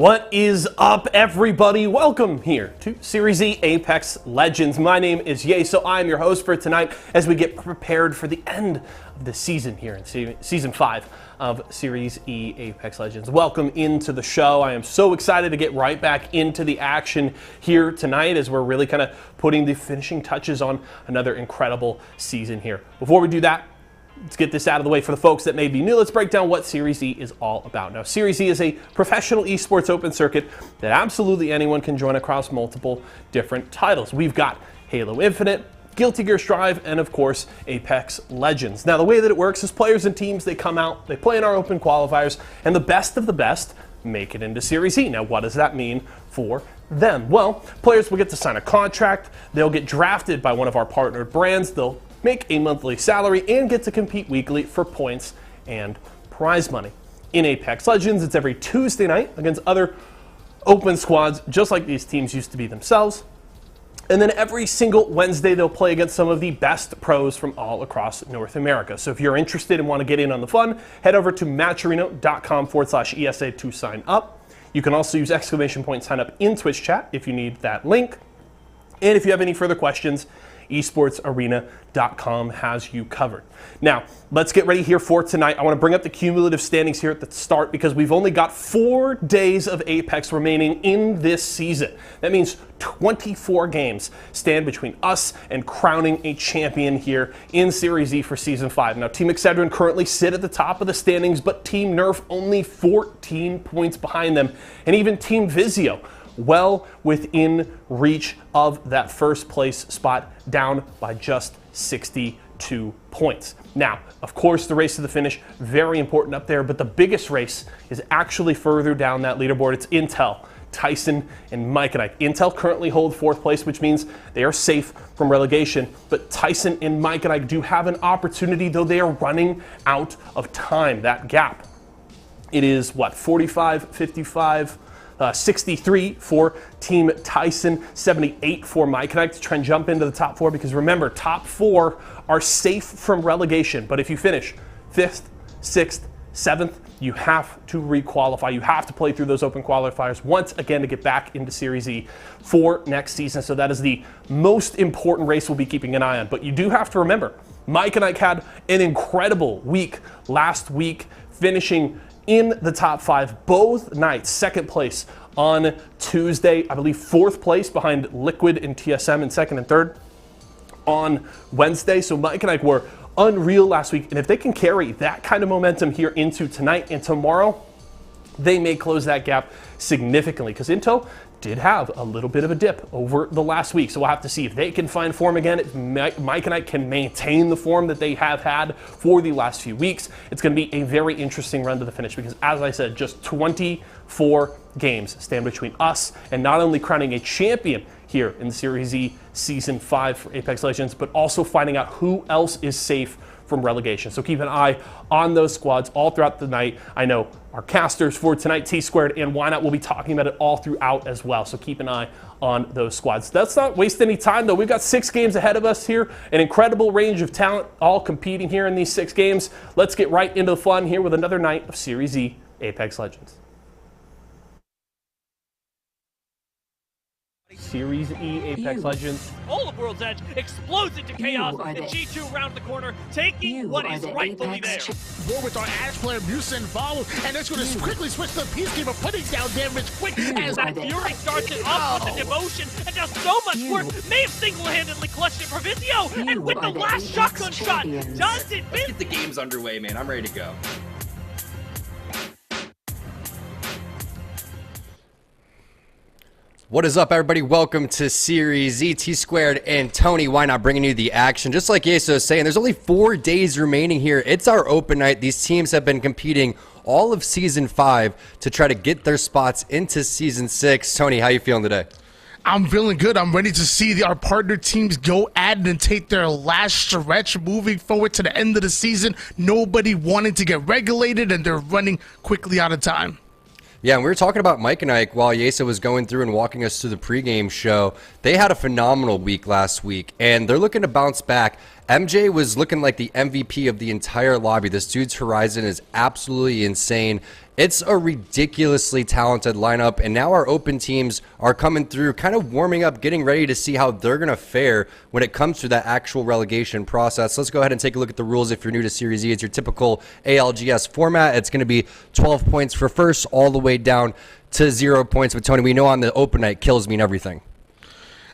What is up, everybody? Welcome here to Series E Apex Legends. My name is Ye, so I'm your host for tonight as we get prepared for the end of the season here in Season 5 of Series E Apex Legends. Welcome into the show. I am so excited to get right back into the action here tonight as we're really kind of putting the finishing touches on another incredible season here. Before we do that, let's get this out of the way for the folks that may be new. Let's break down what Series E is all about. Now, Series E is a professional esports open circuit that absolutely anyone can join across multiple different titles. We've got Halo Infinite, Guilty Gear Strive, and of course, Apex Legends. Now, the way that it works is players and teams, they come out, they play in our open qualifiers, and the best of the best make it into Series E. Now, what does that mean for them? Well, players will get to sign a contract, they'll get drafted by one of our partnered brands, they'll make a monthly salary, and get to compete weekly for points and prize money. In Apex Legends, it's every Tuesday night against other open squads, just like these teams used to be themselves. And then every single Wednesday, they'll play against some of the best pros from all across North America. So if you're interested and want to get in on the fun, head over to matcharena.com/ESA to sign up. You can also use exclamation point sign up in Twitch chat if you need that link. And if you have any further questions, esportsarena.com has you covered. Now, let's get ready here for tonight. I want to bring up the cumulative standings here at the start because we've only got 4 days of Apex remaining in this season. That means 24 games stand between us and crowning a champion here in Series E for Season 5. Now, Team Excedrin currently sit at the top of the standings, but Team Nerf only 14 points behind them, and even Team Vizio well within reach of that first place spot, down by just 62 points. Now, of course, the race to the finish, very important up there, but the biggest race is actually further down that leaderboard. It's Intel, Tyson, and Mike and Ike. Intel currently hold 4th place, which means they are safe from relegation, but Tyson and Mike and Ike do have an opportunity, though they are running out of time. That gap, it is what, 45, 55, 63 for Team Tyson, 78 for Mike and Ike to try and jump into the top 4, because remember, top 4 are safe from relegation, but if you finish 5th, 6th, 7th, you have to re-qualify. You have to play through those open qualifiers once again to get back into Series E for next season. So that is the most important race we'll be keeping an eye on. But you do have to remember, Mike and Ike had an incredible week last week, finishing in the top 5 both nights. 2nd place on Tuesday, I believe 4th place behind Liquid and TSM in 2nd and 3rd on Wednesday. So Mike and Ike were unreal last week, and if they can carry that kind of momentum here into tonight and tomorrow, they may close that gap significantly, because Intel did have a little bit of a dip over the last week. So we'll have to see if they can find form again, if Mike and I can maintain the form that they have had for the last few weeks. It's going to be a very interesting run to the finish, because as I said, just 24 games stand between us and not only crowning a champion here in the Series E Season 5 for Apex Legends, but also finding out who else is safe from relegation. So keep an eye on those squads all throughout the night. I know our casters for tonight, T-Squared and Why Not, will be talking about it all throughout as well. So keep an eye on those squads. Let's not waste any time, though. We've got 6 games ahead of us here, an incredible range of talent all competing here in these 6 games. Let's get right into the fun here with another night of Series E Apex Legends. Series E Apex Legends. All of World's Edge explodes into chaos, and G2 round the corner, taking what is rightfully theirs. War with our Ashe player, Musa involved, and it's going to quickly switch to the Peacekeeper, putting down damage quick as that Fury starts it off with the devotion and does so much work. May have single-handedly clutched it for Vizio, and with the last shotgun shot, does it? Let's get the games underway, man. I'm ready to go. What is up, everybody? Welcome to Series E. T-Squared and Tony, Why Not, bringing you the action. Just like Yeso was saying, there's only 4 days remaining here. It's our open night. These teams have been competing all of Season 5 to try to get their spots into Season 6. Tony, how you feeling today? I'm feeling good. I'm ready to see our partner teams go at it and take their last stretch moving forward to the end of the season. Nobody wanted to get regulated, and they're running quickly out of time. Yeah, and we were talking about Mike and Ike while Yesa was going through and walking us through the pregame show. They had a phenomenal week last week, and they're looking to bounce back MJ was looking like the MVP of the entire lobby. This dude's Horizon is absolutely insane. It's a ridiculously talented lineup, and now our open teams are coming through, kind of warming up, getting ready to see how they're going to fare when it comes to that actual relegation process. Let's go ahead and take a look at the rules if you're new to Series E. It's your typical ALGS format. It's going to be 12 points for first, all the way down to 0 points. But Tony, we know on the open night, kills mean everything.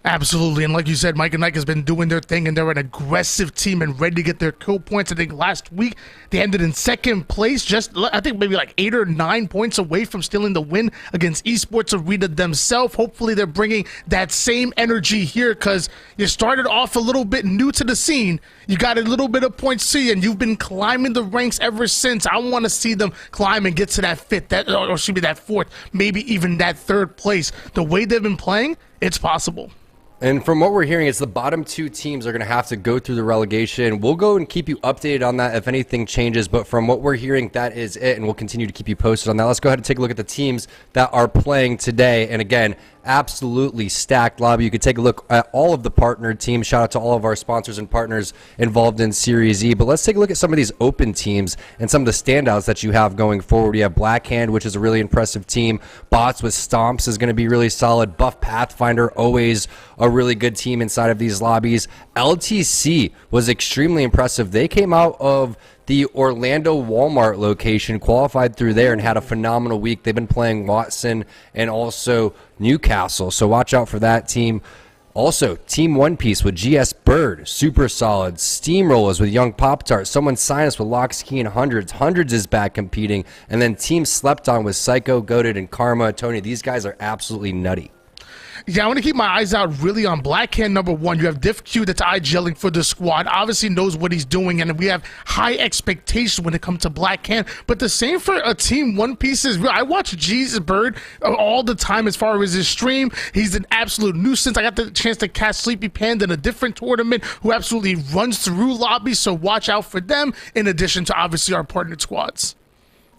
Absolutely, and like you said, Mike and Nike has been doing their thing, and they're an aggressive team and ready to get their kill points. I think last week they ended in second place, just I think maybe like 8 or 9 points away from stealing the win against Esports Arena themselves. Hopefully they're bringing that same energy here, because you started off a little bit new to the scene. You got a little bit of points to you, and you've been climbing the ranks ever since. I want to see them climb and get to that fifth, or should be that fourth, maybe even that third place. The way they've been playing, it's possible. And from what we're hearing, it's the bottom 2 teams are going to have to go through the relegation. We'll go and keep you updated on that if anything changes. But from what we're hearing, that is it. And we'll continue to keep you posted on that. Let's go ahead and take a look at the teams that are playing today. And again, absolutely stacked lobby. You could take a look at all of the partner teams. Shout out to all of our sponsors and partners involved in Series E. But let's take a look at some of these open teams and some of the standouts that you have going forward. You have Blackhand, which is a really impressive team. Bots with Stomps is going to be really solid. Buff Pathfinder, always a really good team inside of these lobbies. LTC was extremely impressive. They came out of the Orlando Walmart location, qualified through there, and had a phenomenal week. They've been playing Watson and also Newcastle, so watch out for that team. Also, Team One Piece with GS Bird, super solid. Steamrollers with Young Pop-Tart. Someone sign us with Locks Key and Hundreds. Hundreds is back competing. And then Team Slept On with Psycho, Goated, and Karma. Tony, these guys are absolutely nutty. Yeah, I want to keep my eyes out really on Blackhand number 1. You have Diff Q that's IGLing for the squad. Obviously knows what he's doing, and we have high expectations when it comes to Blackhand. But the same for a Team One Piece is real. I watch Jesus Bird all the time as far as his stream. He's an absolute nuisance. I got the chance to catch Sleepy Panda in a different tournament who absolutely runs through lobbies, so watch out for them in addition to obviously our partnered squads.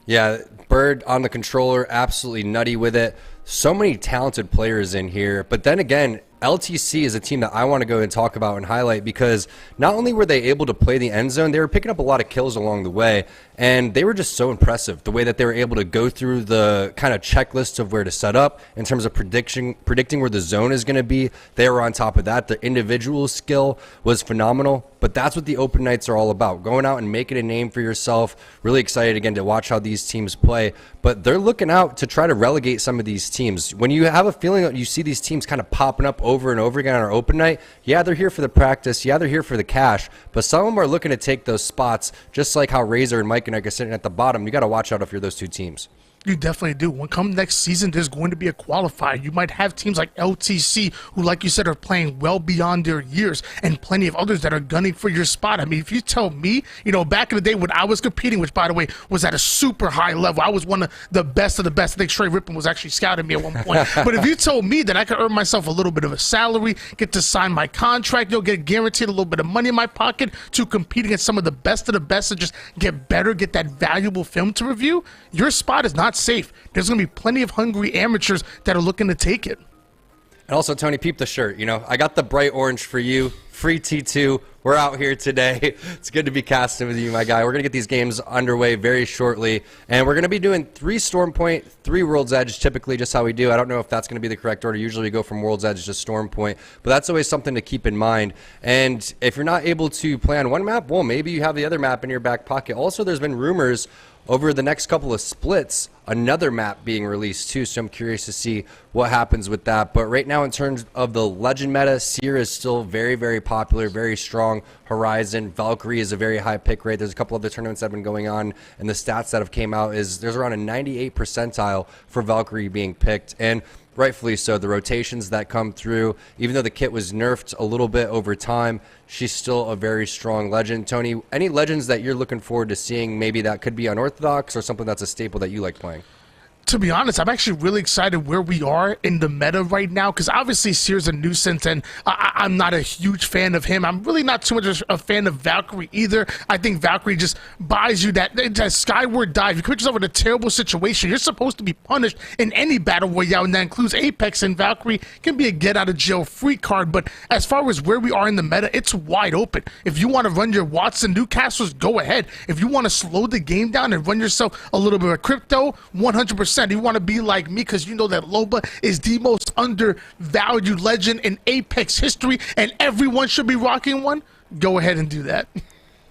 Yeah, Bird on the controller, absolutely nutty with it. So many talented players in here. But then again, LTC is a team that I want to go and talk about and highlight, because not only were they able to play the end zone, they were picking up a lot of kills along the way, and they were just so impressive the way that they were able to go through the kind of checklist of where to set up in terms of predicting where the zone is going to be. They were on top of that. The individual skill was phenomenal, but that's what the open nights are all about, going out and making a name for yourself. Really excited again to watch how these teams play, but they're looking out to try to relegate some of these teams. When you have a feeling that you see these teams kind of popping up over and over again on our open night, yeah, they're here for the practice, yeah, they're here for the cash, but some of them are looking to take those spots, just like how Razor and Mike and I are sitting at the bottom. You got to watch out if you're those two teams. You definitely do. When come next season, there's going to be a qualifier. You might have teams like LTC, who, like you said, are playing well beyond their years, and plenty of others that are gunning for your spot. I mean, if you tell me, back in the day when I was competing, which, by the way, was at a super high level, I was one of the best of the best. I think Trey Rippon was actually scouting me at one point. But if you told me that I could earn myself a little bit of a salary, get to sign my contract, get guaranteed a little bit of money in my pocket to compete against some of the best and just get better, get that valuable film to review, your spot is not safe. There's going to be plenty of hungry amateurs that are looking to take it. And also, Tony, peep the shirt. I got the bright orange for you. Free T2. We're out here today. It's good to be casting with you, my guy. We're going to get these games underway very shortly. And we're going to be doing 3 Storm Point, 3 World's Edge, typically just how we do. I don't know if that's going to be the correct order. Usually we go from World's Edge to Storm Point. But that's always something to keep in mind. And if you're not able to play on one map, well, maybe you have the other map in your back pocket. Also, there's been rumors over the next couple of splits, another map being released too, so I'm curious to see what happens with that. But right now, in terms of the Legend meta, Seer is still very, very popular, very strong. Horizon, Valkyrie is a very high pick rate. There's a couple other tournaments that have been going on, and the stats that have came out is there's around a 98 percentile for Valkyrie being picked, and rightfully so. The rotations that come through, even though the kit was nerfed a little bit over time, she's still a very strong Legend. Tony, any Legends that you're looking forward to seeing maybe that could be unorthodox or something that's a staple that you like playing? To be honest, I'm actually really excited where we are in the meta right now, because obviously Seer's a nuisance, and I'm not a huge fan of him. I'm really not too much a fan of Valkyrie either. I think Valkyrie just buys you that skyward dive. You put yourself in a terrible situation. You're supposed to be punished in any battle royale, and that includes Apex, and Valkyrie can be a get-out-of-jail-free card. But as far as where we are in the meta, it's wide open. If you want to run your Watson Newcastles, go ahead. If you want to slow the game down and run yourself a little bit of crypto, 100%. You want to be like me because you know that Loba is the most undervalued legend in Apex history and everyone should be rocking one, go ahead and do that.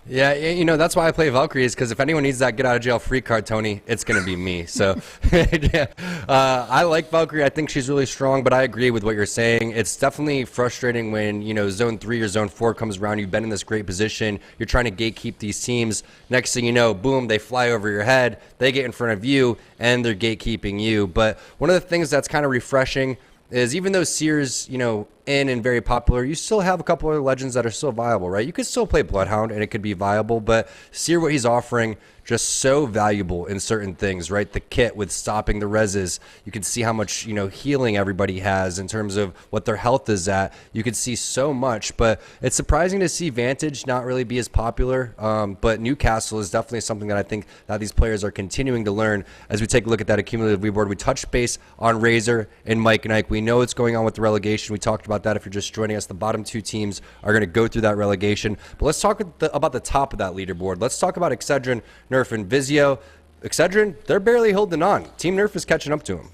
Yeah, you know, that's why I play Valkyrie, is because if anyone needs that get-out-of-jail-free card, Tony, it's going to be me. So, yeah, I like Valkyrie. I think she's really strong, but I agree with what you're saying. It's definitely frustrating when, you know, Zone 3 or Zone 4 comes around. You've been in this great position. You're trying to gatekeep these teams. Next thing you know, boom, they fly over your head. They get in front of you, and they're gatekeeping you. But one of the things that's kind of refreshing is even though Seer's, you know, in and very popular, you still have a couple other legends that are still viable, right? You could still play Bloodhound and it could be viable, but Seer, what he's offering, just so valuable in certain things, right? The kit with stopping the reses, you can see how much, you know, healing everybody has in terms of what their health is at. You can see so much, but it's surprising to see Vantage not really be as popular. But Newcastle is definitely something that I think that these players are continuing to learn as we take a look at that accumulative leaderboard. We touched base on Razor and Mike and Ike. We know what's going on with the relegation. We talked about that. If you're just joining us, the bottom two teams are going to go through that relegation. But let's talk about the top of that leaderboard. Let's talk about Excedrin, Nerf, and Vizio. Excedrin, they're barely holding on. Team Nerf is catching up to them.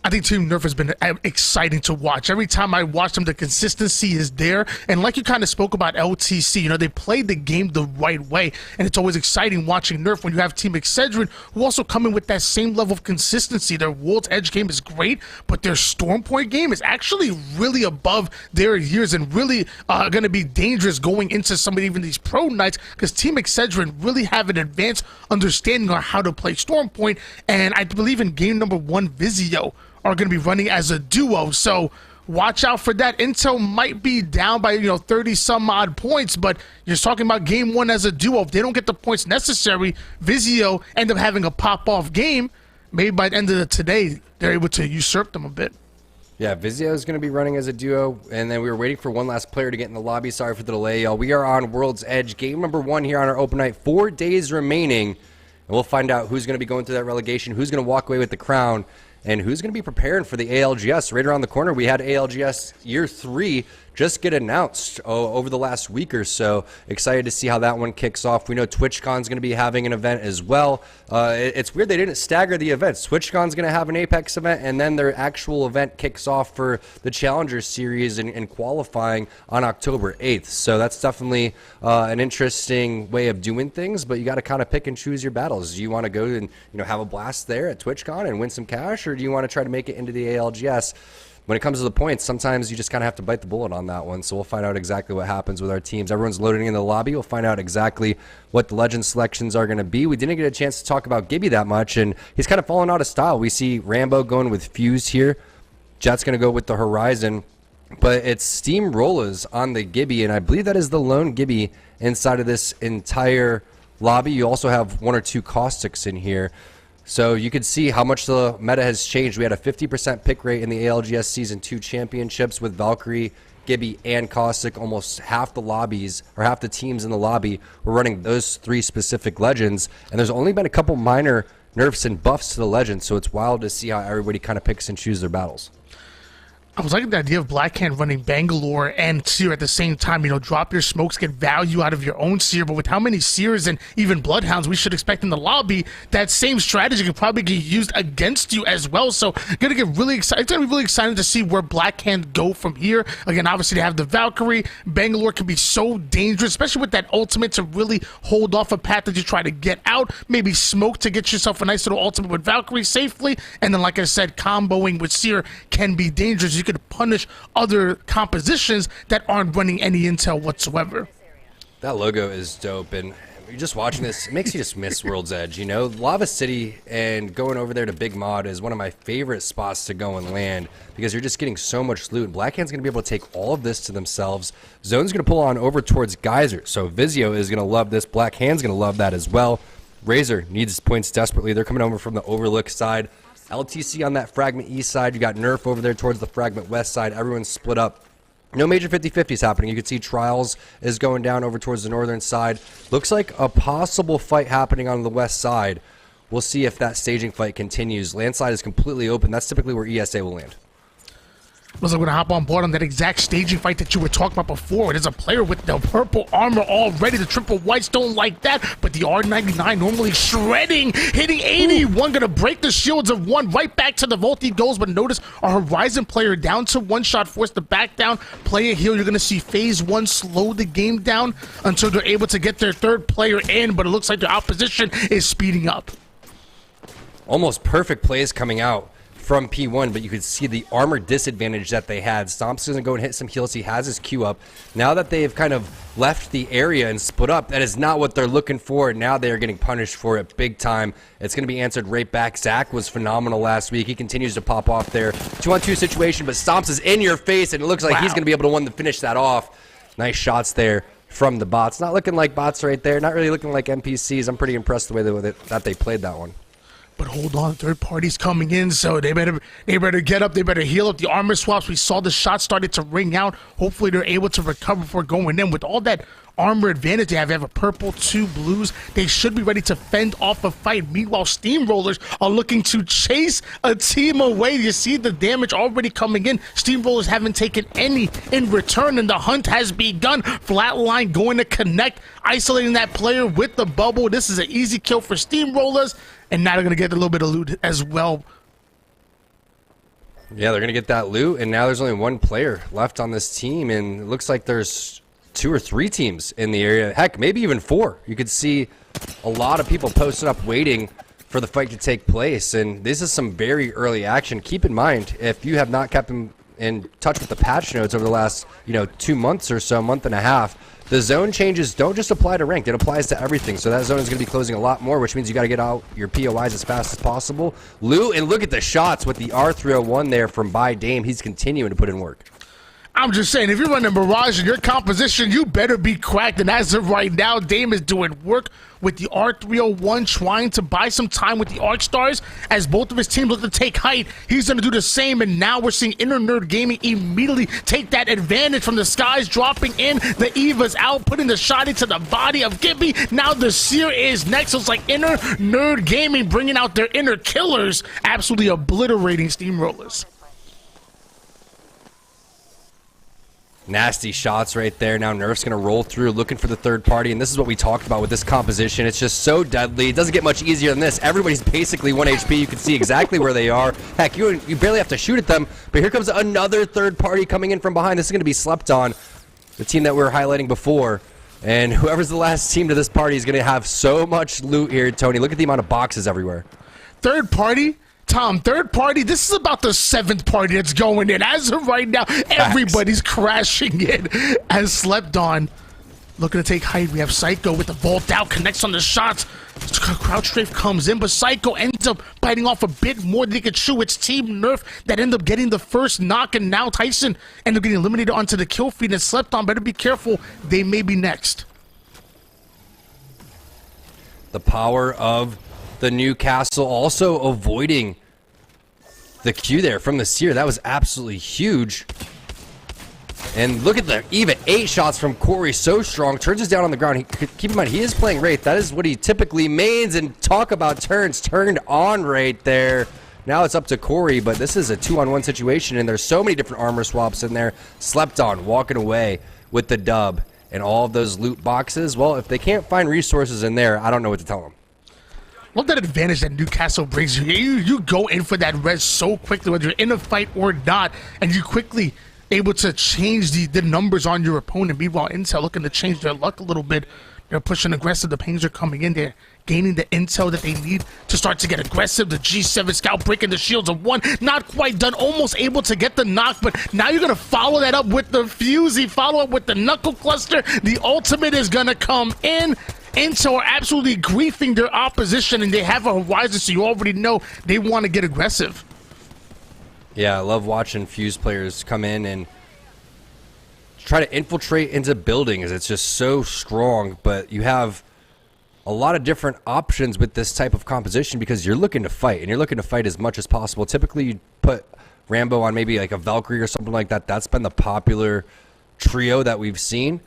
I think Team Nerf has been exciting to watch. Every time I watch them, the consistency is there. And like you kind of spoke about LTC, you know, they played the game the right way. And it's always exciting watching Nerf when you have Team Excedrin, who also come in with that same level of consistency. Their World's Edge game is great, but their Storm Point game is actually really above their years and really going to be dangerous going into some of even these pro nights, because Team Excedrin really have an advanced understanding on how to play Storm Point. And I believe in game number 1, Vizio are going to be running as a duo, so watch out for that. Intel might be down by 30 some odd points, but you're talking about game 1 as a duo. If they don't get the points necessary, Vizio end up having a pop-off game. Maybe by the end of today, they're able to usurp them a bit. Yeah, Vizio is going to be running as a duo, and then we were waiting for one last player to get in the lobby. Sorry for the delay, y'all. We are on World's Edge, game number 1 here on our open night. 4 days remaining, and we'll find out who's going to be going through that relegation, who's going to walk away with the crown, and who's going to be preparing for the ALGS. Right around the corner, we had ALGS Year 3 just get announced over the last week or so. Excited to see how that one kicks off. We know TwitchCon's going to be having an event as well. It's weird they didn't stagger the events. TwitchCon's going to have an Apex event, and then their actual event kicks off for the Challenger Series and qualifying on October 8th. So that's definitely an interesting way of doing things, but you got to kind of pick and choose your battles. Do you want to go and have a blast there at TwitchCon and win some cash, or do you want to try to make it into the ALGS? When it comes to the points, sometimes you just kind of have to bite the bullet on that one. So we'll find out exactly what happens with our teams. Everyone's loading in the lobby. We'll find out exactly what the legend selections are going to be. We didn't get a chance to talk about Gibby that much, and he's kind of fallen out of style. We see Rambo going with Fuse here. Jet's going to go with the Horizon. But it's Steamrollers on the Gibby, and I believe that is the lone Gibby inside of this entire lobby. You also have 1 or 2 Caustics in here. So you can see how much the meta has changed. We had a 50% pick rate in the ALGS Season 2 championships with Valkyrie, Gibby, and Caustic. Almost half the lobbies, or half the teams in the lobby, were running those 3 specific legends. And there's only been a couple minor nerfs and buffs to the legends, so it's wild to see how everybody kind of picks and chooses their battles. I was liking the idea of Blackhand running Bangalore and Seer at the same time. Drop your smokes, get value out of your own Seer. But with how many Seers and even Bloodhounds we should expect in the lobby, that same strategy could probably get used against you as well. So gonna get really excited. It's gonna be really exciting to see where Blackhand go from here. Again, obviously they have the Valkyrie. Bangalore can be so dangerous, especially with that ultimate to really hold off a path that you try to get out. Maybe smoke to get yourself a nice little ultimate with Valkyrie safely. And then, like I said, comboing with Seer can be dangerous. You could punish other compositions that aren't running any intel whatsoever. That logo is dope, and you're just watching this, it makes you just miss World's Edge. Lava City and going over there to Big Mod is one of my favorite spots to go and land, because you're just getting so much loot. Blackhand's going to be able to take all of this to themselves. Zone's going to pull on over towards Geyser, so Vizio is going to love this. Blackhand's going to love that as well. Razor needs points desperately. They're coming over from the Overlook side. LTC on that fragment east side. You got Nerf over there towards the fragment west side. Everyone's split up. No major 50-50s happening. You can see Trials is going down over towards the northern side. Looks like a possible fight happening on the west side. We'll see if that staging fight continues. Landslide is completely open. That's typically where ESA will land. Was going to hop on board on that exact staging fight that you were talking about before. There's a player with the purple armor already. The triple whites don't like that, but the R99 normally shredding, hitting 81, going to break the shields of one. Right back to the vault he goes, but notice our Horizon player down to one shot, forced to back down. Player heal, you're going to see phase one slow the game down until they're able to get their third player in, but it looks like their opposition is speeding up. Almost perfect plays coming out from P1, but you could see the armor disadvantage that they had. Stomps doesn't go and hit some heals. He has his Q up. Now that they've kind of left the area and split up, that is not what they're looking for. Now they are getting punished for it big time. It's going to be answered right back. Zach was phenomenal last week. He continues to pop off there. 2-on-2 situation, but Stomps is in your face, and it looks like he's going to be able to finish that off. Nice shots there from the bots. Not looking like bots right there. Not really looking like NPCs. I'm pretty impressed the way that they played that one. But hold on, third party's coming in, so they better get up, they better heal up. The armor swaps, we saw the shots started to ring out. Hopefully they're able to recover before going in. With all that armor advantage they have a purple, 2 blues. They should be ready to fend off a fight. Meanwhile, Steamrollers are looking to chase a team away. You see the damage already coming in. Steamrollers haven't taken any in return, and the hunt has begun. Flatline going to connect, isolating that player with the bubble. This is an easy kill for Steamrollers. And now they're going to get a little bit of loot as well. Yeah, they're going to get that loot, and now there's only one player left on this team, and it looks like there's 2 or 3 teams in the area. Heck, maybe even 4. You could see a lot of people posted up waiting for the fight to take place, and this is some very early action. Keep in mind, if you have not kept in touch with the patch notes over the last 2 months or so, month and a half, the zone changes don't just apply to ranked, it applies to everything. So that zone is going to be closing a lot more, which means you got to get out your POIs as fast as possible. Lou, and look at the shots with the R301 there from by Dame. He's continuing to put in work. I'm just saying, if you're running Mirage in your composition, you better be cracked. And as of right now, Dame is doing work with the R301, trying to buy some time with the Archstars. As both of his teams look to take height, he's going to do the same. And now we're seeing Inner Nerd Gaming immediately take that advantage from the skies, dropping in. The Eva's out, putting the shot into the body of Gibby. Now the Seer is next. So it's like Inner Nerd Gaming bringing out their inner killers, absolutely obliterating Steamrollers. Nasty shots right there. Now Nerf's going to roll through looking for the third party, and this is what we talked about with this composition. It's just so deadly. It doesn't get much easier than this. Everybody's basically 1 HP. You can see exactly where they are. Heck, you barely have to shoot at them, but here comes another third party coming in from behind. This is going to be slept on, the team that we were highlighting before, and whoever's the last team to this party is going to have so much loot here, Tony. Look at the amount of boxes everywhere. Third party? Tom, third party, this is about the 7th party that's going in. As of right now, everybody's crashing in as slept on. Looking to take height. We have Psycho with the vault out, connects on the shots. Crouch Strafe comes in, but Psycho ends up biting off a bit more than he could chew. It's Team Nerf that end up getting the first knock, and now Tyson end up getting eliminated onto the kill feed, and slept on. Better be careful. They may be next. The power of the Newcastle also avoiding the Q there from the Seer. That was absolutely huge. And look at the even 8 shots from Corey, so strong. Turns us down on the ground. Keep in mind, he is playing Wraith. That is what he typically mains, and talk about turns turned on right there. Now it's up to Corey, but this is a 2-on-1 situation, and there's so many different armor swaps in there. Slept on, walking away with the dub. And all of those loot boxes, well, if they can't find resources in there, I don't know what to tell them. Love that advantage that Newcastle brings you. You go in for that res so quickly, whether you're in a fight or not, and you quickly able to change the numbers on your opponent. Meanwhile, Intel looking to change their luck a little bit. They're pushing aggressive. The pings are coming in. They're gaining the intel that they need to start to get aggressive. The G7 Scout breaking the shields of one. Not quite done. Almost able to get the knock, but now you're going to follow that up with the Fusey. Follow up with the Knuckle Cluster. The ultimate is going to come in. Intel are absolutely griefing their opposition, and they have a Horizon, so you already know they want to get aggressive. Yeah, I love watching Fuse players come in and try to infiltrate into buildings. It's just so strong, but you have a lot of different options with this type of composition because you're looking to fight, and you're looking to fight as much as possible. Typically, you put Rambo on maybe like a Valkyrie or something like that. That's been the popular trio that we've seen.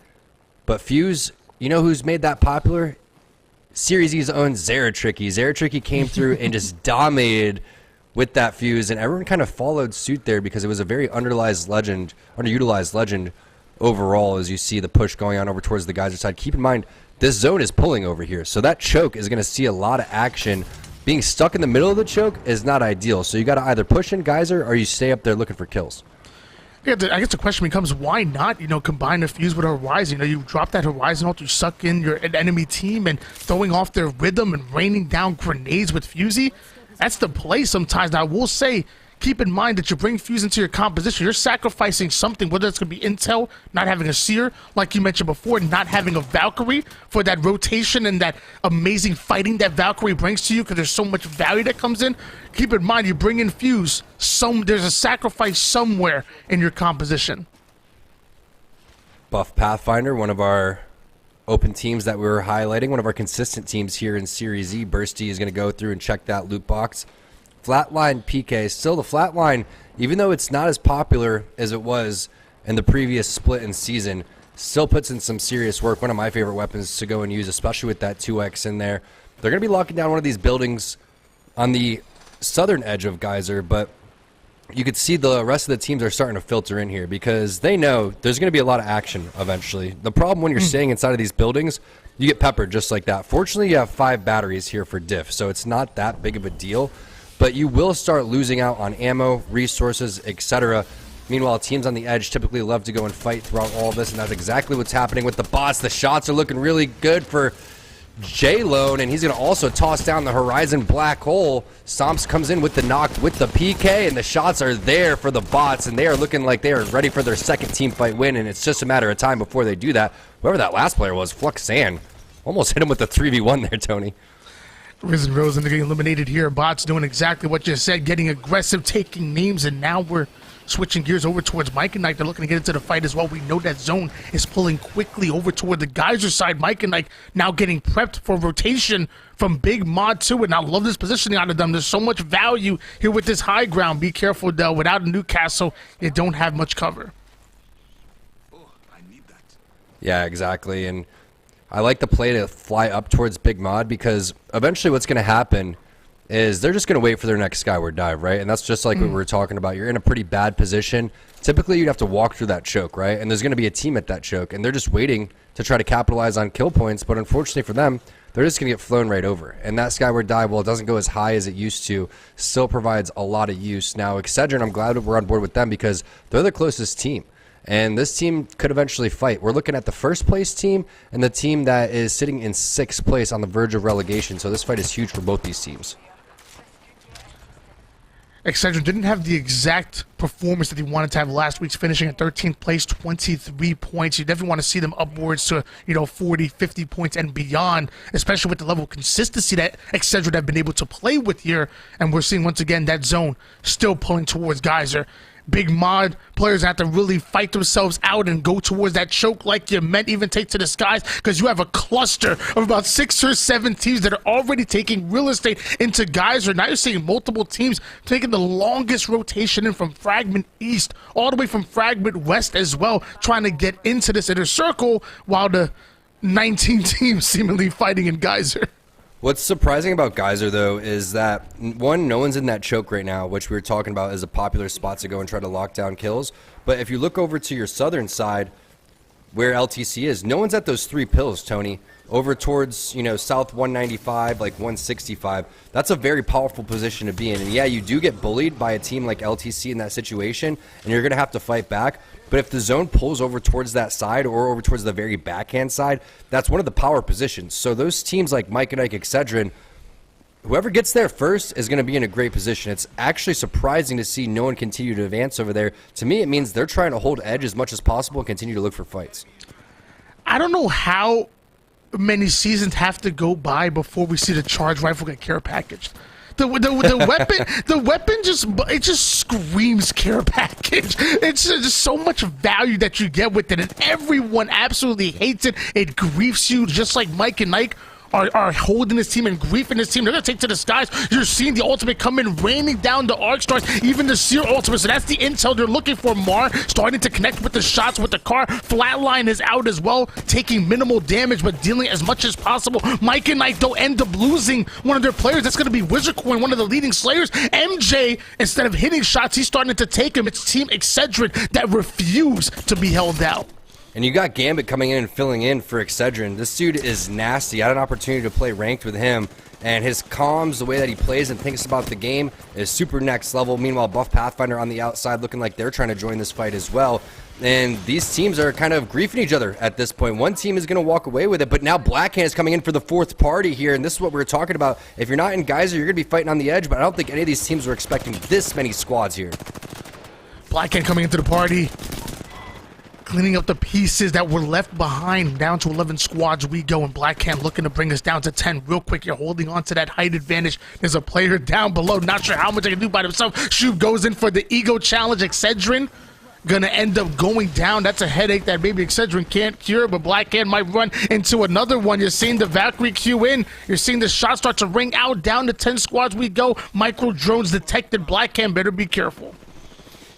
But Fuse, you know who's made that popular? Series E's own Zeratricky. Zeratricky came through and just dominated with that Fuse, and everyone kind of followed suit there because it was a very underutilized legend overall as you see the push going on over towards the Geyser side. Keep in mind, this zone is pulling over here, so that choke is going to see a lot of action. Being stuck in the middle of the choke is not ideal, so you got to either push in Geyser or you stay up there looking for kills. Yeah, I guess the question becomes, why not, combine a Fuse with a Horizon? You drop that Horizon ult to suck in an enemy team and throwing off their rhythm and raining down grenades with Fusey. That's the play sometimes. Now, I will say, keep in mind that you bring Fuse into your composition, you're sacrificing something, whether it's going to be intel, not having a Seer, like you mentioned before, not having a Valkyrie for that rotation and that amazing fighting that Valkyrie brings to you because there's so much value that comes in. Keep in mind, you bring in Fuse, there's a sacrifice somewhere in your composition. Buff Pathfinder, one of our open teams that we were highlighting, one of our consistent teams here in Series E. Bursty is going to go through and check that loot box. Flatline PK, still the flatline, even though it's not as popular as it was in the previous split in season, still puts in some serious work. One of my favorite weapons to go and use, especially with that 2x in there. They're going to be locking down one of these buildings on the southern edge of Geyser, but you could see the rest of the teams are starting to filter in here because they know there's going to be a lot of action eventually. The problem when you're staying inside of these buildings, you get peppered just like that. Fortunately, you have 5 batteries here for diff, so it's not that big of a deal. But you will start losing out on ammo, resources, etc. Meanwhile, teams on the edge typically love to go and fight throughout all this, and that's exactly what's happening with the bots. The shots are looking really good for J-Lone, and he's going to also toss down the Horizon black hole. Stomps comes in with the knock with the PK, and the shots are there for the bots, and they are looking like they are ready for their second team fight win, and it's just a matter of time before they do that. Whoever that last player was, Flux Sand, almost hit him with the 3v1 there, Tony. Risen Rose and they're getting eliminated here. Bots doing exactly what you said, getting aggressive, taking names, and now we're switching gears over towards Mike and Nike. They're looking to get into the fight as well. We know that zone is pulling quickly over toward the Geyser side. Mike and Nike now getting prepped for rotation from Big Mod 2, and I love this positioning out of them. There's so much value here with this high ground. Be careful, though. Without a Newcastle, you don't have much cover. Yeah, exactly, and I like the play to fly up towards Big Mod because eventually what's going to happen is they're just going to wait for their next skyward dive, right? And that's just like what we were talking about. You're in a pretty bad position. Typically, you'd have to walk through that choke, right? And there's going to be a team at that choke, and they're just waiting to try to capitalize on kill points. But unfortunately for them, they're just going to get flown right over. And that skyward dive, while it doesn't go as high as it used to, still provides a lot of use. Now, Excedrin, I'm glad we're on board with them because they're the closest team. And this team could eventually fight. We're looking at the first place team and the team that is sitting in 6th place on the verge of relegation. So this fight is huge for both these teams. Excedrin didn't have the exact performance that he wanted to have last week's, finishing at 13th place, 23 points. You definitely want to see them upwards to, 40, 50 points and beyond, especially with the level of consistency that Excedrin have been able to play with here. And we're seeing once again that zone still pulling towards Geyser. Big Mod players have to really fight themselves out and go towards that choke like you meant, even take to the skies, because you have a cluster of about 6 or 7 teams that are already taking real estate into Geyser. Now you're seeing multiple teams taking the longest rotation in from Fragment East all the way from Fragment West as well, trying to get into this inner circle while the 19 teams seemingly fighting in Geyser. What's surprising about Geyser, though, is that, one, no one's in that choke right now, which we were talking about as a popular spot to go and try to lock down kills. But if you look over to your southern side, where LTC is, no one's at those 3 pills, Tony. Over towards, south 195, like 165. That's a very powerful position to be in. And yeah, you do get bullied by a team like LTC in that situation, and you're going to have to fight back. But if the zone pulls over towards that side or over towards the very backhand side, that's one of the power positions. So those teams like Mike and Ike, Excedrin, whoever gets there first is going to be in a great position. It's actually surprising to see no one continue to advance over there. To me, it means they're trying to hold edge as much as possible and continue to look for fights. I don't know how many seasons have to go by before we see the charge rifle get care packaged. The weapon just screams care package. It's just so much value that you get with it, and everyone absolutely hates it. It griefs you, just like Mike and Ike are holding this team and griefing this team. They're going to take to the skies. You're seeing the ultimate come in, raining down the arc stars, even the Seer ultimate. So that's the intel they're looking for. Mar starting to connect with the shots with the car. Flatline is out as well, taking minimal damage, but dealing as much as possible. Mike and Knight, though, end up losing one of their players. That's going to be Wizard Coin, one of the leading Slayers. MJ, instead of hitting shots, he's starting to take him. It's Team Excedrin that refuse to be held out. And you got Gambit coming in and filling in for Excedrin. This dude is nasty. I had an opportunity to play ranked with him, and his comms, the way that he plays and thinks about the game, is super next level. Meanwhile, Buff Pathfinder on the outside looking like they're trying to join this fight as well. And these teams are kind of griefing each other at this point. One team is going to walk away with it, but now Blackhand is coming in for the fourth party here, and this is what we were talking about. If you're not in Geyser, you're going to be fighting on the edge, but I don't think any of these teams were expecting this many squads here. Blackhand coming into the party, cleaning up the pieces that were left behind. Down to 11 squads we go, and Blackhand looking to bring us down to 10 real quick. You're holding on to that height advantage. There's a player down below, not sure how much I can do by himself. Shub goes in for the ego challenge. Excedrin gonna end up going down. That's a headache that maybe Excedrin can't cure, but Blackhand might run into another one. You're seeing the Valkyrie queue in. You're seeing the shot start to ring out. Down to 10 squads we go. Micro drones detected. Blackhand better be careful.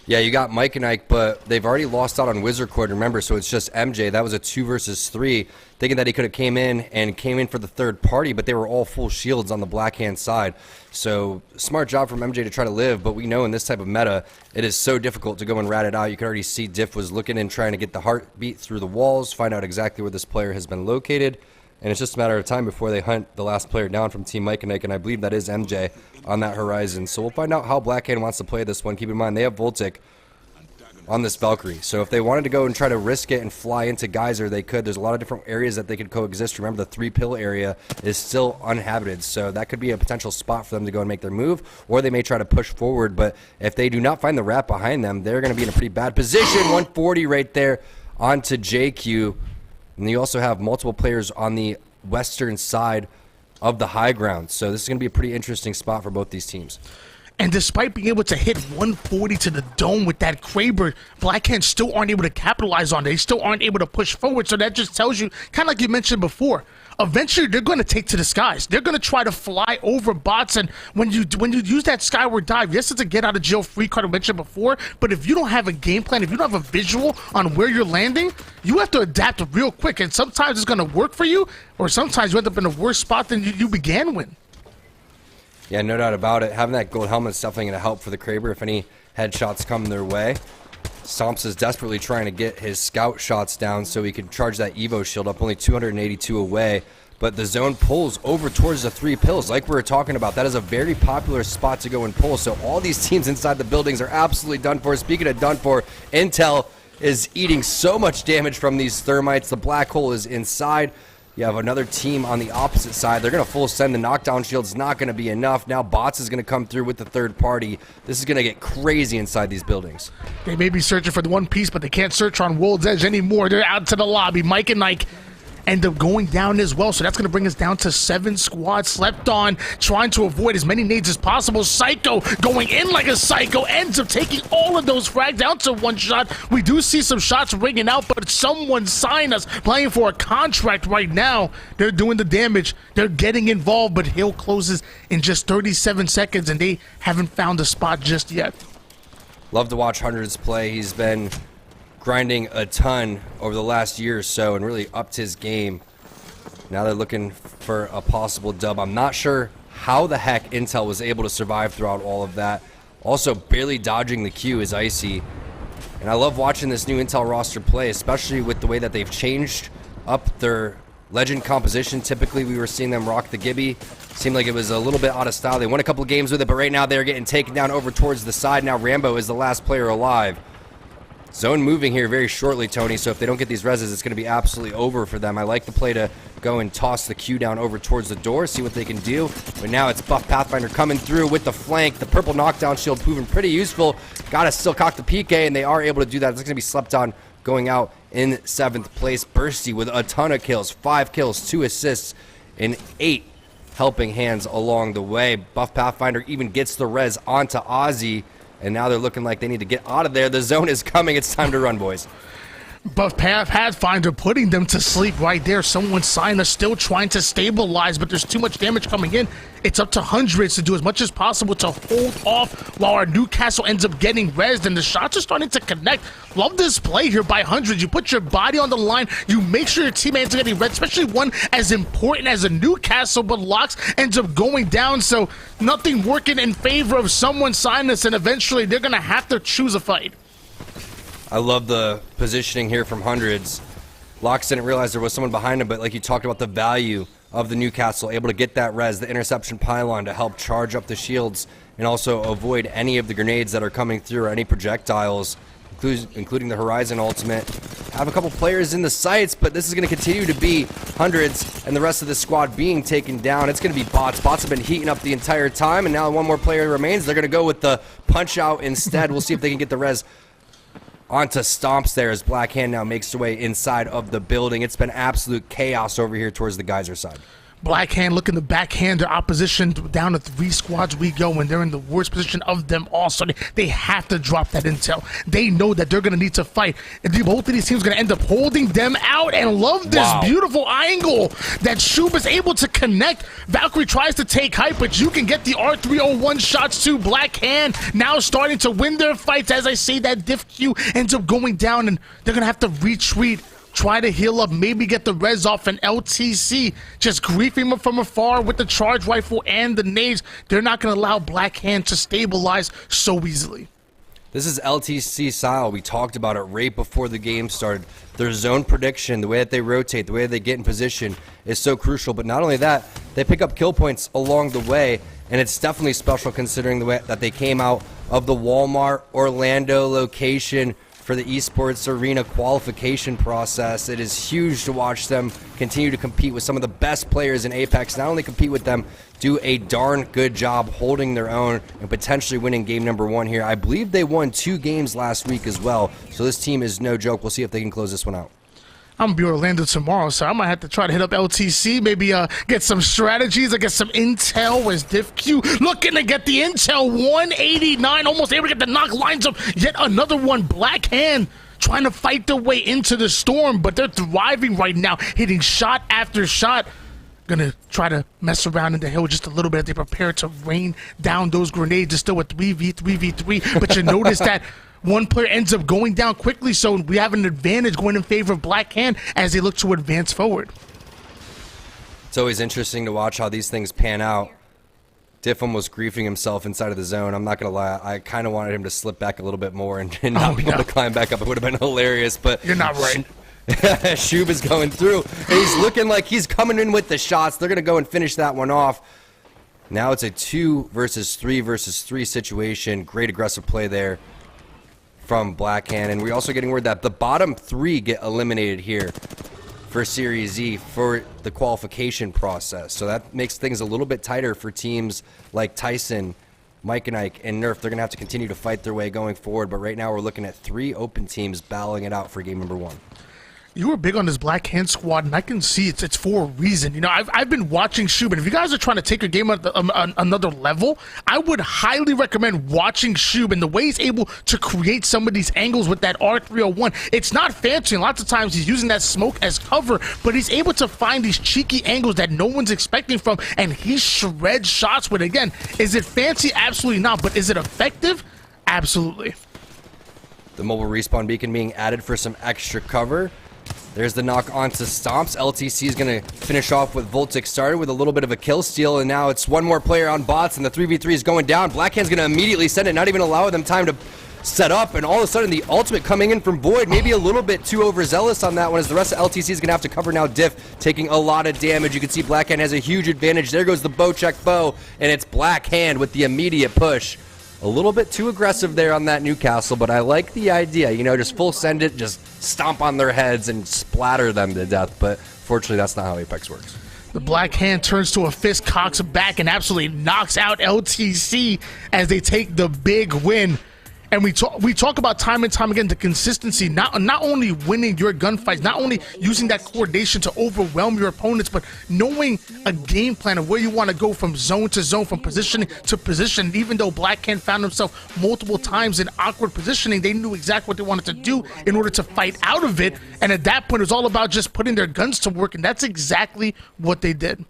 Yeah, you got Mike and Ike, but they've already lost out on Wizard Court, remember, so it's just MJ. That was a 2 versus 3, thinking that he could have came in for the third party, but they were all full shields on the Blackhand side. So smart job from MJ to try to live, but we know in this type of meta, it is so difficult to go and rat it out. You can already see Diff was looking and trying to get the heartbeat through the walls, find out exactly where this player has been located, and it's just a matter of time before they hunt the last player down from Team Mike and Ike, and I believe that is MJ on that horizon. So we'll find out how Blackhand wants to play this one. Keep in mind, they have Voltic on this Valkyrie, so if they wanted to go and try to risk it and fly into Geyser, they could. There's a lot of different areas that they could coexist. Remember, the 3-pill area is still uninhabited, so that could be a potential spot for them to go and make their move, or they may try to push forward, but if they do not find the rat behind them, they're going to be in a pretty bad position. 140 right there onto JQ, and you also have multiple players on the western side of the high ground, so this is going to be a pretty interesting spot for both these teams. And despite being able to hit 140 to the dome with that Kraber, Blackhand still aren't able to capitalize on it. They still aren't able to push forward. So that just tells you, kind of like you mentioned before, eventually they're going to take to the skies. They're going to try to fly over bots. And when you use that skyward dive, yes, it's a get out of jail free card I mentioned before, but if you don't have a game plan, if you don't have a visual on where you're landing, you have to adapt real quick. And sometimes it's going to work for you, or sometimes you end up in a worse spot than you began with. Yeah, no doubt about it. Having that gold helmet is definitely going to help for the Kraber if any headshots come their way. Stomps is desperately trying to get his scout shots down so he can charge that Evo shield up, only 282 away. But the zone pulls over towards the 3 pills, like we were talking about. That is a very popular spot to go and pull. So all these teams inside the buildings are absolutely done for. Speaking of done for, Intel is eating so much damage from these thermites. The black hole is inside. You have another team on the opposite side. They're going to full send. The knockdown shield's not going to be enough. Now Bots is going to come through with the third party. This is going to get crazy inside these buildings. They may be searching for the one piece, but they can't search on World's Edge anymore. They're out to the lobby. Mike and Nike end up going down as well, so that's going to bring us down to 7 squads. Slept on, trying to avoid as many nades as possible. Psycho going in like a psycho, ends up taking all of those frags down to 1 shot. We do see some shots ringing out, but someone signed us playing for a contract right now. They're doing the damage. They're getting involved, but Hill closes in just 37 seconds, and they haven't found a spot just yet. Love to watch Hundreds play. He's been grinding a ton over the last year or so and really upped his game. Now they're looking for a possible dub. I'm not sure how the heck Intel was able to survive throughout all of that. Also, barely dodging the Q is Icy. And I love watching this new Intel roster play, especially with the way that they've changed up their legend composition. Typically, we were seeing them rock the Gibby. Seemed like it was a little bit out of style. They won a couple of games with it, but right now they're getting taken down over towards the side. Now Rambo is the last player alive. Zone moving here very shortly, Tony, so if they don't get these reses, it's going to be absolutely over for them. I like the play to go and toss the Q down over towards the door, see what they can do. But now it's Buff Pathfinder coming through with the flank. The purple knockdown shield proving pretty useful. Got to still cock the PK, and they are able to do that. It's going to be slept on going out in 7th place. Bursty with a ton of kills, 5 kills, 2 assists, and 8 helping hands along the way. Buff Pathfinder even gets the res onto Ozzy. And now they're looking like they need to get out of there. The zone is coming. It's time to run, boys. But Pathfinder putting them to sleep right there. Someone Sign is still trying to stabilize, but there's too much damage coming in. It's up to Hundreds to do as much as possible to hold off while our Newcastle ends up getting rezzed, and the shots are starting to connect. Love this play here by Hundreds. You put your body on the line. You make sure your teammates are getting rezzed, especially one as important as a Newcastle, but Locks ends up going down, so nothing working in favor of Someone Sign this, and eventually they're going to have to choose a fight. I love the positioning here from Hundreds. Locks didn't realize there was someone behind him, but like you talked about the value of the Newcastle, able to get that res, the interception pylon to help charge up the shields and also avoid any of the grenades that are coming through or any projectiles, including the Horizon ultimate. Have a couple players in the sights, but this is going to continue to be Hundreds and the rest of the squad being taken down. It's going to be bots. Bots have been heating up the entire time, and now one more player remains. They're going to go with the punch out instead. We'll see if they can get the res onto Stomps there as Black Hand now makes their way inside of the building. It's been absolute chaos over here towards the Geyser side. Black Hand looking to backhand their opposition. Down to 3 squads we go, and they're in the worst position of them all. So they have to drop that intel. They know that they're going to need to fight. And both of these teams are going to end up holding them out. And love this beautiful angle that Shub is able to connect. Valkyrie tries to take height, but you can get the R301 shots to Black Hand. Now starting to win their fights. As I say, that diff Q ends up going down, and they're going to have to retreat. Try to heal up, maybe get the res off an LTC. Just griefing him from afar with the charge rifle and the nades. They're not going to allow Black Hand to stabilize so easily. This is LTC style. We talked about it right before the game started. Their zone prediction, the way that they rotate, the way that they get in position is so crucial. But not only that, they pick up kill points along the way. And it's definitely special considering the way that they came out of the Walmart Orlando location for the Esports Arena qualification process. It is huge to watch them continue to compete with some of the best players in Apex. Not only compete with them, do a darn good job holding their own and potentially winning game number 1 here. I believe they won 2 games last week as well, so this team is no joke. We'll see if they can close this one out. I'm gonna be Orlando tomorrow, so I might have to try to hit up LTC, maybe get some strategies, I get some intel. Where's Diff Q looking to get the intel? 189, almost able to get the knock lines up. Yet another one. Black Hand trying to fight their way into the storm, but they're thriving right now, hitting shot after shot. Gonna try to mess around in the hill just a little bit as they prepare to rain down those grenades. It's still a 3v3v3, but you notice that one player ends up going down quickly, so we have an advantage going in favor of Black Hand as they look to advance forward. It's always interesting to watch how these things pan out. Diff was griefing himself inside of the zone. I'm not going to lie. I kind of wanted him to slip back a little bit more and not be able to climb back up. It would have been hilarious, but you're not right. Shub is going through, and he's looking like he's coming in with the shots. They're going to go and finish that one off. Now it's a 2 versus 3 versus 3 situation. Great aggressive play there from Black Hand, and we're also getting word that the bottom 3 get eliminated here for Series Z for the qualification process. So that makes things a little bit tighter for teams like Tyson, Mike and Ike, and Nerf. They're going to have to continue to fight their way going forward, but right now we're looking at 3 open teams battling it out for game number 1. You were big on this Black Hand squad, and I can see it's for a reason. You know, I've been watching Shub, and if you guys are trying to take your game at another level, I would highly recommend watching Shub and the way he's able to create some of these angles with that R301. It's not fancy, and lots of times he's using that smoke as cover, but he's able to find these cheeky angles that no one's expecting from, and he shreds shots with. Again, is it fancy? Absolutely not, but is it effective? Absolutely. The mobile respawn beacon being added for some extra cover. There's the knock onto Stomps. LTC is going to finish off with Voltic started with a little bit of a kill steal, and now it's one more player on bots, and the 3v3 is going down. Blackhand's going to immediately send it, not even allow them time to set up, and all of a sudden the ultimate coming in from Void, maybe a little bit too overzealous on that one, as the rest of LTC is going to have to cover now. Diff taking a lot of damage. You can see Blackhand has a huge advantage. There goes the bow check bow, and it's Blackhand with the immediate push. A little bit too aggressive there on that Newcastle, but I like the idea. You know, just full send it, just stomp on their heads and splatter them to death. But fortunately, that's not how Apex works. The Black Hand turns to a fist, cocks back, and absolutely knocks out LTC as they take the big win. And we talk about time and time again the consistency, not only winning your gunfights, not only using that coordination to overwhelm your opponents, but knowing a game plan of where you want to go from zone to zone, from positioning to position. Even though Blackhand found himself multiple times in awkward positioning, they knew exactly what they wanted to do in order to fight out of it. And at that point, it was all about just putting their guns to work, and that's exactly what they did.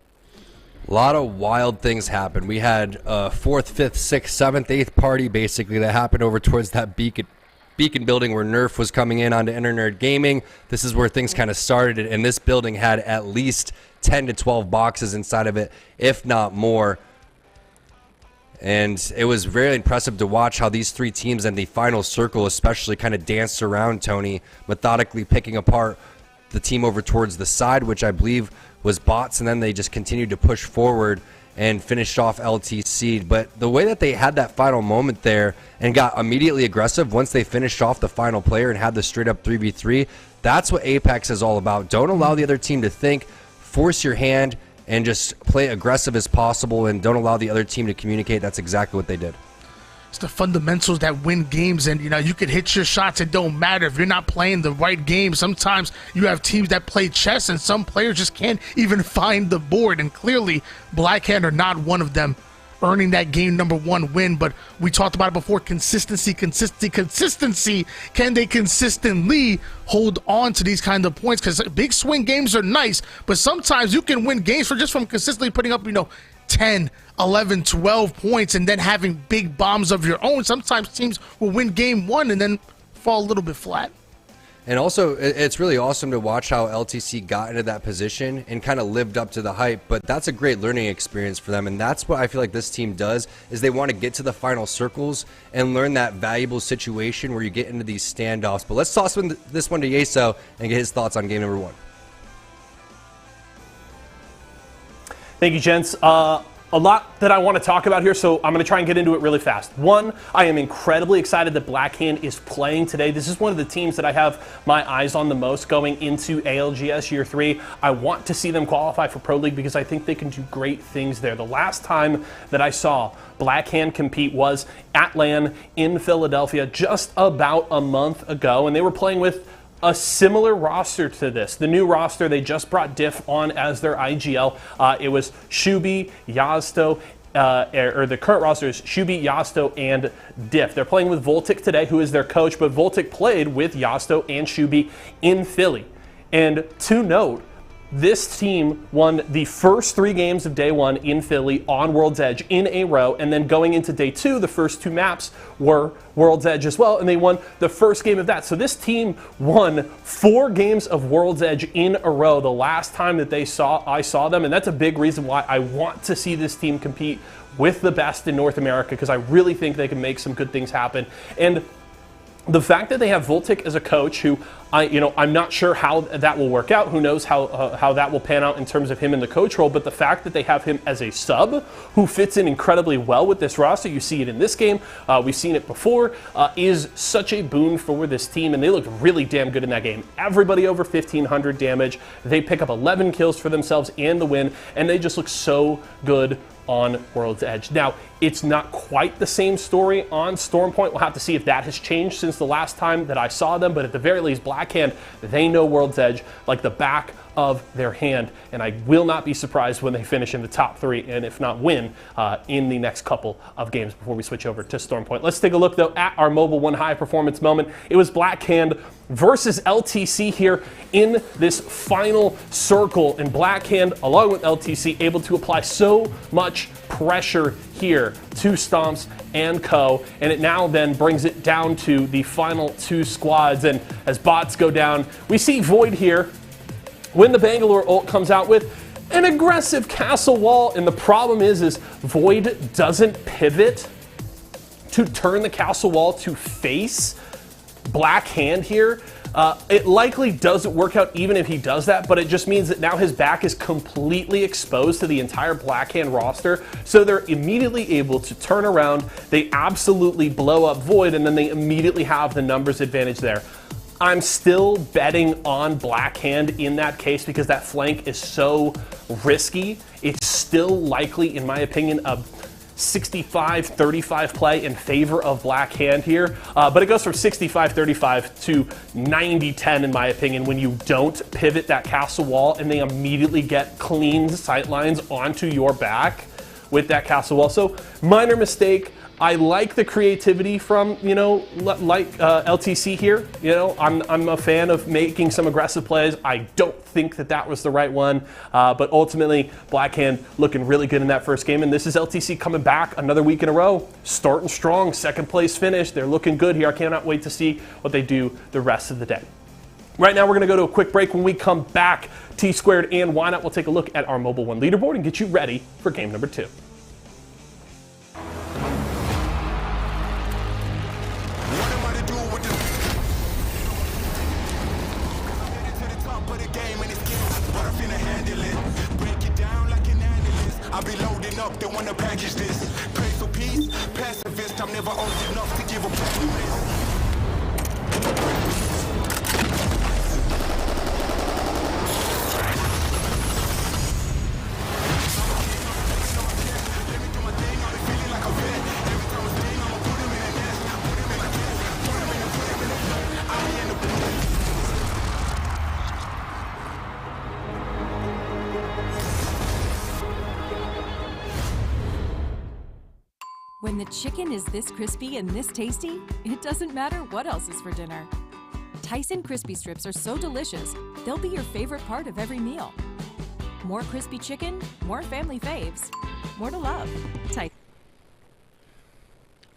A lot of wild things happened. We had a 4th, 5th, 6th, 7th, 8th party basically that happened over towards that Beacon building where Nerf was coming in onto Internet Gaming. This is where things kind of started, and this building had at least 10 to 12 boxes inside of it, if not more. And it was very impressive to watch how these three teams in the final circle especially kind of danced around Tony, methodically picking apart the team over towards the side, which I believe was bots, and then they just continued to push forward and finished off LTC. But the way that they had that final moment there and got immediately aggressive once they finished off the final player and had the straight up 3v3, that's what Apex is all about. Don't allow the other team to think, force your hand, and just play aggressive as possible, and don't allow the other team to communicate. That's exactly what they did. It's the fundamentals that win games, and you can hit your shots. It don't matter if you're not playing the right game. Sometimes you have teams that play chess, and some players just can't even find the board. And clearly, Blackhand are not one of them, earning that game number 1 win. But we talked about it before: consistency. Can they consistently hold on to these kind of points? Because big swing games are nice, but sometimes you can win games from consistently putting up 10, 11, 12 points and then having big bombs of your own. Sometimes teams will win game 1 and then fall a little bit flat. And also, it's really awesome to watch how LTC got into that position and kind of lived up to the hype, but that's a great learning experience for them, and that's what I feel like this team does, is they want to get to the final circles and learn that valuable situation where you get into these standoffs. But let's toss this one to Yeso and get his thoughts on game number 1. Thank you, gents. A lot that I want to talk about here, so I'm going to try and get into it really fast. One, I am incredibly excited that Blackhand is playing today. This is one of the teams that I have my eyes on the most going into ALGS Year 3. I want to see them qualify for Pro League because I think they can do great things there. The last time that I saw Blackhand compete was at LAN in Philadelphia just about a month ago, and they were playing with a similar roster to this. The new roster, they just brought Diff on as their IGL. It was Shubi, Yazto, or the current roster is Shubi, Yasto, and Diff. They're playing with Voltic today, who is their coach, but Voltic played with Yasto and Shubi in Philly. And to note, this team won the first 3 games of day 1 in Philly on World's Edge in a row, and then going into day 2, the first 2 maps were World's Edge as well, and they won the first game of that. So this team won 4 games of World's Edge in a row the last time that I saw them, and that's a big reason why I want to see this team compete with the best in North America, because I really think they can make some good things happen. And the fact that they have Voltic as a coach, who I'm not sure how that will work out. Who knows how that will pan out in terms of him in the coach role. But the fact that they have him as a sub, who fits in incredibly well with this roster, you see it in this game, we've seen it before, is such a boon for this team. And they looked really damn good in that game. Everybody over 1,500 damage. They pick up 11 kills for themselves and the win, and they just look so good on World's Edge. Now, it's not quite the same story on Stormpoint. We'll have to see if that has changed since the last time that I saw them, but at the very least, Blackhand, they know World's Edge like the back of their hand, and I will not be surprised when they finish in the top 3, and if not win, in the next couple of games before we switch over to Stormpoint. Let's take a look, though, at our Mobile 1 high performance moment. It was Blackhand versus LTC here in this final circle, and Blackhand, along with LTC, able to apply so much pressure here to Stomps and Co, and it now then brings it down to the final 2 squads. And as bots go down, we see Void here when the Bangalore ult comes out with an aggressive castle wall, and the problem is Void doesn't pivot to turn the castle wall to face Blackhand here. It likely doesn't work out even if he does that, but it just means that now his back is completely exposed to the entire Blackhand roster, so they're immediately able to turn around. They absolutely blow up Void, and then they immediately have the numbers advantage there. I'm still betting on Blackhand in that case because that flank is so risky. It's still likely, in my opinion, 65-35 play in favor of Black Hand here, but it goes from 65-35 to 90-10 in my opinion when you don't pivot that castle wall and they immediately get clean sight lines onto your back with that castle wall. So minor mistake. I like the creativity from, LTC here. I'm a fan of making some aggressive plays. I don't think that was the right one, but ultimately, Black Hand looking really good in that first game, and this is LTC coming back another week in a row, starting strong, second place finish. They're looking good here. I cannot wait to see what they do the rest of the day. Right now, we're going to go to a quick break. When we come back, T Squared and Why Not, we'll take a look at our Mobile One leaderboard and get you ready for game number 2. I'll be loading up, they wanna package this. Pray for peace, pacifist, I'm never old enough to give a promise. When the chicken is this crispy and this tasty, it doesn't matter what else is for dinner. Tyson crispy strips are so delicious, they'll be your favorite part of every meal. More crispy chicken, more family faves, more to love. Tyson.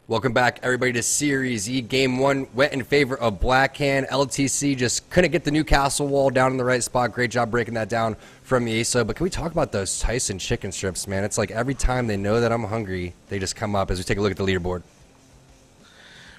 Welcome back, everybody, to Series E. Game 1 went in favor of Black Hand. LTC just couldn't get the new castle wall down in the right spot. Great job breaking that down from Yeso. But can we talk about those Tyson chicken strips, man? It's like every time they know that I'm hungry, they just come up as we take a look at the leaderboard.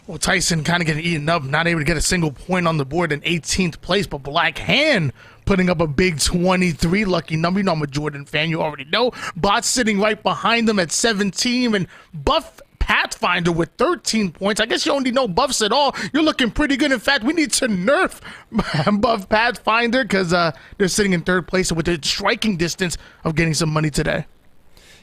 Well, Tyson kind of getting eaten up, not able to get a single point on the board in 18th place, but Black Hand putting up a big 23 lucky number. You know I'm a Jordan fan, you already know. Bot sitting right behind them at 17, and Buff Pathfinder with 13 points. I guess you don't need no buffs at all. You're looking pretty good. In fact, we need to nerf Buff Pathfinder because they're sitting in 3rd place with a striking distance of getting some money today.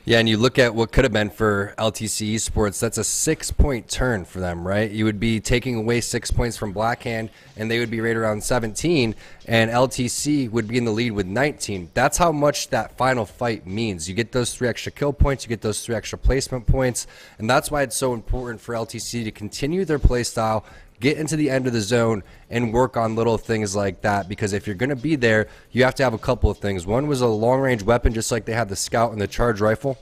Yeah, and you look at what could have been for LTC Esports, that's a 6-point turn for them, right? You would be taking away 6 points from Black Hand, and they would be right around 17, and LTC would be in the lead with 19. That's how much that final fight means. You get those 3 extra kill points, you get those 3 extra placement points, and that's why it's so important for LTC to continue their play style, get into the end of the zone, and work on little things like that, because if you're going to be there, you have to have a couple of things. One was a long-range weapon, just like they had the Scout and the Charge Rifle.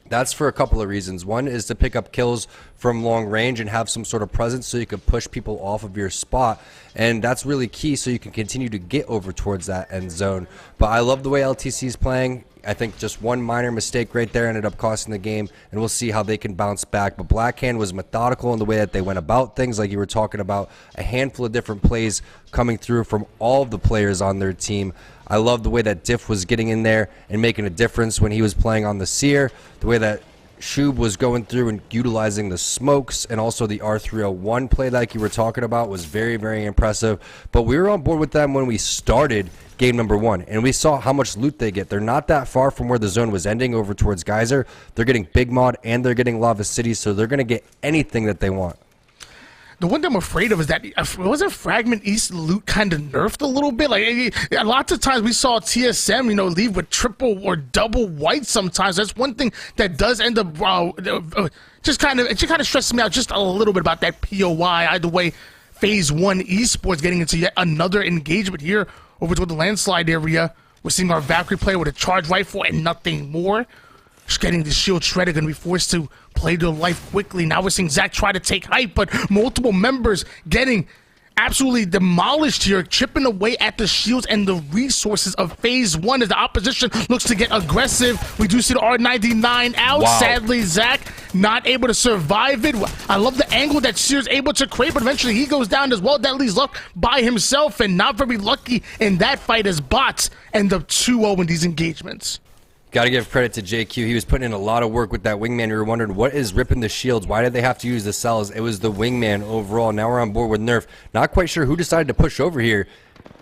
That's for a couple of reasons. One is to pick up kills from long range and have some sort of presence so you can push people off of your spot. And that's really key so you can continue to get over towards that end zone. But I love the way LTC is playing. I think just one minor mistake right there ended up costing the game, and we'll see how they can bounce back. But Black Hand was methodical in the way that they went about things, like you were talking about, a handful of different plays coming through from all of the players on their team. I love the way that Diff was getting in there and making a difference when he was playing on the Seer, the way that Shub was going through and utilizing the smokes, and also the R301 play like you were talking about was very, very impressive. But we were on board with them when we started game number 1, and we saw how much loot they get. They're not that far from where the zone was ending over towards Geyser. They're getting Big Mod and they're getting Lava City, so they're going to get anything that they want. The one thing I'm afraid of is that wasn't Fragment East loot kind of nerfed a little bit? Like lots of times we saw TSM, leave with triple or double white. Sometimes that's one thing that does end up just kind of stresses me out just a little bit about that POI. Either way, Phase 1 Esports getting into yet another engagement here over toward the landslide area. We're seeing our Valkyrie player with a charge rifle and nothing more. Just getting the shield shredded, going to be forced to play their life quickly. Now we're seeing Zach try to take height, but multiple members getting absolutely demolished here, chipping away at the shields and the resources of Phase 1 as the opposition looks to get aggressive. We do see the R99 out. Wow. Sadly, Zach not able to survive it. I love the angle that Sear's able to create, but eventually he goes down as well. That leaves Luck by himself, and not very lucky in that fight as bots end up 2-0 in these engagements. Got to give credit to JQ. He was putting in a lot of work with that wingman. We were wondering, what is ripping the shields? Why did they have to use the cells? It was the wingman overall. Now we're on board with Nerf. Not quite sure who decided to push over here.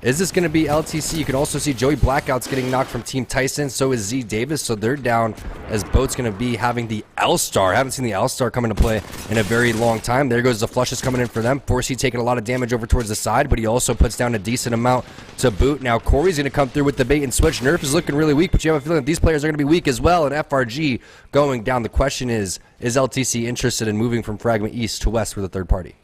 Is this going to be LTC? You can also see Joey Blackout's getting knocked from Team Tyson. So is Z Davis. So they're down as Boat's going to be having the L-Star. I haven't seen the L-Star come into play in a very long time. There goes the flushes coming in for them. Forsey taking a lot of damage over towards the side, but he also puts down a decent amount to boot. Now Corey's going to come through with the bait and switch. Nerf is looking really weak, but you have a feeling that these players are going to be weak as well. And FRG going down. The question is LTC interested in moving from Fragment East to West with a third party?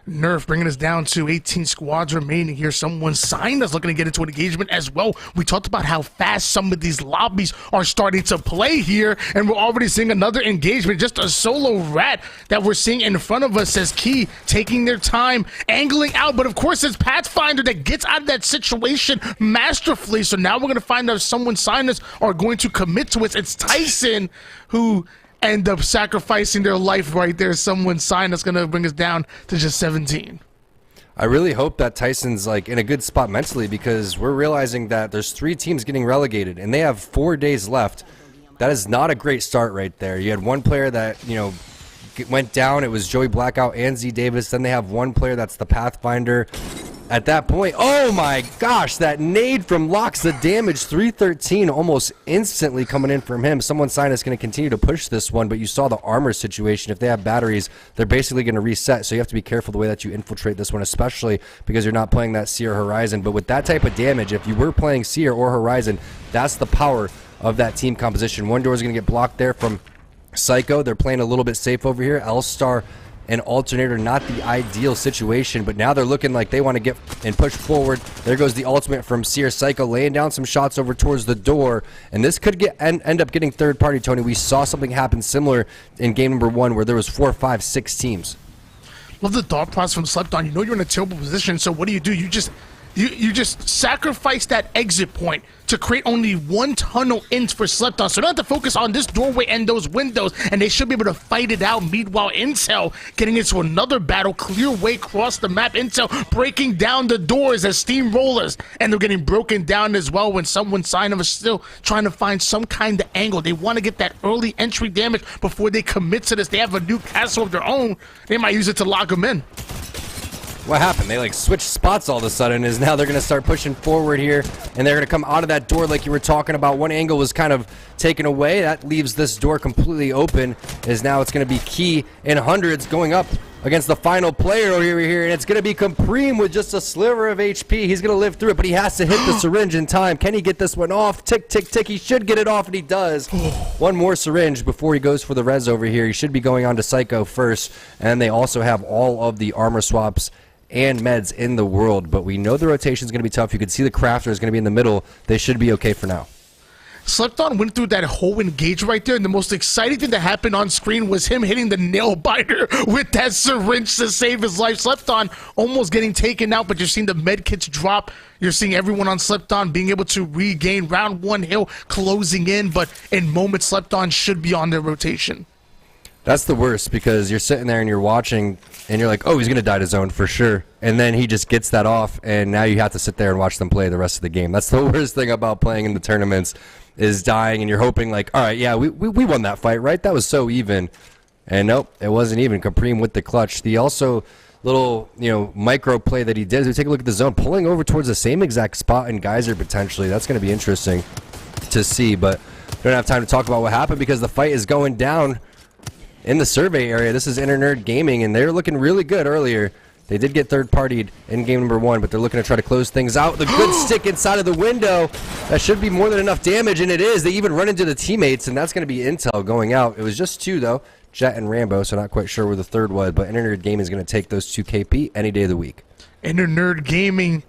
Nerf bringing us down to 18 squads remaining here. Someone signed us looking to get into an engagement as well. We talked about how fast some of these lobbies are starting to play here, and we're already seeing another engagement. Just a solo rat that we're seeing in front of us as Key taking their time, angling out. But of course, it's Pathfinder that gets out of that situation masterfully. So now we're going to find out if someone signed us are going to commit to it. It's Tyson who end up sacrificing their life right there. Someone signed that's going to bring us down to just 17. I really hope that Tyson's like in a good spot mentally, because we're realizing that there's 3 teams getting relegated and they have 4 days left. That is not a great start right there. You had one player that, went down. It was Joey Blackout and Z Davis. Then they have one player that's the Pathfinder. At that point, oh my gosh, that nade from Locks, the damage, 313 almost instantly coming in from him. Someone signed is going to continue to push this one, but you saw the armor situation. If they have batteries, they're basically going to reset, so you have to be careful the way that you infiltrate this one, especially because you're not playing that Seer Horizon. But with that type of damage, if you were playing Seer or Horizon, that's the power of that team composition. One door is going to get blocked there from Psycho. They're playing a little bit safe over here. L-Star and Alternator, not the ideal situation, but now they're looking like they want to get and push forward. There goes the ultimate from Seer. Psycho laying down some shots over towards the door, and this could end up getting third party, Tony. We saw something happen similar in game number 1 where there was 4, 5, 6 teams. Love the thought process from Slept-On. You know you're in a terrible position, so what do? You just sacrifice that exit point to create only one tunnel in for Slept-On. So they don't have to focus on this doorway and those windows, and they should be able to fight it out. Meanwhile, Intel getting into another battle, clear way across the map. Intel breaking down the doors as steamrollers, and they're getting broken down as well when someone signed them is still trying to find some kind of angle. They want to get that early entry damage before they commit to this. They have a new castle of their own. They might use it to lock them in. What happened? They like switched spots all of a sudden. Is now they're going to start pushing forward here, and they're going to come out of that door like you were talking about. One angle was kind of taken away. That leaves this door completely open. Is now it's going to be Key in hundreds going up against the final player over here, and it's going to be Compreem with just a sliver of HP. He's going to live through it, but he has to hit the syringe in time. Can he get this one off? Tick, tick, tick. He should get it off, and he does. One more syringe before he goes for the res over here. He should be going on to Psycho first, and they also have all of the armor swaps and meds in the world, but we know the rotation is going to be tough. You can see the crafter is going to be in the middle. They should be okay for now. Slept-On went through that whole engage right there, and the most exciting thing that happened on screen was him hitting the nail biter with that syringe to save his life. Slept-On almost getting taken out, but you're seeing the med kits drop. You're seeing everyone on Slept-On being able to regain. Round 1 hill closing in, but in moments, Slept-On should be on their rotation. That's the worst, because you're sitting there and you're watching and you're like, oh, he's going to die to zone for sure. And then he just gets that off, and now you have to sit there and watch them play the rest of the game. That's the worst thing about playing in the tournaments, is dying, and you're hoping like, all right, yeah, we won that fight, right? That was so even. And nope, it wasn't even. Compreem with the clutch. The also little, micro play that he did, we take a look at the zone, pulling over towards the same exact spot in Geyser potentially. That's going to be interesting to see, but we don't have time to talk about what happened because the fight is going down in the survey area. This is Internerd Gaming, and they're looking really good earlier. They did get third-partied in game number 1, but they're looking to try to close things out. The good stick inside of the window. That should be more than enough damage, and it is. They even run into the teammates, and that's going to be Intel going out. It was just 2, though, Jet and Rambo, so not quite sure where the third was, but Internerd Gaming is going to take those 2 KP any day of the week. Internerd Gaming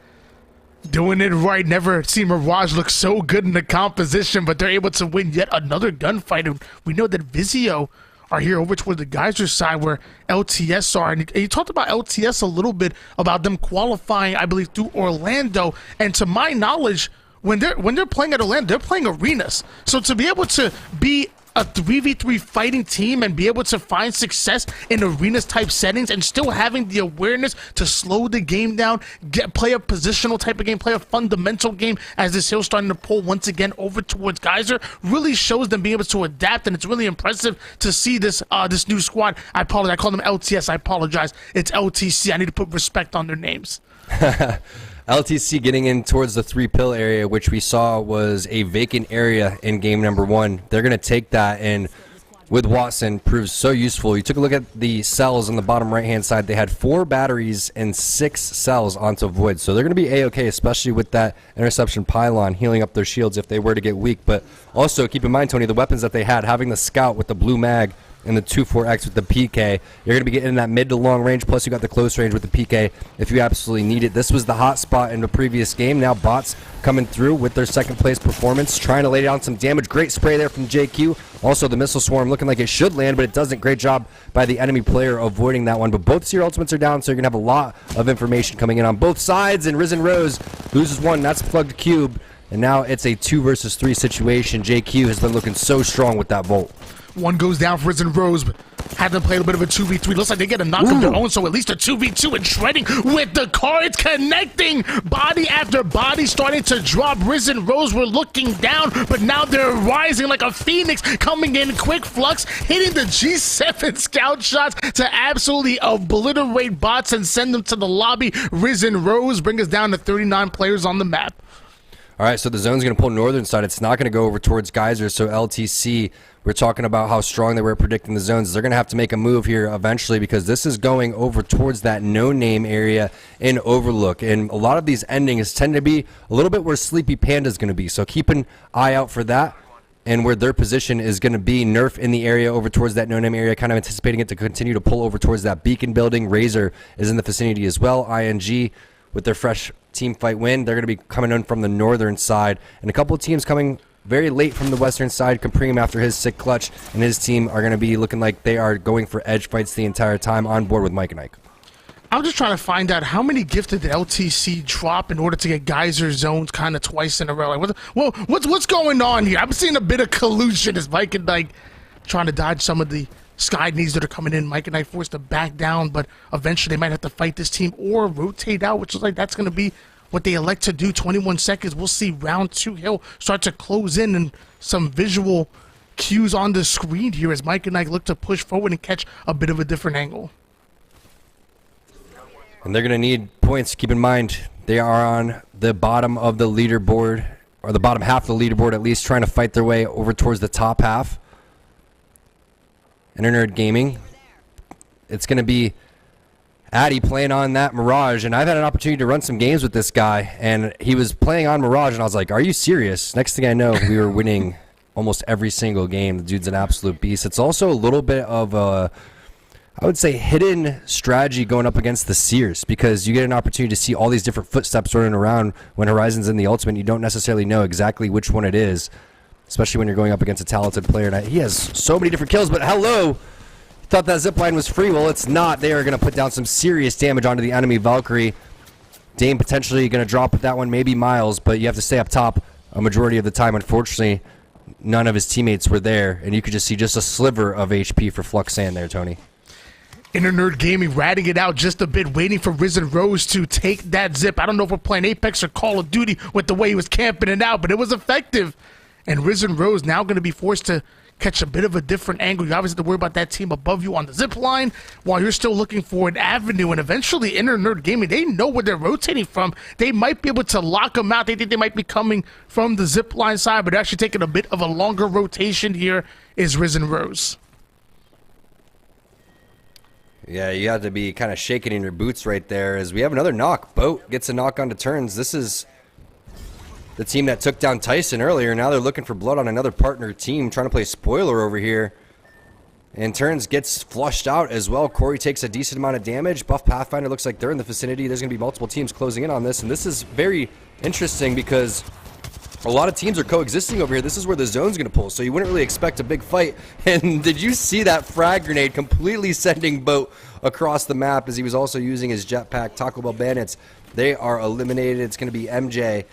doing it right. Never seen Mirage look so good in the composition, but they're able to win yet another gunfight. And we know that Vizio are here over towards the Geyser side where LTS are. And you talked about LTS a little bit, about them qualifying, I believe, through Orlando. And to my knowledge, when they're playing at Orlando, they're playing arenas. So to be able to be a 3v3 fighting team and be able to find success in arenas type settings and still having the awareness to slow the game down, play a positional type of game, play a fundamental game as this hill starting to pull once again over towards Geyser, really shows them being able to adapt. And it's really impressive to see this this new squad. I apologize, I call them LTS, I apologize. It's LTC. I need to put respect on their names. LTC getting in towards the 3-pill area, which we saw was a vacant area in game number 1. They're going to take that, and with Watson proves so useful. You took a look at the cells on the bottom right-hand side. They had 4 batteries and 6 cells onto Void. So they're going to be A-okay, especially with that interception pylon healing up their shields if they were to get weak. But also, keep in mind, Tony, the weapons that they had, having the Scout with the blue mag and the 2-4X with the PK, you're going to be getting in that mid to long range, plus you got the close range with the PK if you absolutely need it. This was the hot spot in the previous game. Now bots coming through with their second place performance, trying to lay down some damage. Great spray there from JQ. Also the missile swarm looking like it should land, but it doesn't. Great job by the enemy player avoiding that one. But both seer ultimates are down, so you're going to have a lot of information coming in on both sides. And Risen Rose loses one. That's plugged cube. And now it's a 2 versus 3 situation. JQ has been looking so strong with that Volt. One goes down for Risen Rose, but had them play a bit of a 2v3. Looks like they get a knock of their own, so at least a 2v2 and shredding with the cards connecting. Body after body starting to drop. Risen Rose were looking down, but now they're rising like a phoenix, coming in quick flux, hitting the G7 scout shots to absolutely obliterate bots and send them to the lobby. Risen Rose bring us down to 39 players on the map. All right, so the zone's going to pull northern side. It's not going to go over towards Geyser, so LTC, we're talking about how strong they were predicting the zones. They're going to have to make a move here eventually because this is going over towards that no-name area in Overlook. And a lot of these endings tend to be a little bit where Sleepy Panda is going to be. So keep an eye out for that and where their position is going to be. Nerf in the area over towards that no-name area, kind of anticipating it to continue to pull over towards that beacon building. Razor is in the vicinity as well. ING with their fresh team fight win. They're going to be coming in from the northern side. And a couple of teams coming very late from the western side. Capreem after his sick clutch and his team are going to be looking like they are going for edge fights the entire time on board with Mike and Ike. I'm just trying to find out how many gifted did LTC drop in order to get Geyser zones kind of twice in a row. Like, what's going on here? I'm seeing a bit of collusion as Mike and Ike trying to dodge some of the Sky needs that are coming in. Mike and I forced to back down, but eventually they might have to fight this team or rotate out, which is like that's going to be what they elect to do. 21 seconds. We'll see round 2 Hill start to close in and some visual cues on the screen here as Mike and I look to push forward and catch a bit of a different angle. And they're going to need points. Keep in mind, they are on the bottom of the leaderboard, or the bottom half of the leaderboard at least, trying to fight their way over towards the top half. Internerd Gaming. It's going to be Addy playing on that Mirage, and I've had an opportunity to run some games with this guy, and he was playing on Mirage, and I was like, are you serious? Next thing I know, we were winning almost every single game. The dude's an absolute beast. It's also a little bit of a, I would say, hidden strategy going up against the Seers, because you get an opportunity to see all these different footsteps running around when Horizon's in the ultimate. You don't necessarily know exactly which one it is, especially when you're going up against a talented player. And he has so many different kills, but hello! Thought that zipline was free. Well, it's not. They are going to put down some serious damage onto the enemy Valkyrie. Dame potentially going to drop with that one, maybe Miles, but you have to stay up top a majority of the time. Unfortunately, none of his teammates were there, and you could just see just a sliver of HP for Fluxan there, Tony. Internerd Gaming ratting it out just a bit, waiting for Risen Rose to take that zip. I don't know if we're playing Apex or Call of Duty with the way he was camping it out, but it was effective. And Risen Rose now going to be forced to catch a bit of a different angle. You obviously have to worry about that team above you on the zip line while you're still looking for an avenue. And eventually, Internerd Gaming, they know where they're rotating from. They might be able to lock them out. They think they might be coming from the zip line side, but they're actually taking a bit of a longer rotation here is Risen Rose. Yeah, you have to be kind of shaking in your boots right there as we have another knock. Boat gets a knock onto turns. This is the team that took down Tyson earlier. Now they're looking for blood on another partner team, trying to play spoiler over here. And turns gets flushed out as well. Corey takes a decent amount of damage. Buff Pathfinder looks like they're in the vicinity. There's going to be multiple teams closing in on this. And this is very interesting because a lot of teams are coexisting over here. This is where the zone's going to pull. So you wouldn't really expect a big fight. And did you see that frag grenade completely sending Boat across the map as he was also using his jetpack? Taco Bell Bandits, they are eliminated. It's going to be MJ,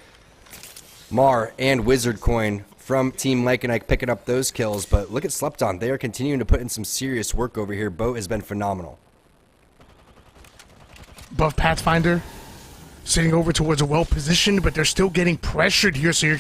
Mar, and Wizard Coin from Team Mike and Ike picking up those kills. But look at Slepton. They are continuing to put in some serious work over here. Boat has been phenomenal. Buff Pathfinder sitting over towards a well positioned, but they're still getting pressured here. So you're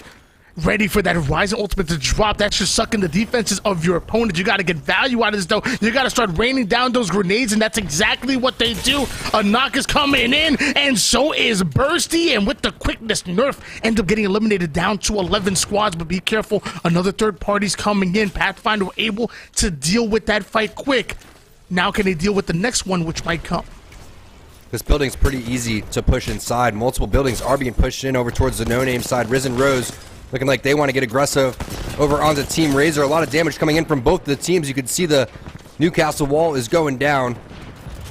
ready for that Horizon ultimate to drop. That's just sucking the defenses of your opponent. You got to get value out of this, though. You got to start raining down those grenades, and that's exactly what they do. A knock is coming in, and so is Bursty, and with the quickness nerf, end up getting eliminated down to 11 squads, but be careful. Another third party's coming in. Pathfinder were able to deal with that fight quick. Now can they deal with the next one, which might come? This building's pretty easy to push inside. Multiple buildings are being pushed in over towards the no-name side. Risen Rose looking like they want to get aggressive over onto Team Razor. A lot of damage coming in from both the teams. You can see the Newcastle wall is going down.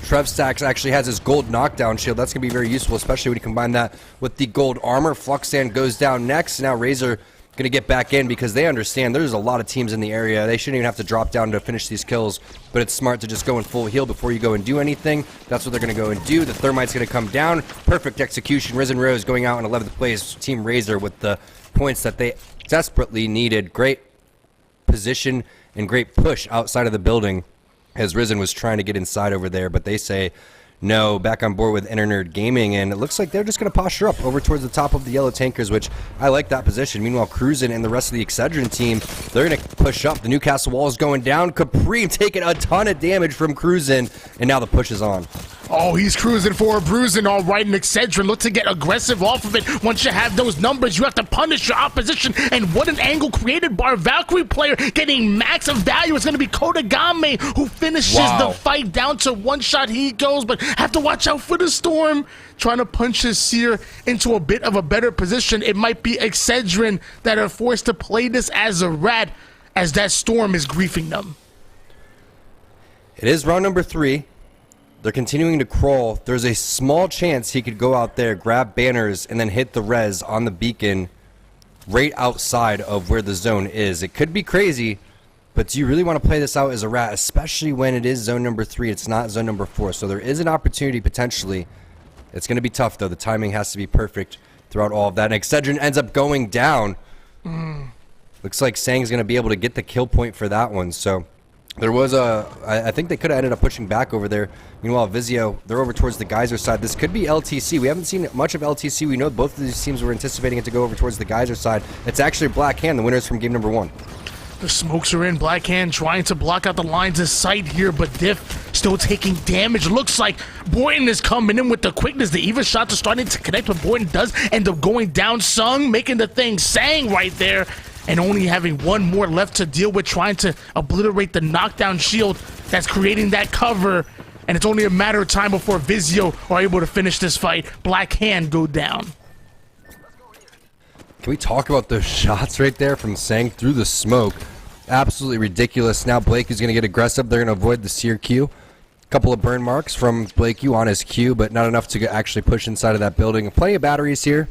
Trev Stacks actually has his gold knockdown shield. That's going to be very useful, especially when you combine that with the gold armor. Fluxan goes down next. Now Razor going to get back in because they understand there's a lot of teams in the area. They shouldn't even have to drop down to finish these kills, but it's smart to just go in full heal before you go and do anything. That's what they're going to go and do. The Thermite's going to come down. Perfect execution. Risen Rose going out in 11th place. Team Razor with the points that they desperately needed. Great position and great push outside of the building as Risen was trying to get inside over there, but they say no, back on board with Internerd Gaming, and it looks like they're just going to posture up over towards the top of the yellow tankers, which I like that position. Meanwhile, Cruisin' and the rest of the Excedrin team, they're going to push up. The Newcastle wall is going down. Capri taking a ton of damage from Cruisin', and now the push is on. Oh, he's cruising for a bruising, all right, and Excedrin look to get aggressive off of it. Once you have those numbers, you have to punish your opposition, and what an angle created by our Valkyrie player getting max of value. It's going to be Kodagame who finishes the fight. Down to one shot he goes, but have to watch out for the Storm. Trying to punch his Seer into a bit of a better position. It might be Excedrin that are forced to play this as a rat as that Storm is griefing them. It is round number 3. They're continuing to crawl. There's a small chance he could go out there, grab banners, and then hit the res on the beacon right outside of where the zone is. It could be crazy, but do you really want to play this out as a rat, especially when it is zone number 3? It's not zone number 4, so there is an opportunity potentially. It's going to be tough, though. The timing has to be perfect throughout all of that. And Excedrin ends up going down. Looks like Sang's going to be able to get the kill point for that one, so there was I think they could have ended up pushing back over there. Meanwhile, Vizio, they're over towards the Geyser side. This could be LTC. We haven't seen much of LTC. We know both of these teams were anticipating it to go over towards the Geyser side. It's actually Black Hand, the winners from game number 1. The smokes are in. Black Hand trying to block out the lines of sight here, but Diff still taking damage. Looks like Boyden is coming in with the quickness. The Eva shots are starting to connect, but Boyden does end up going down. Sung making the thing Sang right there, and only having one more left to deal with, trying to obliterate the knockdown shield that's creating that cover. And it's only a matter of time before Vizio are able to finish this fight. Black Hand go down. Can we talk about those shots right there from Sang through the smoke? Absolutely ridiculous. Now Blake is going to get aggressive. They're going to avoid the Seer Q. A couple of burn marks from Blake on his Q, but not enough to actually push inside of that building. Plenty of batteries here.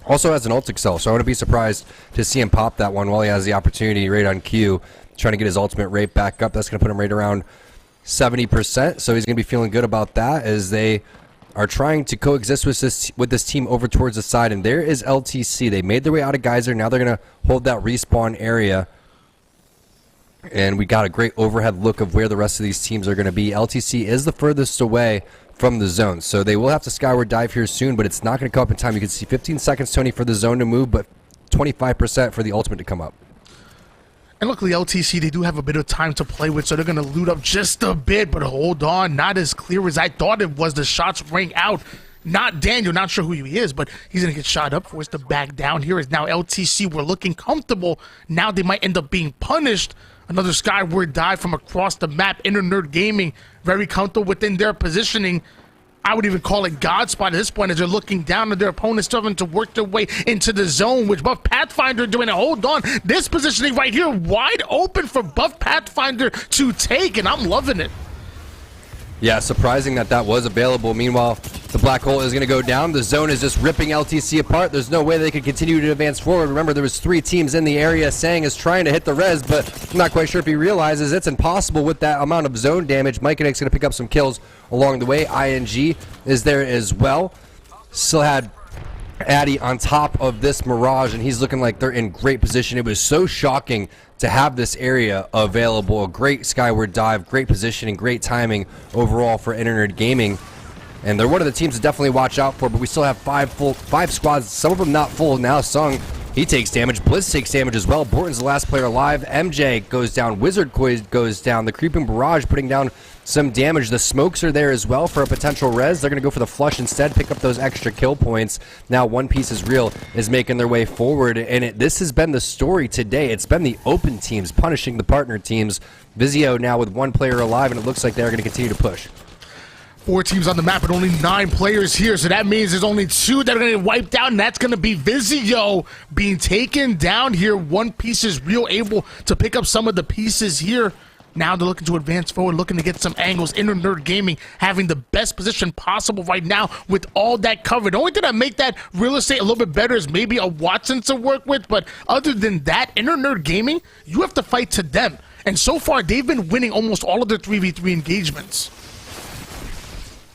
Also has an ult accel, so I wouldn't be surprised to see him pop that one while he has the opportunity right on Q, trying to get his ultimate rate back up. That's going to put him right around 70%, so he's going to be feeling good about that as they are trying to coexist with this team over towards the side. And there is LTC. They made their way out of Geyser. Now they're going to hold that respawn area. And we got a great overhead look of where the rest of these teams are going to be. LTC is the furthest away from the zone, so they will have to skyward dive here soon, but it's not going to come up in time. You can see 15 seconds, Tony, for the zone to move, but 25% for the ultimate to come up. And luckily, LTC, they do have a bit of time to play with, so they're going to loot up just a bit, but hold on, not as clear as I thought it was. The shots ring out. Not Daniel, not sure who he is, but he's going to get shot up, forced to back down. Here is now LTC. We're looking comfortable. Now they might end up being punished. Another skyward dive from across the map. Internerd Gaming, very comfortable within their positioning. I would even call it God spot at this point as they're looking down at their opponents, starting to work their way into the zone, which Buff Pathfinder doing it. Hold on, this positioning right here wide open for Buff Pathfinder to take, and I'm loving it. Yeah, surprising that was available. Meanwhile, the black hole is going to go down. The zone is just ripping LTC apart. There's no way they can continue to advance forward. Remember, there was 3 teams in the area. Sang is trying to hit the res, but I'm not quite sure if he realizes it's impossible with that amount of zone damage. Mykonic's going to pick up some kills along the way. ING is there as well. Still had Addy on top of this Mirage, and he's looking like they're in great position. It was so shocking to have this area available. A great skyward dive, great positioning, great timing overall for Internerd Gaming. And they're one of the teams to definitely watch out for, but we still have 5 squads, some of them not full. Now Sung He takes damage. Bliss takes damage as well. Borton's the last player alive. MJ goes down. Wizard Koi goes down. The Creeping Barrage putting down some damage. The smokes are there as well for a potential res. They're going to go for the flush instead, pick up those extra kill points. Now One Piece is Real is making their way forward, and this has been the story today. It's been the open teams punishing the partner teams. Vizio now with 1 player alive, and it looks like they're going to continue to push. 4 teams on the map, but only 9 players here, so that means there's only 2 that are going to get wiped out, and that's going to be Vizio being taken down here. One Piece is Real able to pick up some of the pieces here. Now they're looking to advance forward, looking to get some angles. Inner Nerd Gaming having the best position possible right now with all that covered. The only thing that make that real estate a little bit better is maybe a Watson to work with, but other than that, Inner Nerd Gaming, you have to fight to them. And so far, they've been winning almost all of their 3v3 engagements.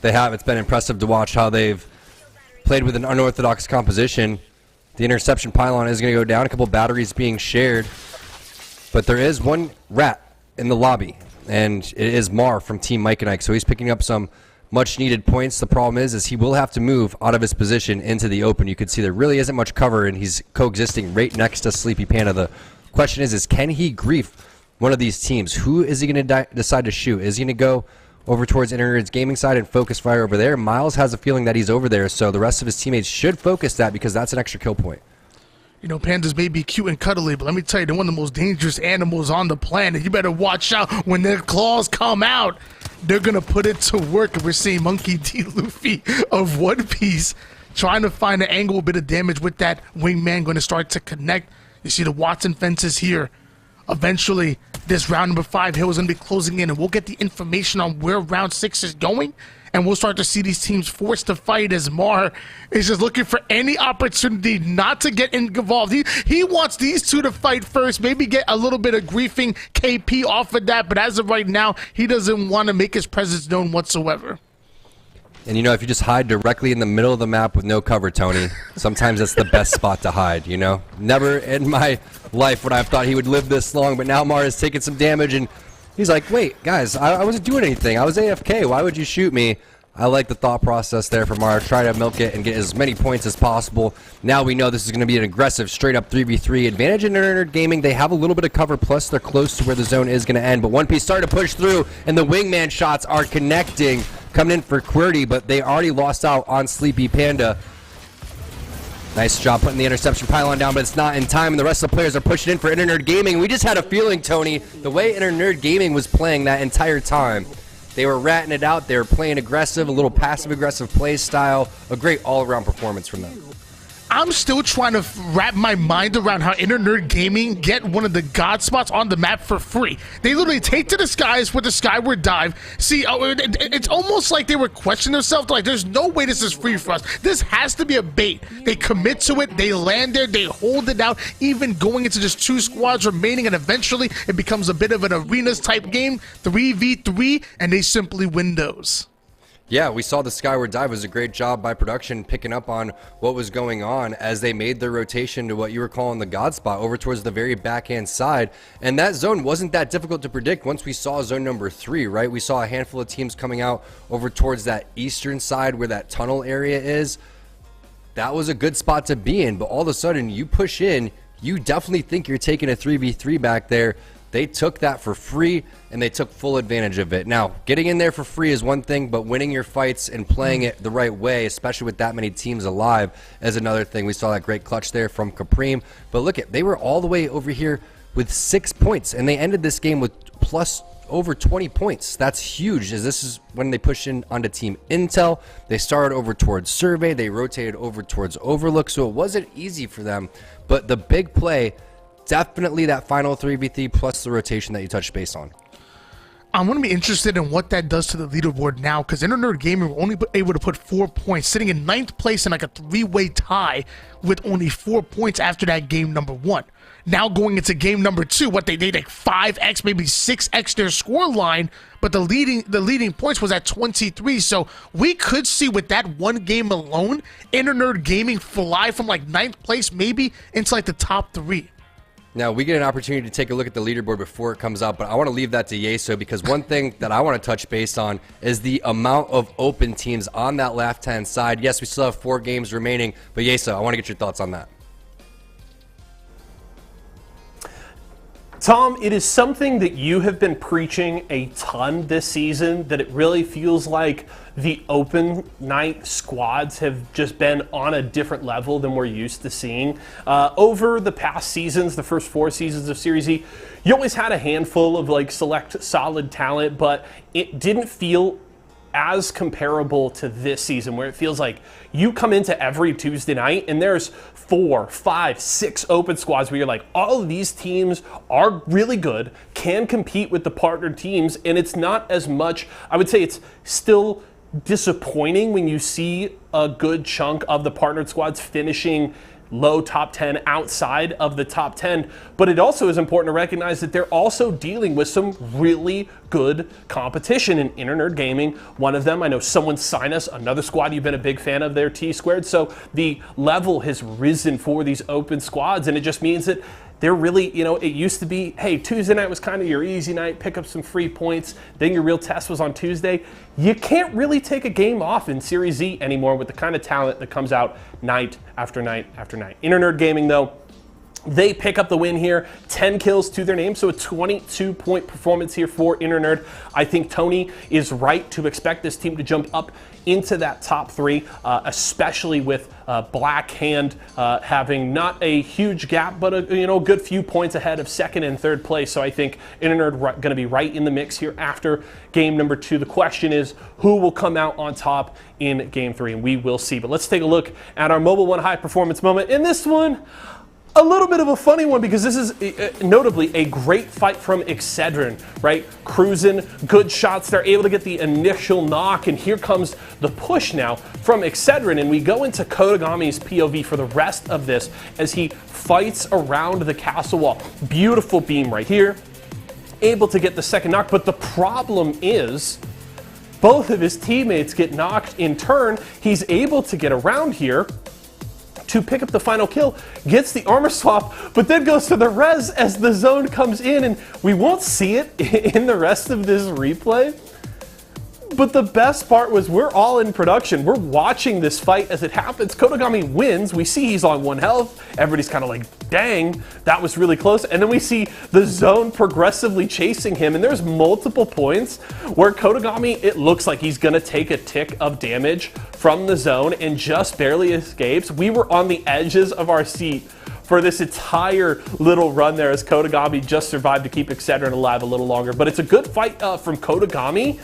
They have. It's been impressive to watch how they've played with an unorthodox composition. The interception pylon is going to go down. A couple batteries being shared. But there is one rat in the lobby, and it is Mar from Team Mike and Ike. So he's picking up some much-needed points. The problem is he will have to move out of his position into the open. You can see there really isn't much cover, and he's coexisting right next to Sleepy Panda. The question is can he grief one of these teams? Who is he going to decide to shoot? Is he going to go over towards Inner Nerd's gaming side and focus fire over there? Miles has a feeling that he's over there, so the rest of his teammates should focus that because that's an extra kill point. You know, pandas may be cute and cuddly, but let me tell you, they're one of the most dangerous animals on the planet. You better watch out when their claws come out. They're going to put it to work. And we're seeing Monkey D. Luffy of One Piece trying to find an angle, a bit of damage with that wingman going to start to connect. You see the Watson fences here. Eventually, this round number 5 hill is going to be closing in, and we'll get the information on where round 6 is going, and we'll start to see these teams forced to fight as Mar is just looking for any opportunity not to get involved. He wants these 2 to fight first, maybe get a little bit of griefing KP off of that, but as of right now, he doesn't want to make his presence known whatsoever. And you know, if you just hide directly in the middle of the map with no cover, Tony, sometimes that's the best spot to hide, you know? Never in my life would I have thought he would live this long, but now Mar is taking some damage, and he's like, wait, guys, I wasn't doing anything. I was AFK. Why would you shoot me? I like the thought process there for Mar. Try to milk it and get as many points as possible. Now we know this is going to be an aggressive, straight-up 3v3. Advantage in Inner Nerd Gaming. They have a little bit of cover, plus they're close to where the zone is going to end. But One Piece started to push through, and the wingman shots are connecting. Coming in for QWERTY, but they already lost out on Sleepy Panda. Nice job putting the interception pylon down, but it's not in time, and the rest of the players are pushing in for Inner Nerd Gaming. We just had a feeling, Tony, the way Inner Nerd Gaming was playing that entire time, they were ratting it out. They were playing aggressive, a little passive-aggressive play style. A great all-around performance from them. I'm still trying to wrap my mind around how Inner Nerd Gaming get one of the god spots on the map for free. They literally take to the skies with the skyward dive. See, it's almost like they were questioning themselves, like there's no way this is free for us. This has to be a bait. They commit to it, they land there, they hold it out, even going into just 2 squads remaining, and eventually it becomes a bit of an arenas type game, 3v3, and they simply win those. Yeah, we saw the skyward dive. It was a great job by production picking up on what was going on as they made their rotation to what you were calling the god spot over towards the very backhand side. And that zone wasn't that difficult to predict once we saw zone number 3, right? We saw a handful of teams coming out over towards that eastern side where that tunnel area is. That was a good spot to be in, but all of a sudden you push in, you definitely think you're taking a 3v3 back there. They took that for free, and they took full advantage of it. Now, getting in there for free is one thing, but winning your fights and playing it the right way, especially with that many teams alive, is another thing. We saw that great clutch there from Capreme. But look, they were all the way over here with 6 points, and they ended this game with plus over 20 points. That's huge, as this is when they pushed in onto Team Intel. They started over towards Survey. They rotated over towards Overlook, so it wasn't easy for them. But the big play, definitely that final 3v3 plus the rotation that you touched base on. I'm going to be interested in what that does to the leaderboard now, because Inner Nerd Gaming were only able to put 4 points, sitting in 9th place in like a 3-way tie with only 4 points after that game number 1. Now going into game number 2, what they did like 5x, maybe 6x their score line, but the leading points was at 23. So we could see with that one game alone, Inner Nerd Gaming fly from like 9th place maybe into like the top 3. Now, we get an opportunity to take a look at the leaderboard before it comes out, but I want to leave that to Yeso because one thing that I want to touch base on is the amount of open teams on that left-hand side. Yes, we still have 4 games remaining, but Yeso, I want to get your thoughts on that. Tom, it is something that you have been preaching a ton this season, that it really feels like the open night squads have just been on a different level than we're used to seeing. Over the past seasons, the first 4 seasons of Series E, you always had a handful of like select solid talent, but it didn't feel as comparable to this season, where it feels like you come into every Tuesday night and there's 4, 5, 6 open squads where you're like, all of these teams are really good, can compete with the partner teams, and it's not as much, I would say it's still disappointing when you see a good chunk of the partnered squads finishing low top 10 outside of the top 10, but it also is important to recognize that they're also dealing with some really good competition in Internerd Gaming. One of them, I know someone signed us, another squad you've been a big fan of there, T-Squared, so the level has risen for these open squads, and it just means that they're really, it used to be, hey, Tuesday night was kind of your easy night, pick up some free points, then your real test was on Tuesday. You can't really take a game off in Series Z anymore with the kind of talent that comes out night after night after night. Internerd Gaming, though, they pick up the win here, 10 kills to their name, so a 22-point performance here for Internerd. I think Tony is right to expect this team to jump up into that top 3, especially with Black Hand having not a huge gap, but a good few points ahead of 2nd and 3rd place. So I think Internerd going to be right in the mix here after game number 2. The question is, who will come out on top in game 3, and we will see. But let's take a look at our Mobile One high performance moment. In this one, a little bit of a funny one, because this is notably a great fight from Excedrin, right? Cruising, good shots. They're able to get the initial knock, and here comes the push now from Excedrin, and we go into Kodagami's POV for the rest of this as he fights around the castle wall. Beautiful beam right here. Able to get the second knock, but the problem is both of his teammates get knocked in turn. He's able to get around here to pick up the final kill, gets the armor swap, but then goes to the res as the zone comes in, and we won't see it in the rest of this replay. But the best part was we're all in production. We're watching this fight as it happens. Kodagami wins. We see he's on 1 health. Everybody's kind of like, dang, that was really close. And then we see the zone progressively chasing him. And there's multiple points where Kodagami, it looks like he's going to take a tick of damage from the zone and just barely escapes. We were on the edges of our seat for this entire little run there as Kodagami just survived to keep Excedrin alive a little longer. But it's a good fight from Kodagami.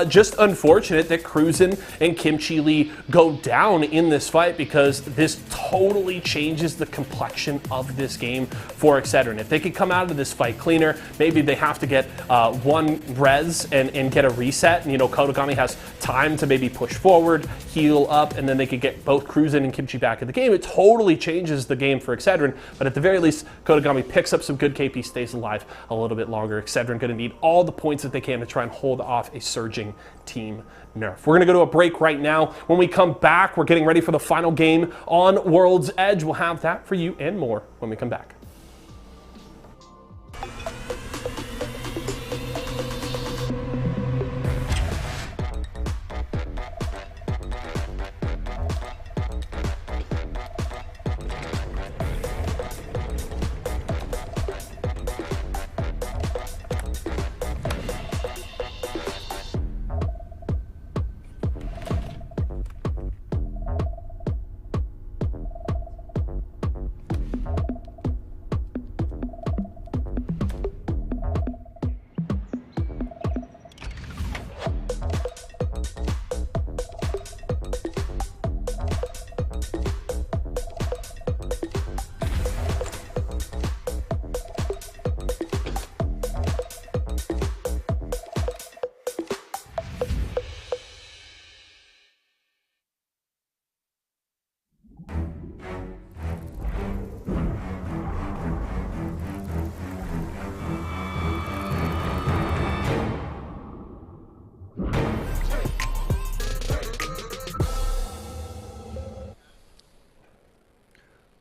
Just unfortunate that Cruisin and Kimchi Lee go down in this fight, because this totally changes the complexion of this game for Excedrin. If they could come out of this fight cleaner, maybe they have to get 1 res and get a reset. And, Kodagami has time to maybe push forward, heal up, and then they could get both Cruisin and Kimchi back in the game. It totally changes the game for Excedrin, but at the very least, Kodagami picks up some good KP, stays alive a little bit longer. Excedrin going to need all the points that they can to try and hold off a surging team nerf. We're going to go to a break right now. When we come back, we're getting ready for the final game on World's Edge. We'll have that for you and more when we come back.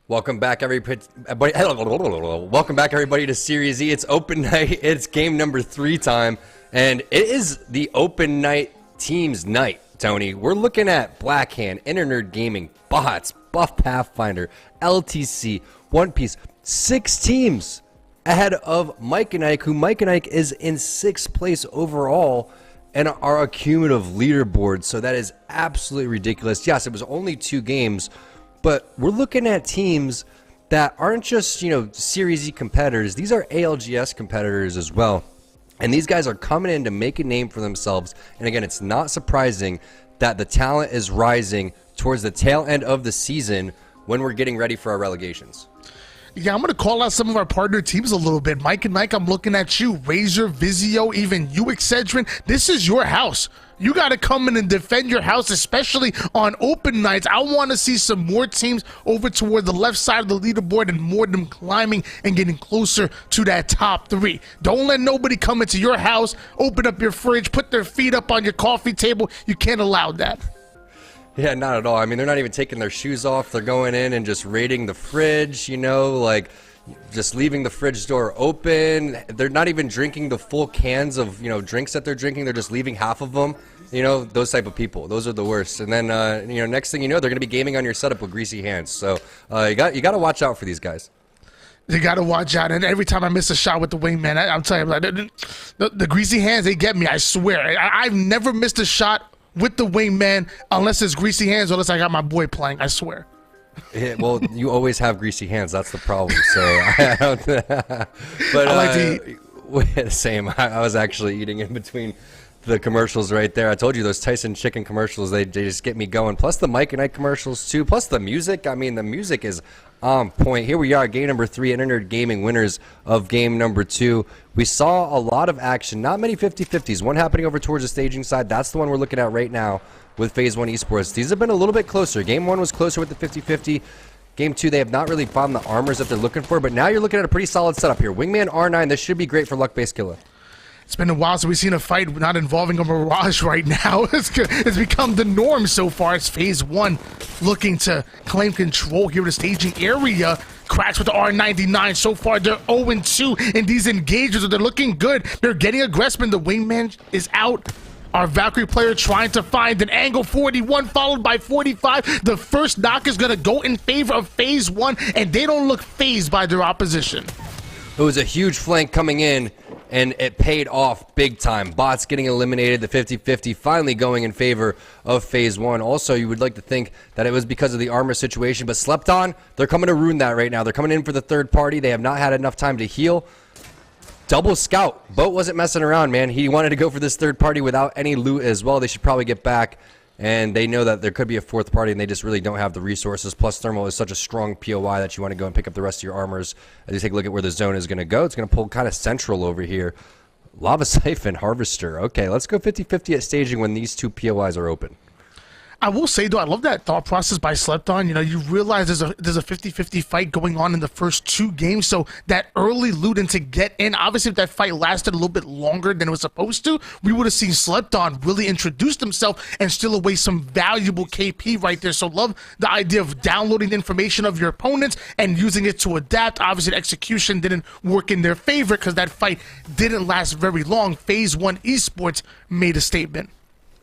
Welcome back, everybody. Welcome back, everybody, to Series E. It's open night. It's game number 3 time, and it is the open night teams night. Tony, we're looking at Black Hand, Internerd Gaming, Bots, Buff Pathfinder, LTC, One Piece. 6 teams ahead of Mike and Ike, who Mike and Ike is in 6th place overall and our accumulative leaderboard. So that is absolutely ridiculous. Yes, it was only 2 games, but we're looking at teams that aren't just, Series E competitors. These are ALGS competitors as well. And these guys are coming in to make a name for themselves. And again, it's not surprising that the talent is rising towards the tail end of the season when we're getting ready for our relegations. Yeah, I'm going to call out some of our partner teams a little bit. Mike and Mike, I'm looking at you. Razor, Vizio, even you, Excedrin. This is your house. You got to come in and defend your house, especially on open nights. I want to see some more teams over toward the left side of the leaderboard and more of them climbing and getting closer to that top 3. Don't let nobody come into your house, open up your fridge, put their feet up on your coffee table. You can't allow that. Yeah, not at all. I mean, they're not even taking their shoes off. They're going in and just raiding the fridge, like just leaving the fridge door open. They're not even drinking the full cans of, drinks that they're drinking. They're just leaving half of them. Those type of people. Those are the worst. And then, next thing you know, they're going to be gaming on your setup with greasy hands. So you got to watch out for these guys. You got to watch out. And every time I miss a shot with the wingman, I'm telling you, the greasy hands, they get me. I swear. I've never missed a shot with the wingman unless it's greasy hands or unless I got my boy playing. I swear. Yeah, well, you always have greasy hands. That's the problem. So, but I like to eat. Same. I was actually eating in between the commercials right there. I told you those Tyson chicken commercials, they just get me going. Plus the Mike and Ike commercials too. Plus the music. I mean, the music is on point. Here we are, game number 3, Internet Gaming winners of game number 2. We saw a lot of action, not many 50-50s. One happening over towards the staging side. That's the one we're looking at right now with Phase 1 Esports. These have been a little bit closer. Game 1 was closer with the 50-50. Game 2, they have not really found the armors that they're looking for, but now you're looking at a pretty solid setup here. Wingman R9, this should be great for luck-based killer. It's been a while since we've seen a fight not involving a Mirage right now. It's become the norm so far. It's Phase 1 looking to claim control here in the staging area. Cracks with the R99. So far, they're 0-2 in these engagements. They're looking good. They're getting aggressive, and the wingman is out. Our Valkyrie player trying to find an angle. 41 followed by 45. The first knock is going to go in favor of Phase 1, and they don't look phased by their opposition. It was a huge flank coming in, and it paid off big time. Bots getting eliminated, the 50-50 finally going in favor of Phase 1. Also, you would like to think that it was because of the armor situation, but slept on, they're coming to ruin that right now. They're coming in for the third party. They have not had enough time to heal. Double scout. Boat wasn't messing around, man. He wanted to go for this third party without any loot as well. They should probably get back. And they know that there could be a fourth party, and they just really don't have the resources. Plus, Thermal is such a strong POI that you want to go and pick up the rest of your armors. As you take a look at where the zone is going to go, it's going to pull kind of central over here. Lava Siphon, Harvester. Okay, let's go 50-50 at staging when these 2 POIs are open. I will say, though, I love that thought process by Slepton. You realize there's a 50-50 fight going on in the first 2 games, so that early loot and to get in, obviously if that fight lasted a little bit longer than it was supposed to, we would have seen Slepton really introduce himself and steal away some valuable KP right there. So love the idea of downloading the information of your opponents and using it to adapt. Obviously, the execution didn't work in their favor because that fight didn't last very long. Phase 1 Esports made a statement.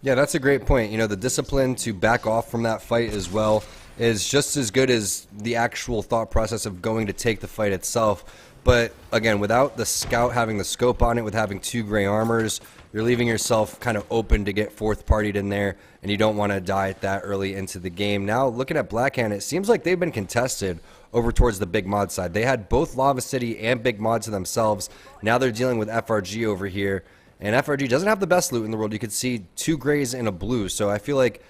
Yeah, that's a great point. The discipline to back off from that fight as well is just as good as the actual thought process of going to take the fight itself. But again, without the scout having the scope on it, with having 2 gray armors, you're leaving yourself kind of open to get fourth partied in there, and you don't want to die that early into the game. Now, looking at Blackhand, it seems like they've been contested over towards the Big Mod side. They had both Lava City and Big Mod to themselves. Now they're dealing with FRG over here. And FRG doesn't have the best loot in the world. You could see 2 grays and a blue. So I feel like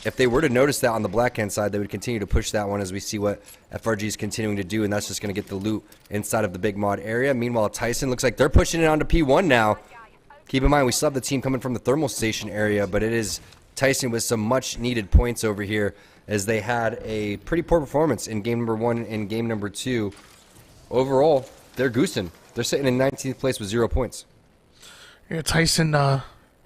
if they were to notice that on the Blackhand side, they would continue to push that one as we see what FRG is continuing to do. And that's just going to get the loot inside of the Big Mod area. Meanwhile, Tyson looks like they're pushing it onto P1 now. Keep in mind, we still have the team coming from the thermal station area. But it is Tyson with some much needed points over here as they had a pretty poor performance in game number 1 and game number 2. Overall, they're goosing. They're sitting in 19th place with 0 points. Yeah, Tyson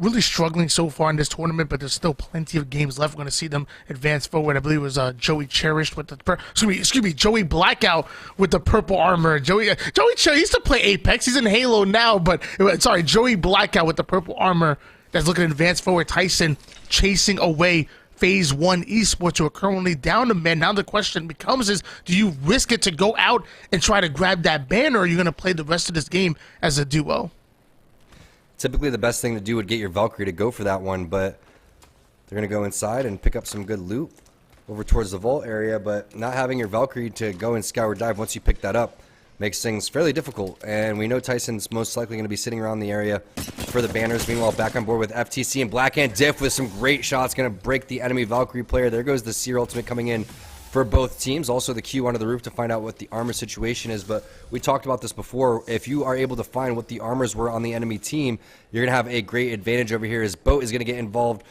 really struggling so far in this tournament, but there's still plenty of games left. We're going to see them advance forward. I believe it was Joey Cherished with the Joey Blackout with the purple armor. Joey he used to play Apex. He's in Halo now, but Joey Blackout with the purple armor that's looking to advance forward. Tyson chasing away Phase 1 Esports, who are currently down a man. Now the question becomes is, do you risk it to go out and try to grab that banner, or are you going to play the rest of this game as a duo? Typically the best thing to do would get your Valkyrie to go for that one, but they're going to go inside and pick up some good loot over towards the vault area, but not having your Valkyrie to go and scour dive once you pick that up makes things fairly difficult. And we know Tyson's most likely going to be sitting around the area for the banners. Meanwhile, back on board with FTC and Blackhand Diff with some great shots, going to break the enemy Valkyrie player. There goes the Seer ultimate coming in for both teams. Also the Q onto the roof to find out what the armor situation is. But we talked about this before. If you are able to find what the armors were on the enemy team, you're going to have a great advantage over here. His boat is going to get involved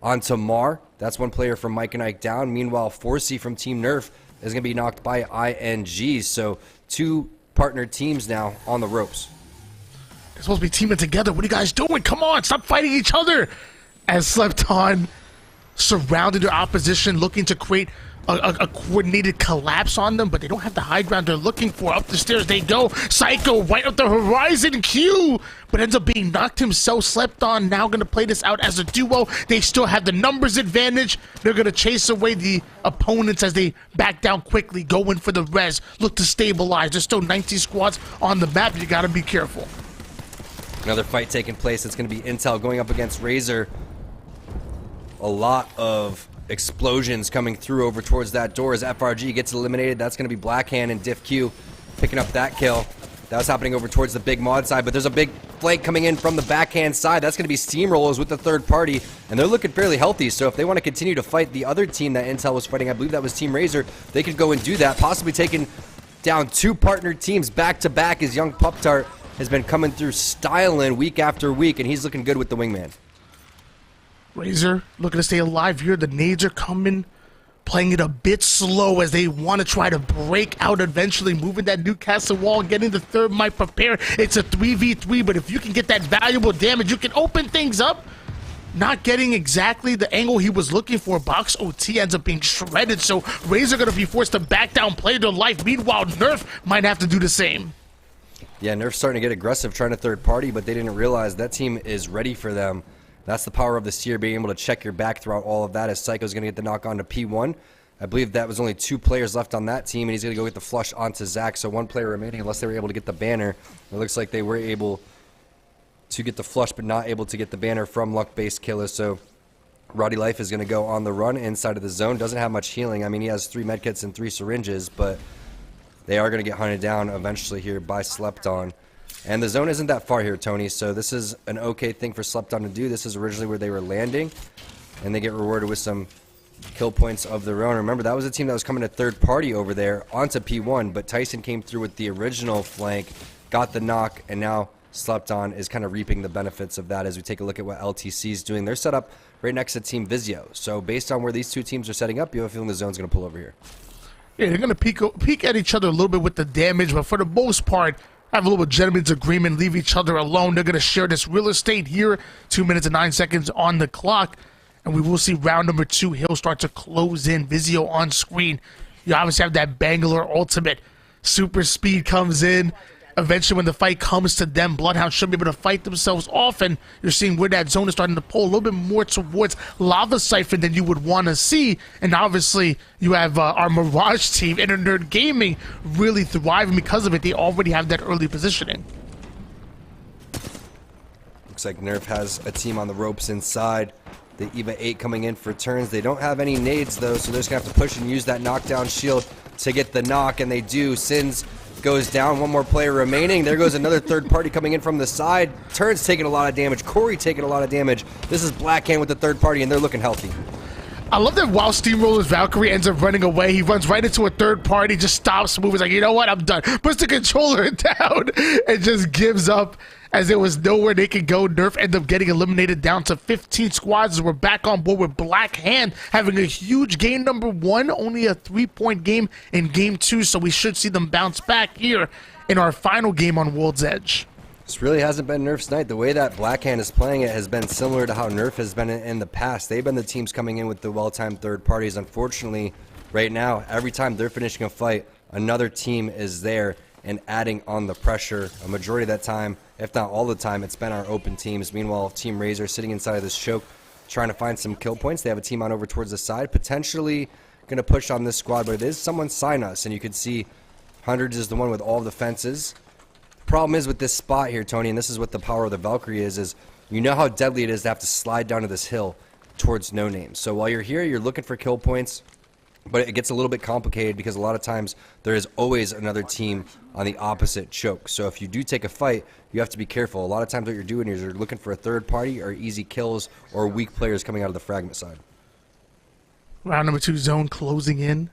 onto Mar. That's one player from Mike and Ike down. Meanwhile, 4C from Team Nerf is going to be knocked by ING. So two partner teams now on the ropes. They're supposed to be teaming together. What are you guys doing? Come on, stop fighting each other. As Slepton surrounded their opposition, looking to create a coordinated collapse on them, but they don't have the high ground they're looking for. Up the stairs they go. Psycho right up the horizon. Q, but ends up being knocked himself. Slepton now going to play this out as a duo. They still have the numbers advantage. They're going to chase away the opponents as they back down quickly, go in for the res, look to stabilize. There's still 19 squads on the map. You got to be careful. Another fight taking place. It's going to be Intel going up against Razor. A lot of explosions coming through over towards that door as FRG gets eliminated. That's going to be Blackhand and Diff Q picking up that kill. That was happening over towards the big mod side, but there's a big flank coming in from the backhand side. That's going to be Steamrollers with the third party, and they're looking fairly healthy. So if they want to continue to fight the other team that Intel was fighting, I believe that was Team Razor, they could go and do that, possibly taking down two partner teams back to back as Young Pup Tart has been coming through styling week after week, and he's looking good with the wingman. Razor looking to stay alive here. The nades are coming, playing it a bit slow as they want to try to break out eventually, moving that Newcastle wall, getting the third might prepare. It's a 3v3, but if you can get that valuable damage, you can open things up. Not getting exactly the angle he was looking for. Box OT ends up being shredded, so Razor going to be forced to back down, play their life. Meanwhile, Nerf might have to do the same. Yeah, Nerf's starting to get aggressive trying to third party, but they didn't realize that team is ready for them. That's the power of the Seer, being able to check your back throughout all of that, as Psycho's going to get the knock on to P1. I believe that was only 2 players left on that team, and he's going to go get the flush onto Zach. So 1 player remaining, unless they were able to get the banner. It looks like they were able to get the flush, but not able to get the banner from luck-based killer. So Roddy Life is going to go on the run inside of the zone. Doesn't have much healing. I mean, he has 3 medkits and 3 syringes, but they are going to get hunted down eventually here by Slepton. And the zone isn't that far here, Tony, so this is an okay thing for Slepton to do. This is originally where they were landing, and they get rewarded with some kill points of their own. Remember, that was a team that was coming to third party over there onto P1, but Tyson came through with the original flank, got the knock, and now Slepton is kind of reaping the benefits of that as we take a look at what LTC is doing. They're set up right next to Team Vizio, so based on where these two teams are setting up, you have a feeling the zone's going to pull over here. Yeah, they're going to peek at each other a little bit with the damage, but for the most part, have a little gentleman's agreement, leave each other alone. They're going to share this real estate here. 2 minutes and 9 seconds on the clock. And we will see round number 2. He'll start to close in. Vizio on screen. You obviously have that Bangalore ultimate. Super speed comes in. Eventually, when the fight comes to them, Bloodhounds should be able to fight themselves off, and you're seeing where that zone is starting to pull a little bit more towards Lava Siphon than you would want to see. And obviously, you have our Mirage team, Inner Nerd Gaming, really thriving because of it. They already have that early positioning. Looks like Nerf has a team on the ropes inside. The EVA 8 coming in for turns. They don't have any nades, though, so they're just going to have to push and use that knockdown shield to get the knock, and they do. Sins goes down, 1 more player remaining. There goes another third party coming in from the side. Turns taking a lot of damage. Corey taking a lot of damage. This is Blackhand with the third party, and they're looking healthy. I love that while Steamroller's Valkyrie ends up running away, he runs right into a third party, just stops, moves like, you know what, I'm done. Puts the controller down and just gives up as there was nowhere they could go. Nerf ended up getting eliminated down to 15 squads. We're back on board with Blackhand having a huge game number 1, only a 3-point game in game 2, so we should see them bounce back here in our final game on World's Edge. This really hasn't been Nerf's night. The way that Blackhand is playing it has been similar to how Nerf has been in the past. They've been the teams coming in with the well-timed third parties. Unfortunately, right now, every time they're finishing a fight, another team is there and adding on the pressure. A majority of that time, if not all the time, it's been our open teams. Meanwhile, Team Razor sitting inside of this choke trying to find some kill points. They have a team on over towards the side, potentially going to push on this squad, but it is someone sign us, and you can see Hundreds is the one with all the fences. Problem is with this spot here, Tony, and this is what the power of the Valkyrie is you know how deadly it is to have to slide down to this hill towards no name. So while you're here, you're looking for kill points, but it gets a little bit complicated because a lot of times there is always another team on the opposite choke. So if you do take a fight, you have to be careful. A lot of times what you're doing is you're looking for a third party or easy kills or weak players coming out of the fragment side. Round number 2 zone closing in.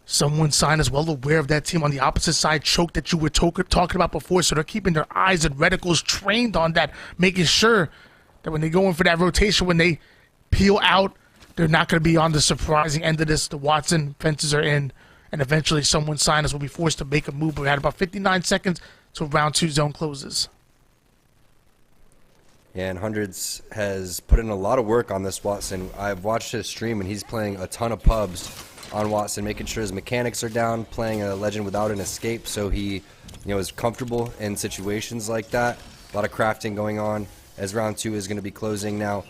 Someone sign is well aware of that team on the opposite side choke that you were talking about before, so they're keeping their eyes and reticles trained on that, making sure that when they go in for that rotation, when they peel out, they're not going to be on the surprising end of this. The Watson fences are in, and eventually someone signers will be forced to make a move. But we had about 59 seconds till round 2 zone closes. Yeah, and Hundreds has put in a lot of work on this Watson. I've watched his stream, and he's playing a ton of pubs on Watson, making sure his mechanics are down, playing a legend without an escape, so he is comfortable in situations like that. A lot of crafting going on as round 2 is going to be closing now.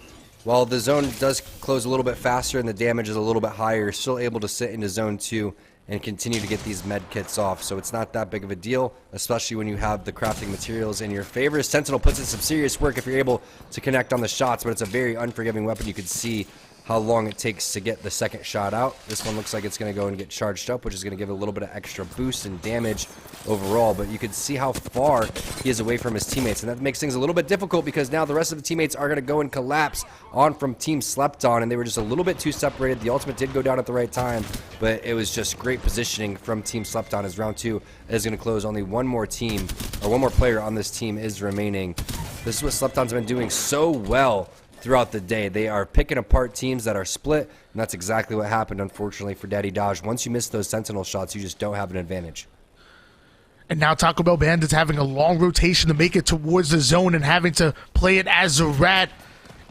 While the zone does close a little bit faster and the damage is a little bit higher, you're still able to sit into zone 2 and continue to get these med kits off. So it's not that big of a deal, especially when you have the crafting materials in your favor. Sentinel puts in some serious work if you're able to connect on the shots, but it's a very unforgiving weapon. You can see how long it takes to get the second shot out. This one looks like it's going to go and get charged up, which is going to give it a little bit of extra boost and damage overall. But you can see how far he is away from his teammates, and that makes things a little bit difficult because now the rest of the teammates are going to go and collapse on from Team Slept On, and they were just a little bit too separated. The ultimate did go down at the right time, but it was just great positioning from Team Slept On as round 2 is going to close. Only one more team, or one more player on this team is remaining. This is what Slept On's been doing so well throughout the day. They are picking apart teams that are split, and that's exactly what happened, unfortunately, for Daddy Dodge. Once you miss those Sentinel shots, you just don't have an advantage. And now Taco Bell Bandits having a long rotation to make it towards the zone and having to play it as a rat.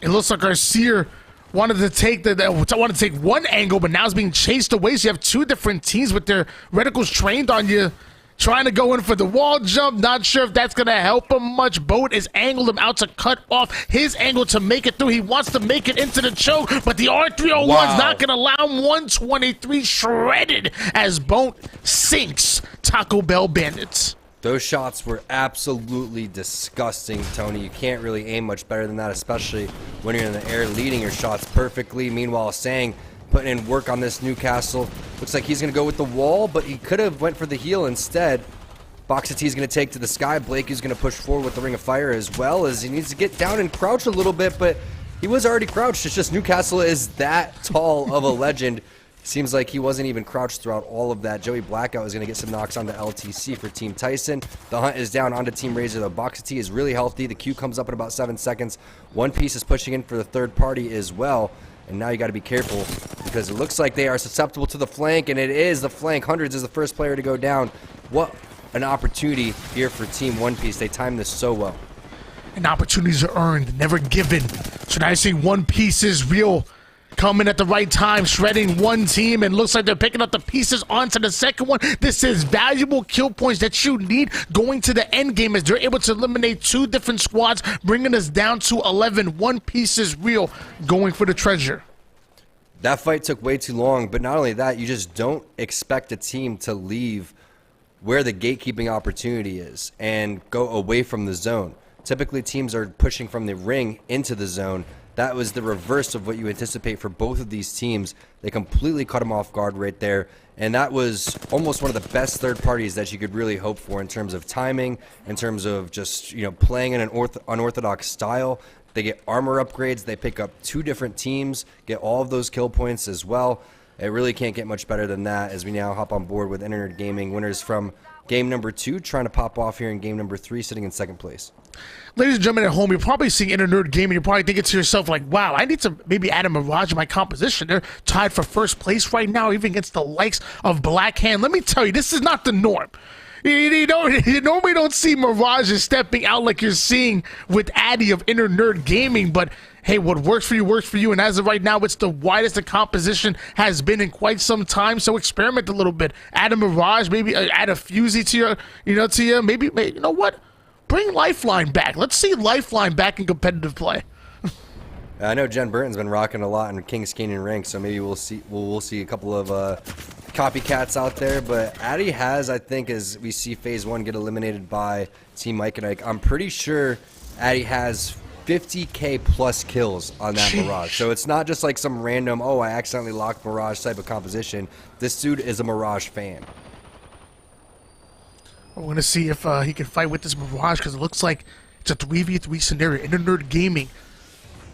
It looks like Arseer wanted to take one angle, but now it's being chased away. So you have 2 different teams with their reticles trained on you, trying to go in for the wall jump. Not sure if that's going to help him much. Boat is angled him out to cut off his angle to make it through. He wants to make it into the choke, but the R301's not going to allow him. 123 shredded as Boat sinks Taco Bell Bandits. Those shots were absolutely disgusting, Tony. You can't really aim much better than that, especially when you're in the air leading your shots perfectly. Meanwhile, Sang putting in work on this Newcastle. Looks like he's going to go with the wall, but he could have went for the heal instead. Boxa T is going to take to the sky. Blake is going to push forward with the Ring of Fire as well, as he needs to get down and crouch a little bit, but he was already crouched. It's just Newcastle is that tall of a legend. Seems like he wasn't even crouched throughout all of that. Joey Blackout is going to get some knocks onto LTC for Team Tyson. The hunt is down onto Team Razor. The Boxa T is really healthy. The Q comes up in about 7 seconds. One Piece is pushing in for the third party as well. And now you got to be careful because it looks like they are susceptible to the flank, and it is the flank. Hundreds is the first player to go down. What an opportunity here for Team One Piece. They timed this so well. And opportunities are earned, never given. So now you see One Piece is real. Coming at the right time, shredding one team, and looks like they're picking up the pieces onto the second one. This is valuable kill points that you need going to the end game as they're able to eliminate 2 different squads, bringing us down to 11. One Piece is real, going for the treasure. That fight took way too long, but not only that, you just don't expect a team to leave where the gatekeeping opportunity is and go away from the zone. Typically, teams are pushing from the ring into the zone. That was the reverse of what you anticipate for both of these teams. They completely caught them off guard right there. And that was almost one of the best third parties that you could really hope for in terms of timing, in terms of just, playing in an unorthodox style. They get armor upgrades. They pick up 2 different teams, get all of those kill points as well. It really can't get much better than that as we now hop on board with Internet Gaming, winners from game number 2, trying to pop off here in game number 3, sitting in 2nd place. Ladies and gentlemen at home, you're probably seeing Internet Gaming. You're probably thinking to yourself, like, wow, I need to maybe add a Mirage in my composition. They're tied for first place right now, even against the likes of Black Hand. Let me tell you, this is not the norm. You normally don't see Mirages stepping out like you're seeing with Addy of Internet Gaming, but hey, what works for you, and as of right now, it's the widest the composition has been in quite some time, so experiment a little bit. Add a Mirage, maybe add a Fusey to your, maybe, you know what? Bring Lifeline back. Let's see Lifeline back in competitive play. I know Jen Burton's been rocking a lot in Kings Canyon ranks, so maybe we'll see a couple of copycats out there. But Addy has, I think, as we see Phase 1 get eliminated by Team Mike and Ike, I'm pretty sure Addy has 50k plus kills on that Mirage. So it's not just like some random, oh, I accidentally locked Mirage type of composition. This dude is a Mirage fan. I want to see if he can fight with this Mirage, because it looks like it's a 3v3 scenario. Internerd Gaming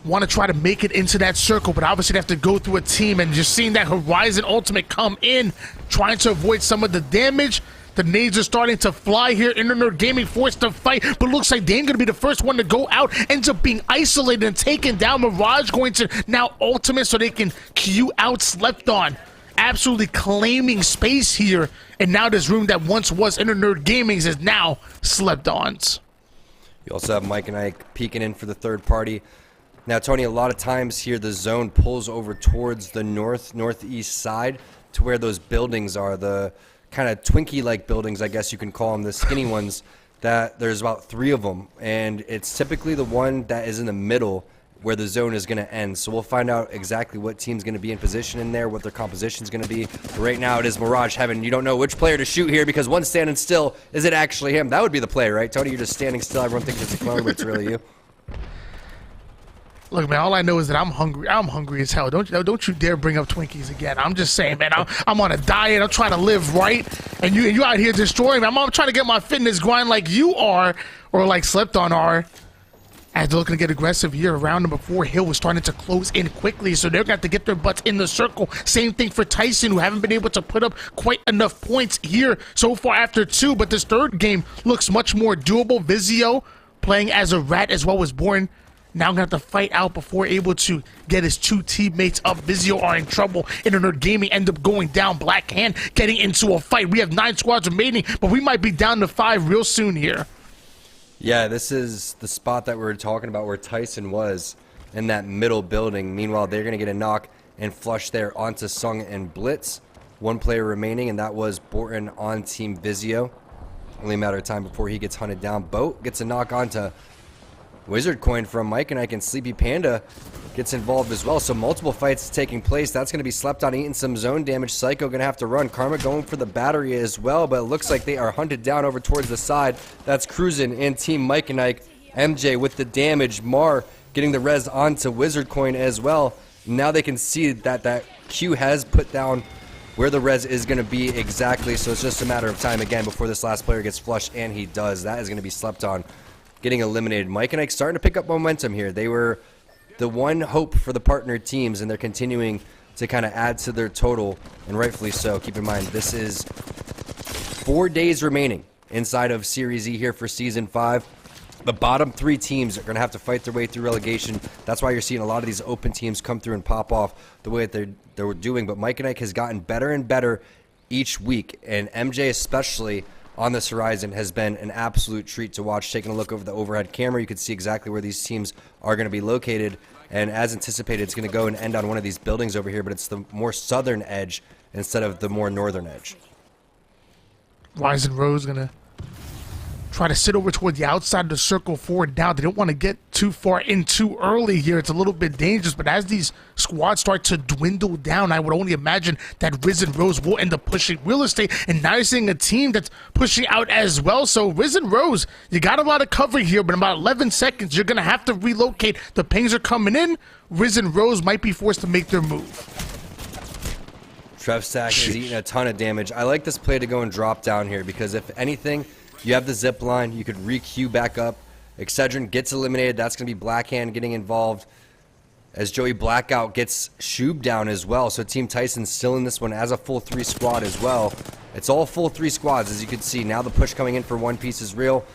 want to try to make it into that circle, but obviously they have to go through a team, and just seeing that Horizon Ultimate come in, trying to avoid some of the damage. The nades are starting to fly here. Internerd Gaming forced to fight, but looks like Dame going to be the first one to go out. Ends up being isolated and taken down. Mirage going to now Ultimate so they can queue out Slept On. Absolutely claiming space here, and now this room that once was Internerd Gaming's is now Slept On's. You also have Mike and Ike peeking in for the third party. Now, Tony, a lot of times here the zone pulls over towards the northeast side to where those buildings are, the kind of Twinkie-like buildings, I guess you can call them, the skinny ones. That there's about 3 of them, and it's typically the one that is in the middle where the zone is going to end. So we'll find out exactly what team's going to be in position in there, what their composition is going to be. But right now it is Mirage Heaven. You don't know which player to shoot here because one's standing still. Is it actually him? That would be the player, right? Tony, you're just standing still. Everyone thinks it's a clone, but it's really you. Look, man, all I know is that I'm hungry. I'm hungry as hell. Don't you dare bring up Twinkies again. I'm just saying, man, I'm on a diet. I'm trying to live right, and you out here destroying me. I'm trying to get my fitness grind like you are, or like Slept On are. As they're looking to get aggressive here around them before Hill was starting to close in quickly, so they're going to have to get their butts in the circle. Same thing for Tyson, who haven't been able to put up quite enough points here so far after 2, but this third game looks much more doable. Vizio playing as a rat as well was born. Now going to have to fight out before able to get his 2 teammates up. Vizio are in trouble. Internerd Gaming end up going down. Black Hand getting into a fight. We have 9 squads remaining, but we might be down to 5 real soon here. Yeah, this is the spot that we were talking about where Tyson was in that middle building. Meanwhile, they're going to get a knock and flush there onto Sung and Blitz. 1 player remaining, and that was Borton on Team Vizio. Only a matter of time before he gets hunted down. Boat gets a knock onto Wizard Coin from Mike and Ike, and Sleepy Panda gets involved as well. So multiple fights taking place. That's going to be Slept On eating some zone damage. Psycho going to have to run. Karma going for the battery as well, but it looks like they are hunted down over towards the side. That's Cruisin' and Team Mike and Ike. MJ with the damage. Mar getting the res onto Wizard Coin as well. Now they can see that Q has put down where the res is going to be exactly, so it's just a matter of time again before this last player gets flushed, and he does. That is going to be Slept On getting eliminated. Mike and Ike starting to pick up momentum here. They were the one hope for the partner teams, and they're continuing to kind of add to their total, and rightfully so. Keep in mind, this is 4 days remaining inside of Series E here for Season 5. The bottom 3 teams are going to have to fight their way through relegation. That's why you're seeing a lot of these open teams come through and pop off the way that they're doing. But Mike and Ike has gotten better and better each week, and MJ especially on this horizon has been an absolute treat to watch. Taking a look over the overhead camera, you can see exactly where these teams are going to be located, and as anticipated, it's going to go and end on one of these buildings over here, but it's the more southern edge instead of the more northern edge. Rise and Rose going to try to sit over toward the outside of the circle forward down. They don't want to get too far in too early here. It's a little bit dangerous, but as these squads start to dwindle down, I would only imagine that Riz and Rose will end up pushing real estate, and now you're seeing a team that's pushing out as well. So Riz and Rose, you got a lot of cover here, but in about 11 seconds, you're going to have to relocate. The pings are coming in. Riz and Rose might be forced to make their move. Trev Stack is eating a ton of damage. I like this play to go and drop down here because if anything, you have the zip line. You could re-queue back up. Excedrin gets eliminated. That's going to be Blackhand getting involved as Joey Blackout gets Shoob down as well. So Team Tyson's still in this one as a full 3 squad as well. It's all full 3 squads, as you can see. Now the push coming in for One Piece is real.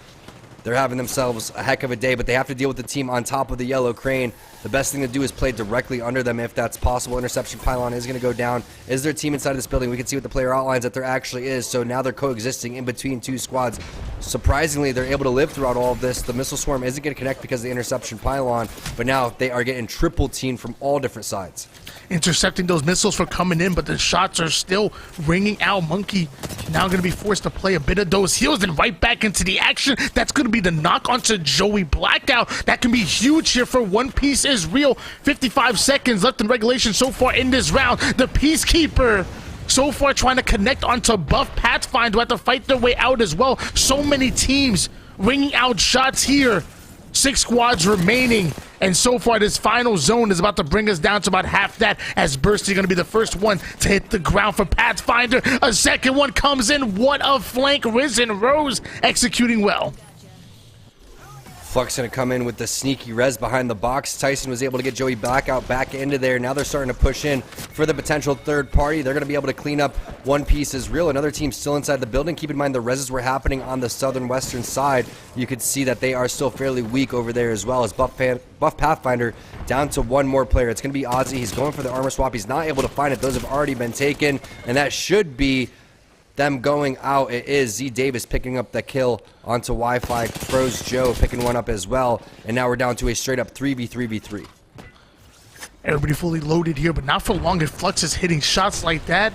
They're having themselves a heck of a day, but they have to deal with the team on top of the yellow crane. The best thing to do is play directly under them if that's possible. Interception pylon is going to go down. Is there a team inside of this building? We can see what the player outlines that there actually is. So now they're coexisting in between 2 squads. Surprisingly, they're able to live throughout all of this. The missile swarm isn't going to connect because of the interception pylon, but now they are getting triple teamed from all different sides. Intercepting those missiles for coming in, but the shots are still ringing out. Monkey now going to be forced to play a bit of those heals and right back into the action. That's going to be be the knock onto Joey Blackout. That can be huge here for One Piece is real. 55 seconds left in regulation so far in this round. The Peacekeeper so far trying to connect onto Buff Pathfinder, who have to fight their way out as well. So many teams ringing out shots here. 6 squads remaining, and so far this final zone is about to bring us down to about half that, as Bursty going to be the first one to hit the ground for Pathfinder. A second one comes in. What a flank. Risen Rose executing well. Flux going to come in with the sneaky res behind the box. Tyson was able to get Joey Blackout back into there. Now they're starting to push in for the potential third party. They're going to be able to clean up One Piece is real. Another team still inside the building. Keep in mind the reses were happening on the southern western side. You could see that they are still fairly weak over there as well, as Buff Pathfinder down to one more player. It's going to be Ozzy. He's going for the armor swap. He's not able to find it. Those have already been taken, and that should be them going out. It is Z Davis picking up the kill onto Wi-Fi. Froze Joe picking one up as well. And now we're down to a straight up 3v3v3. Everybody fully loaded here, but not for long if Flux is hitting shots like that.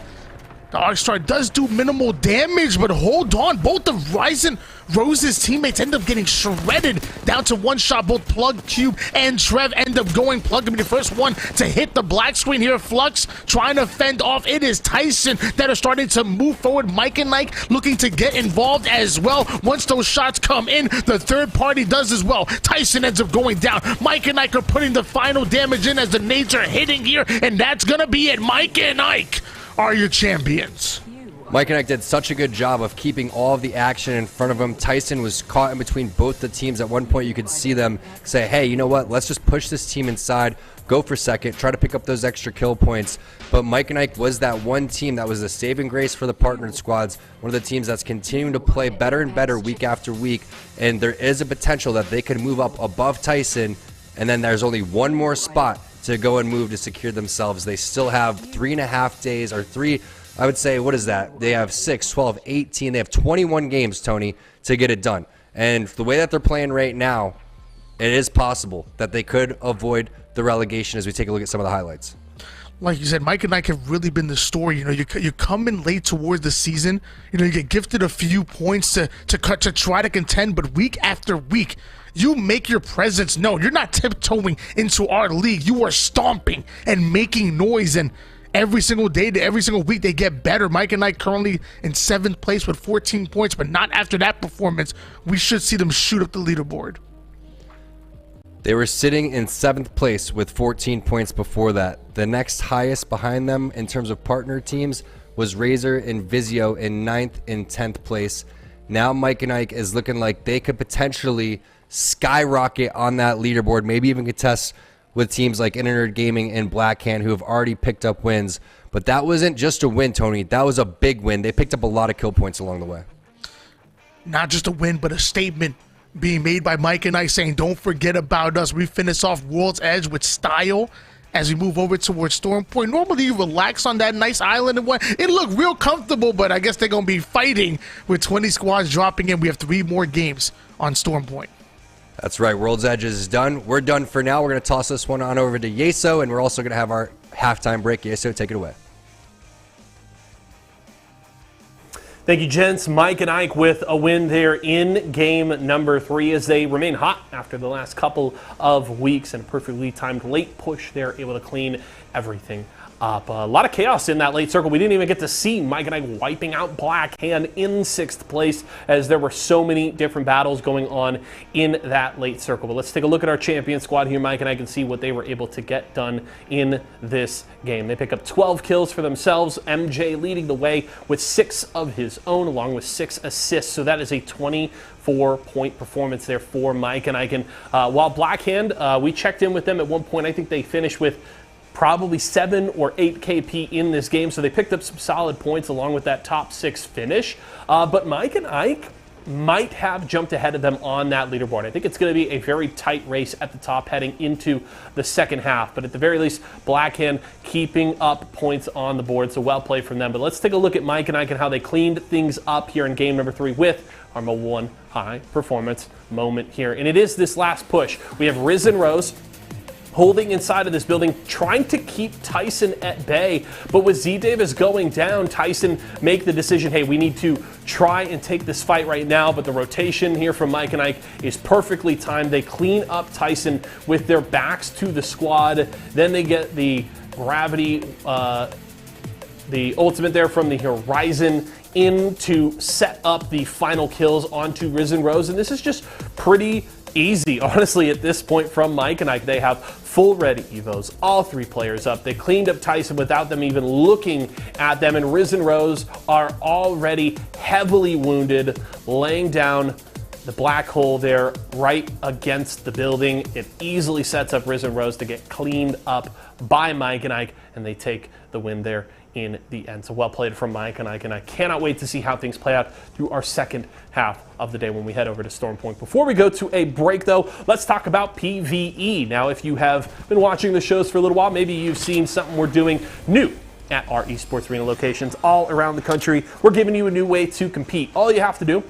The Arcstar does do minimal damage, but hold on. Both of Ryzen Rose's teammates end up getting shredded down to one shot. Both Plug, Cube, and Trev end up going. Plug to be the first one to hit the black screen here. Flux trying to fend off. It is Tyson that are starting to move forward. Mike and Nike looking to get involved as well. Once those shots come in, the third party does as well. Tyson ends up going down. Mike and Nike are putting the final damage in as the nades are hitting here, and that's going to be it. Mike and Ike are your champions. Mike and Ike did such a good job of keeping all of the action in front of him. Tyson was caught in between both the teams. At one point, you could see them say, hey, you know what? Let's just push this team inside, go for second, try to pick up those extra kill points. But Mike and Ike was that one team that was the saving grace for the partnered squads, one of the teams that's continuing to play better and better week after week. And there is a potential that they could move up above Tyson, and then there's only one more spot to go and move to secure themselves. They still have 3.5 days, or three, I would say, what is that? They have 6, 12, 18. They have 21 games, Tony, to get it done. And the way that they're playing right now, it is possible that they could avoid the relegation as we take a look at some of the highlights. Like you said, Mike and Ike have really been the story. You know, you come in late towards the season. You know, you get gifted a few points to try to contend, but week after week, you make your presence known. You're not tiptoeing into our league. You are stomping and making noise, and every single day to every single week they get better. Mike and Ike currently in 7th place with 14 points, but not after that performance. We should see them shoot up the leaderboard. They were sitting in 7th place with 14 points before that. The next highest behind them in terms of partner teams was Razor and Vizio in 9th and 10th place. Now Mike and Ike is looking like they could potentially skyrocket on that leaderboard, maybe even contest with teams like Internet Gaming and Blackhand, who have already picked up wins. But that wasn't just a win, Tony. That was a big win. They picked up a lot of kill points along the way. Not just a win, but a statement being made by Mike and I saying, don't forget about us. We finish off World's Edge with style as we move over towards Storm Point. Normally you relax on that nice island and what. It looked real comfortable, but I guess they're going to be fighting with 20 squads dropping in. We have 3 more games on Storm Point. That's right. World's Edge is done. We're done for now. We're going to toss this one on over to Yeso, and we're also going to have our halftime break. Yeso, take it away. Thank you, gents. Mike and Ike with a win there in game number 3 as they remain hot after the last couple of weeks, and a perfectly timed late push. They're able to clean everything up. A lot of chaos in that late circle. We didn't even get to see Mike and Ike wiping out Blackhand in 6th place, as there were so many different battles going on in that late circle. But let's take a look at our champion squad here. Mike and Ike can see what they were able to get done in this game. They pick up 12 kills for themselves. MJ leading the way with 6 of his own, along with 6 assists. So that is a 24-point performance there for Mike and Ike. And while Blackhand, we checked in with them at one point. I think they finished with probably 7 or 8 KP in this game, so they picked up some solid points along with that top 6 finish. But Mike and Ike might have jumped ahead of them on that leaderboard. I think it's going to be a very tight race at the top heading into the second half. But at the very least, Blackhand keeping up points on the board, so well played from them. But let's take a look at Mike and Ike and how they cleaned things up here in game number 3 with our one high performance moment here. And it is this last push. We have Risen Rose holding inside of this building, trying to keep Tyson at bay. But with Z Davis going down, Tyson make the decision, hey, we need to try and take this fight right now, but the rotation here from Mike and Ike is perfectly timed. They clean up Tyson with their backs to the squad. Then they get the gravity, the ultimate there from the Horizon in to set up the final kills onto Risen Rose. And this is just pretty easy, honestly, at this point from Mike and Ike. They have full ready evos, all 3 players up. They cleaned up Tyson without them even looking at them, and Risen Rose are already heavily wounded, laying down the black hole there right against the building. It easily sets up Risen Rose to get cleaned up by Mike and Ike, and they take the win there in the end. So well played from Mike and Ike, and I cannot wait to see how things play out through our second half of the day when we head over to Storm Point. Before we go to a break, though, let's talk about PvE. Now, if you have been watching the shows for a little while, maybe you've seen something we're doing new at our Esports Arena locations all around the country. We're giving you a new way to compete. All you have to do,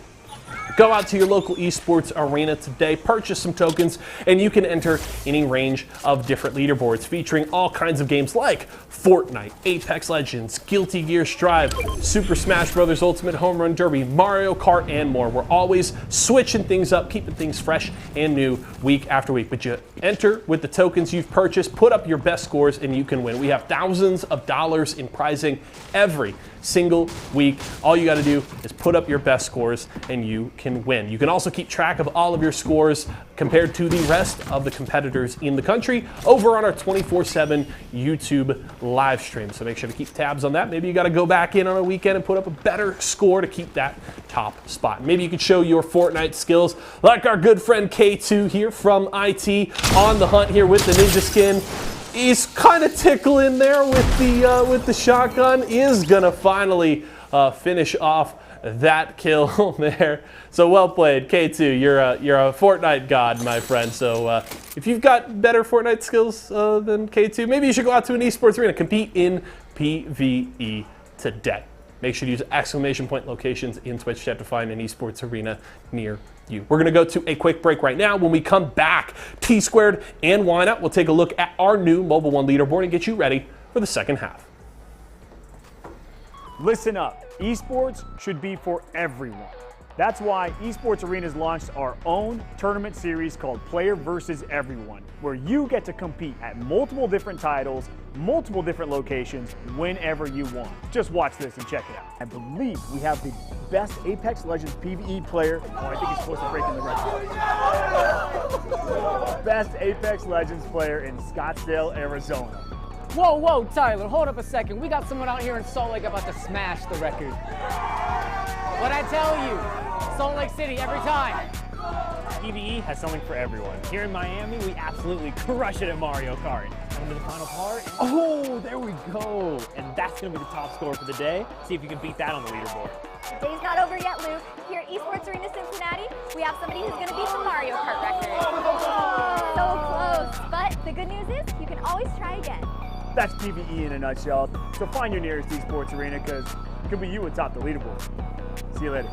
go out to your local esports arena today, purchase some tokens, and you can enter any range of different leaderboards featuring all kinds of games like Fortnite, Apex Legends, Guilty Gear Strive, Super Smash Bros. Ultimate Home Run Derby, Mario Kart, and more. We're always switching things up, keeping things fresh and new week after week. But you enter with the tokens you've purchased, put up your best scores, and you can win. We have thousands of dollars in prizing every single week. All you got to do is put up your best scores and you can win. You can also keep track of all of your scores compared to the rest of the competitors in the country over on our 24/7 YouTube live stream. So make sure to keep tabs on that. Maybe you got to go back in on a weekend and put up a better score to keep that top spot. Maybe you could show your Fortnite skills like our good friend K2 here from IT on the hunt here with the ninja skin. He's kind of tickling there with the shotgun. Is gonna finally finish off that kill there. So well played, K2. You're a Fortnite god, my friend. So if you've got better Fortnite skills than K2, maybe you should go out to an esports arena, compete in PvE today. Make sure to use exclamation point locations in Twitch chat to find an esports arena near you. We're going to go to a quick break right now. When we come back, T Squared and Wine Out, we'll take a look at our new Mobile One leaderboard and get you ready for the second half. Listen up, esports should be for everyone. That's why Esports Arena's launched our own tournament series called Player vs. Everyone, where you get to compete at multiple different titles, multiple different locations, whenever you want. Just watch this and check it out. I believe we have the best Apex Legends PvE player. Oh, I think he's supposed to break in the record. Best Apex Legends player in Scottsdale, Arizona. Whoa, whoa, Tyler, hold up a second. We got someone out here in Salt Lake about to smash the record. What'd I tell you? Salt Lake City every time. PvE has something for everyone. Here in Miami, we absolutely crush it at Mario Kart. Coming to the final part. Oh, there we go. And that's going to be the top score for the day. See if you can beat that on the leaderboard. The day's not over yet, Luke. Here at Esports Arena Cincinnati, we have somebody who's going to beat the Mario Kart record. So close. But the good news is you can always try again. That's PvE in a nutshell. So find your nearest Esports Arena because it could be you atop the leaderboard. See you later.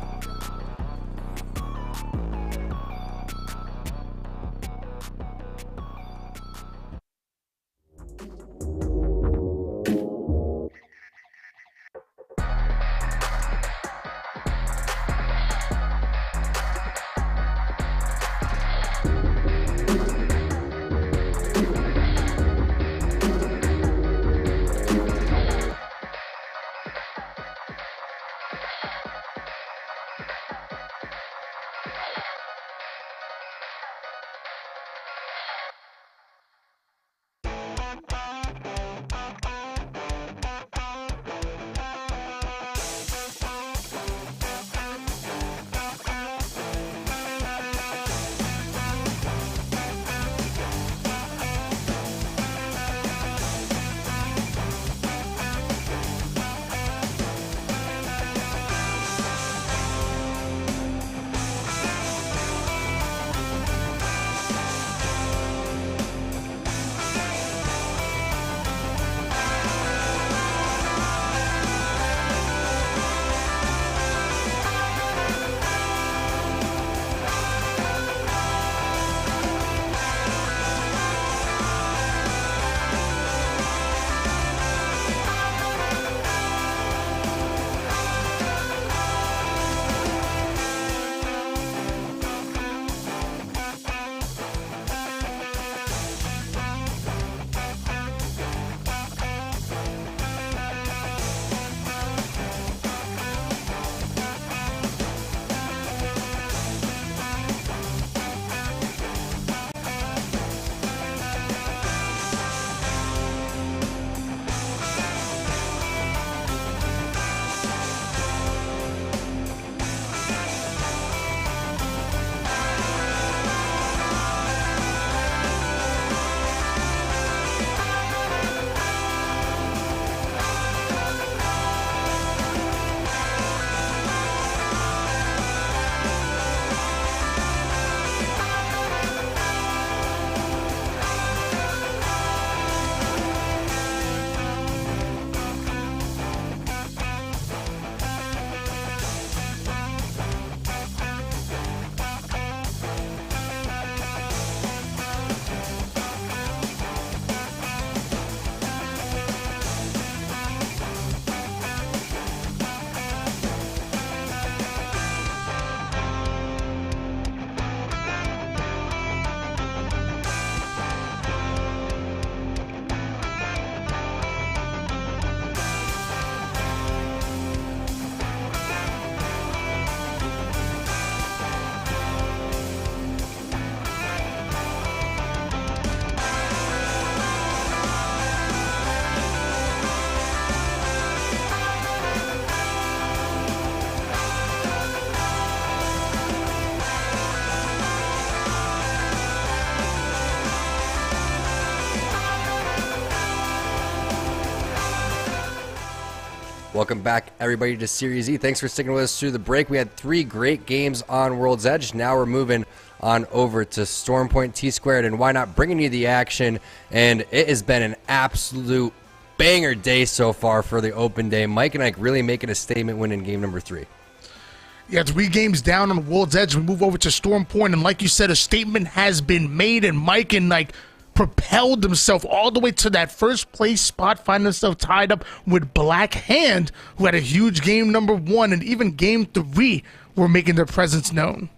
Welcome back, everybody, to Series E. Thanks for sticking with us through the break. We had 3 great games on World's Edge. Now we're moving on over to Storm Point T-Squared, and why not bringing you the action. And it has been an absolute banger day so far for the open day. Mike and Ike really making a statement win in game number 3. Yeah, 3 games down on World's Edge. We move over to Storm Point, and like you said, a statement has been made, and Mike and Ike propelled himself all the way to that first place spot, finding himself tied up with Black Hand, who had a huge game number 1, and even game 3 were making their presence known.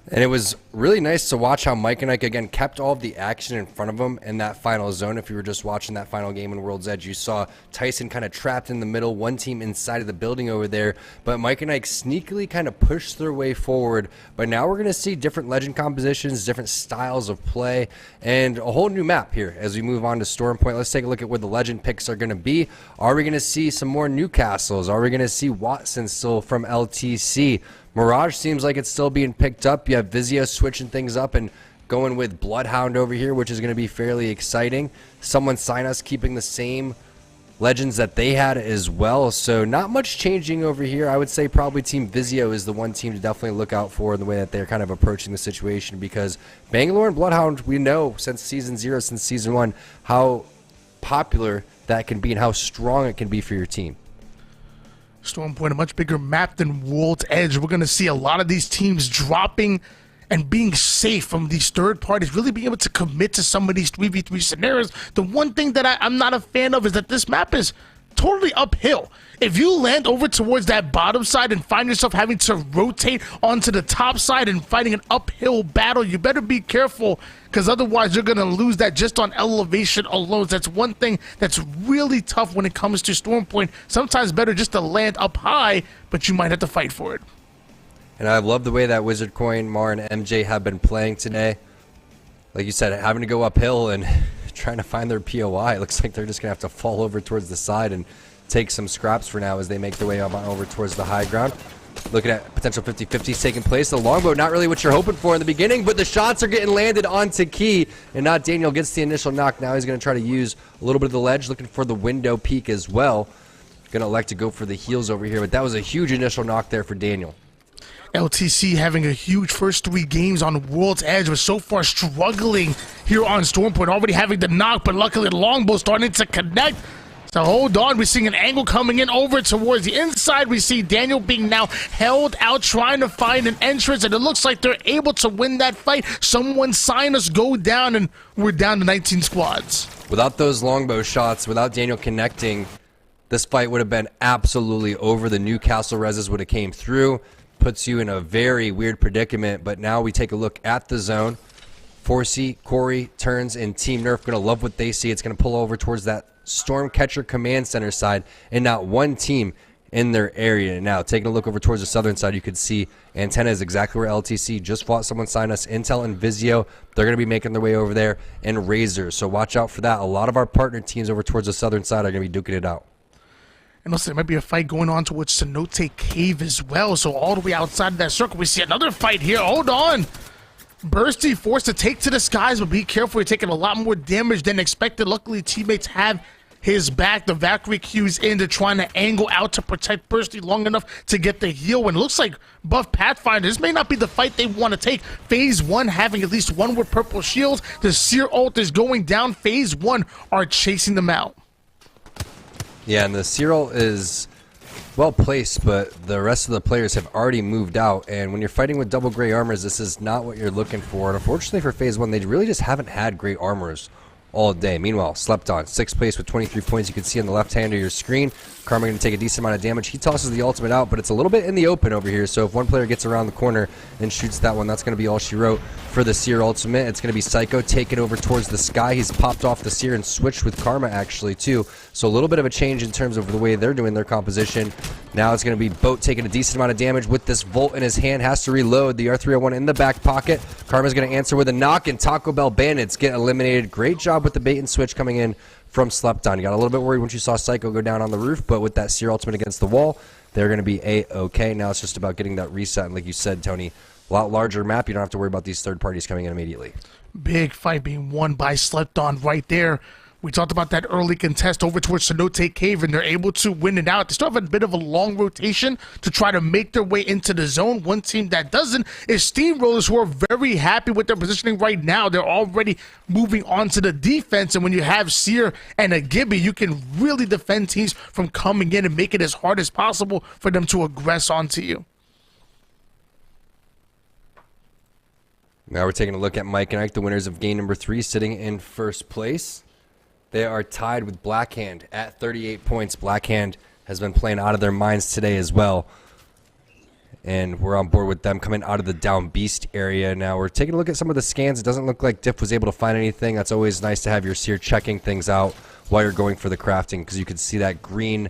And it was really nice to watch how Mike and Ike, again, kept all of the action in front of them in that final zone. If you were just watching that final game in World's Edge, you saw Tyson kind of trapped in the middle, one team inside of the building over there. But Mike and Ike sneakily kind of pushed their way forward. But now we're going to see different legend compositions, different styles of play, and a whole new map here as we move on to Storm Point. Let's take a look at where the legend picks are going to be. Are we going to see some more Newcastles? Are we going to see Watson still from LTC? Mirage seems like it's still being picked up. You have Vizio switching things up and going with Bloodhound over here, which is going to be fairly exciting. Someone sign us keeping the same legends that they had as well. So not much changing over here. I would say probably Team Vizio is the one team to definitely look out for in the way that they're kind of approaching the situation, because Bangalore and Bloodhound, we know since Season 0, since Season 1, how popular that can be and how strong it can be for your team. Storm Point, a much bigger map than World's Edge. We're going to see a lot of these teams dropping and being safe from these third parties, really being able to commit to some of these 3v3 scenarios. The one thing that I'm not a fan of is that this map is totally uphill. If you land over towards that bottom side and find yourself having to rotate onto the top side and fighting an uphill battle, you better be careful, because otherwise you're going to lose that just on elevation alone. That's one thing that's really tough when it comes to Storm Point. Sometimes better just to land up high, but you might have to fight for it. And I love the way that Wizard Coin, Mar, and MJ have been playing today. Like you said, having to go uphill and trying to find their POI. It looks like they're just going to have to fall over towards the side and take some scraps for now as they make their way over towards the high ground. Looking at potential 50-50s taking place. The longbow, not really what you're hoping for in the beginning, but the shots are getting landed onto Key, and not Daniel gets the initial knock. Now he's going to try to use a little bit of the ledge, looking for the window peak as well. Going to elect to go for the heels over here, but that was a huge initial knock there for Daniel. LTC having a huge first 3 games on World's Edge, was so far struggling here on Storm Point, already having the knock, but luckily the longbow starting to connect. So hold on, we're seeing an angle coming in over towards the inside. We see Daniel being now held out, trying to find an entrance, and it looks like they're able to win that fight. Someone sign us, go down, and we're down to 19 squads. Without those longbow shots, without Daniel connecting, this fight would have been absolutely over. The Newcastle reses would have came through. Puts you in a very weird predicament, but now we take a look at the zone. Forsey, Corey, Turns, and Team Nerf going to love what they see. It's going to pull over towards that Stormcatcher command center side, and not one team in their area. Now, taking a look over towards the southern side, you could see Antenna is exactly where LTC just fought someone sign us. Intel and Vizio, they're going to be making their way over there, and Razor. So watch out for that. A lot of our partner teams over towards the southern side are going to be duking it out. And also, there might be a fight going on towards Cenote Cave as well. So all the way outside of that circle, we see another fight here. Hold on. Bursty forced to take to the skies, but be careful. You're taking a lot more damage than expected. Luckily, teammates have his back. The Valkyrie cues in to trying to angle out to protect Bursty long enough to get the heal. And it looks like Buff Pathfinder, this may not be the fight they want to take. Phase 1 having at least one with purple shields. The Seer ult is going down. Phase 1 are chasing them out. Yeah, and the Cyril is well placed, but the rest of the players have already moved out. And when you're fighting with double gray armors, this is not what you're looking for. And unfortunately for Phase 1, they really just haven't had gray armors all day. Meanwhile, Slept On, 6th place with 23 points. You can see on the left hand of your screen. Karma going to take a decent amount of damage. He tosses the ultimate out, but it's a little bit in the open over here. So if one player gets around the corner and shoots that one, that's going to be all she wrote for the Seer ultimate. It's going to be Psycho taking over towards the sky. He's popped off the Seer and switched with Karma actually too. So a little bit of a change in terms of the way they're doing their composition. Now it's going to be Boat taking a decent amount of damage with this Volt in his hand. Has to reload. The R301 in the back pocket. Karma's going to answer with a knock, and Taco Bell Bandits get eliminated. Great job with the bait and switch coming in from Slept On. You got a little bit worried once you saw Psycho go down on the roof, but with that Seer ultimate against the wall, they're going to be A-okay. Now it's just about getting that reset, and like you said, Tony, a lot larger map. You don't have to worry about these third parties coming in immediately. Big fight being won by Slept On right there. We talked about that early contest over towards Cenote Cave, and they're able to win it out. They still have a bit of a long rotation to try to make their way into the zone. One team that doesn't is Steamrollers, who are very happy with their positioning right now. They're already moving on to the defense, and when you have Seer and a Gibby, you can really defend teams from coming in and make it as hard as possible for them to aggress onto you. Now we're taking a look at Mike and Ike, the winners of game number 3, sitting in first place. They are tied with Blackhand at 38 points. Blackhand has been playing out of their minds today as well. And we're on board with them coming out of the down beast area. Now we're taking a look at some of the scans. It doesn't look like Diff was able to find anything. That's always nice to have your Seer checking things out while you're going for the crafting, because you can see that green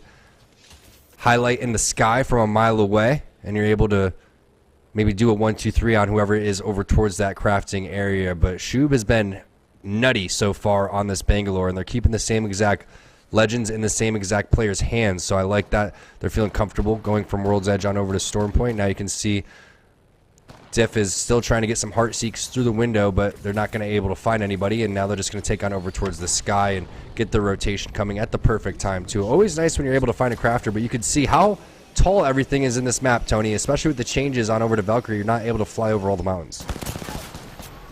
highlight in the sky from a mile away, and you're able to maybe do a 1, 2, 3 on whoever is over towards that crafting area. But Shub has been nutty so far on this Bangalore, and they're keeping the same exact legends in the same exact players' hands. So I like that they're feeling comfortable going from World's Edge on over to Storm Point. Now you can see Diff is still trying to get some heart seeks through the window, but they're not going to be able to find anybody, and now they're just going to take on over towards the sky and get the rotation coming at the perfect time too. Always nice when you're able to find a crafter, but you can see how tall everything is in this map, Tony, especially with the changes on over to Valkyrie. You're not able to fly over all the mountains.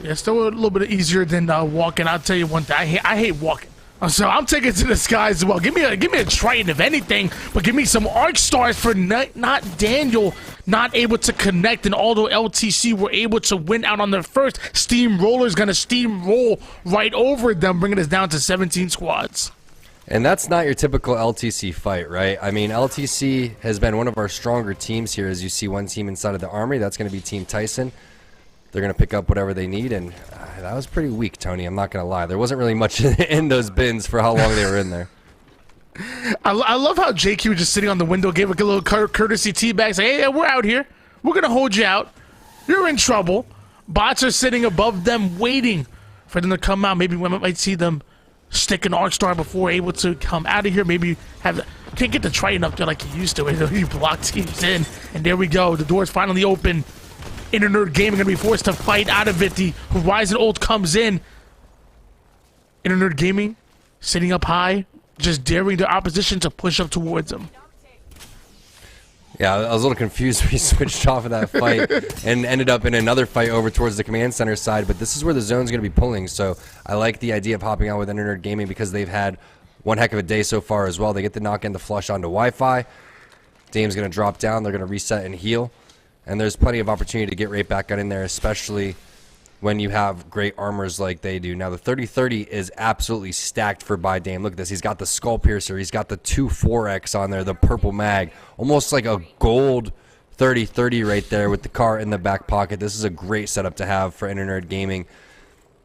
Yeah, still a little bit easier than walking. I'll tell you one thing. I hate walking. So I'm taking it to the sky as well. Give me a Triton if anything, but give me some Arc Stars for not Daniel not able to connect. And although LTC were able to win out on their first, Steamroller's going to steamroll right over them, bringing us down to 17 squads. And that's not your typical LTC fight, right? I mean, LTC has been one of our stronger teams here. As you see one team inside of the Armory, that's going to be Team Tyson. They're going to pick up whatever they need, and that was pretty weak, Tony. I'm not going to lie. There wasn't really much in those bins for how long they were in there. I love how JQ was just sitting on the window, gave a little courtesy teabag, say, hey, we're out here. We're going to hold you out. You're in trouble. Bots are sitting above them, waiting for them to come out. Maybe we might see them stick an Arc Star before able to come out of here. Maybe can't get the Triton up there like you used to. You block teams in, and there we go. The door's finally open. Internerd Gaming going to be forced to fight out of it. The Horizon ult comes in. Internerd Gaming sitting up high, just daring the opposition to push up towards them. Yeah, I was a little confused. We switched off of that fight and ended up in another fight over towards the command center side, but this is where the zone's going to be pulling, so I like the idea of hopping out with Internerd Gaming because they've had one heck of a day so far as well. They get the knock in the flush onto Wi-Fi. Dame's going to drop down. They're going to reset and heal. And there's plenty of opportunity to get right back on in there, especially when you have great armors like they do. Now, the 30-30 is absolutely stacked for by Dame. Look at this. He's got the Skull Piercer. He's got the 2-4X on there, the purple mag. Almost like a gold 30-30 right there with the car in the back pocket. This is a great setup to have for Internerd Gaming.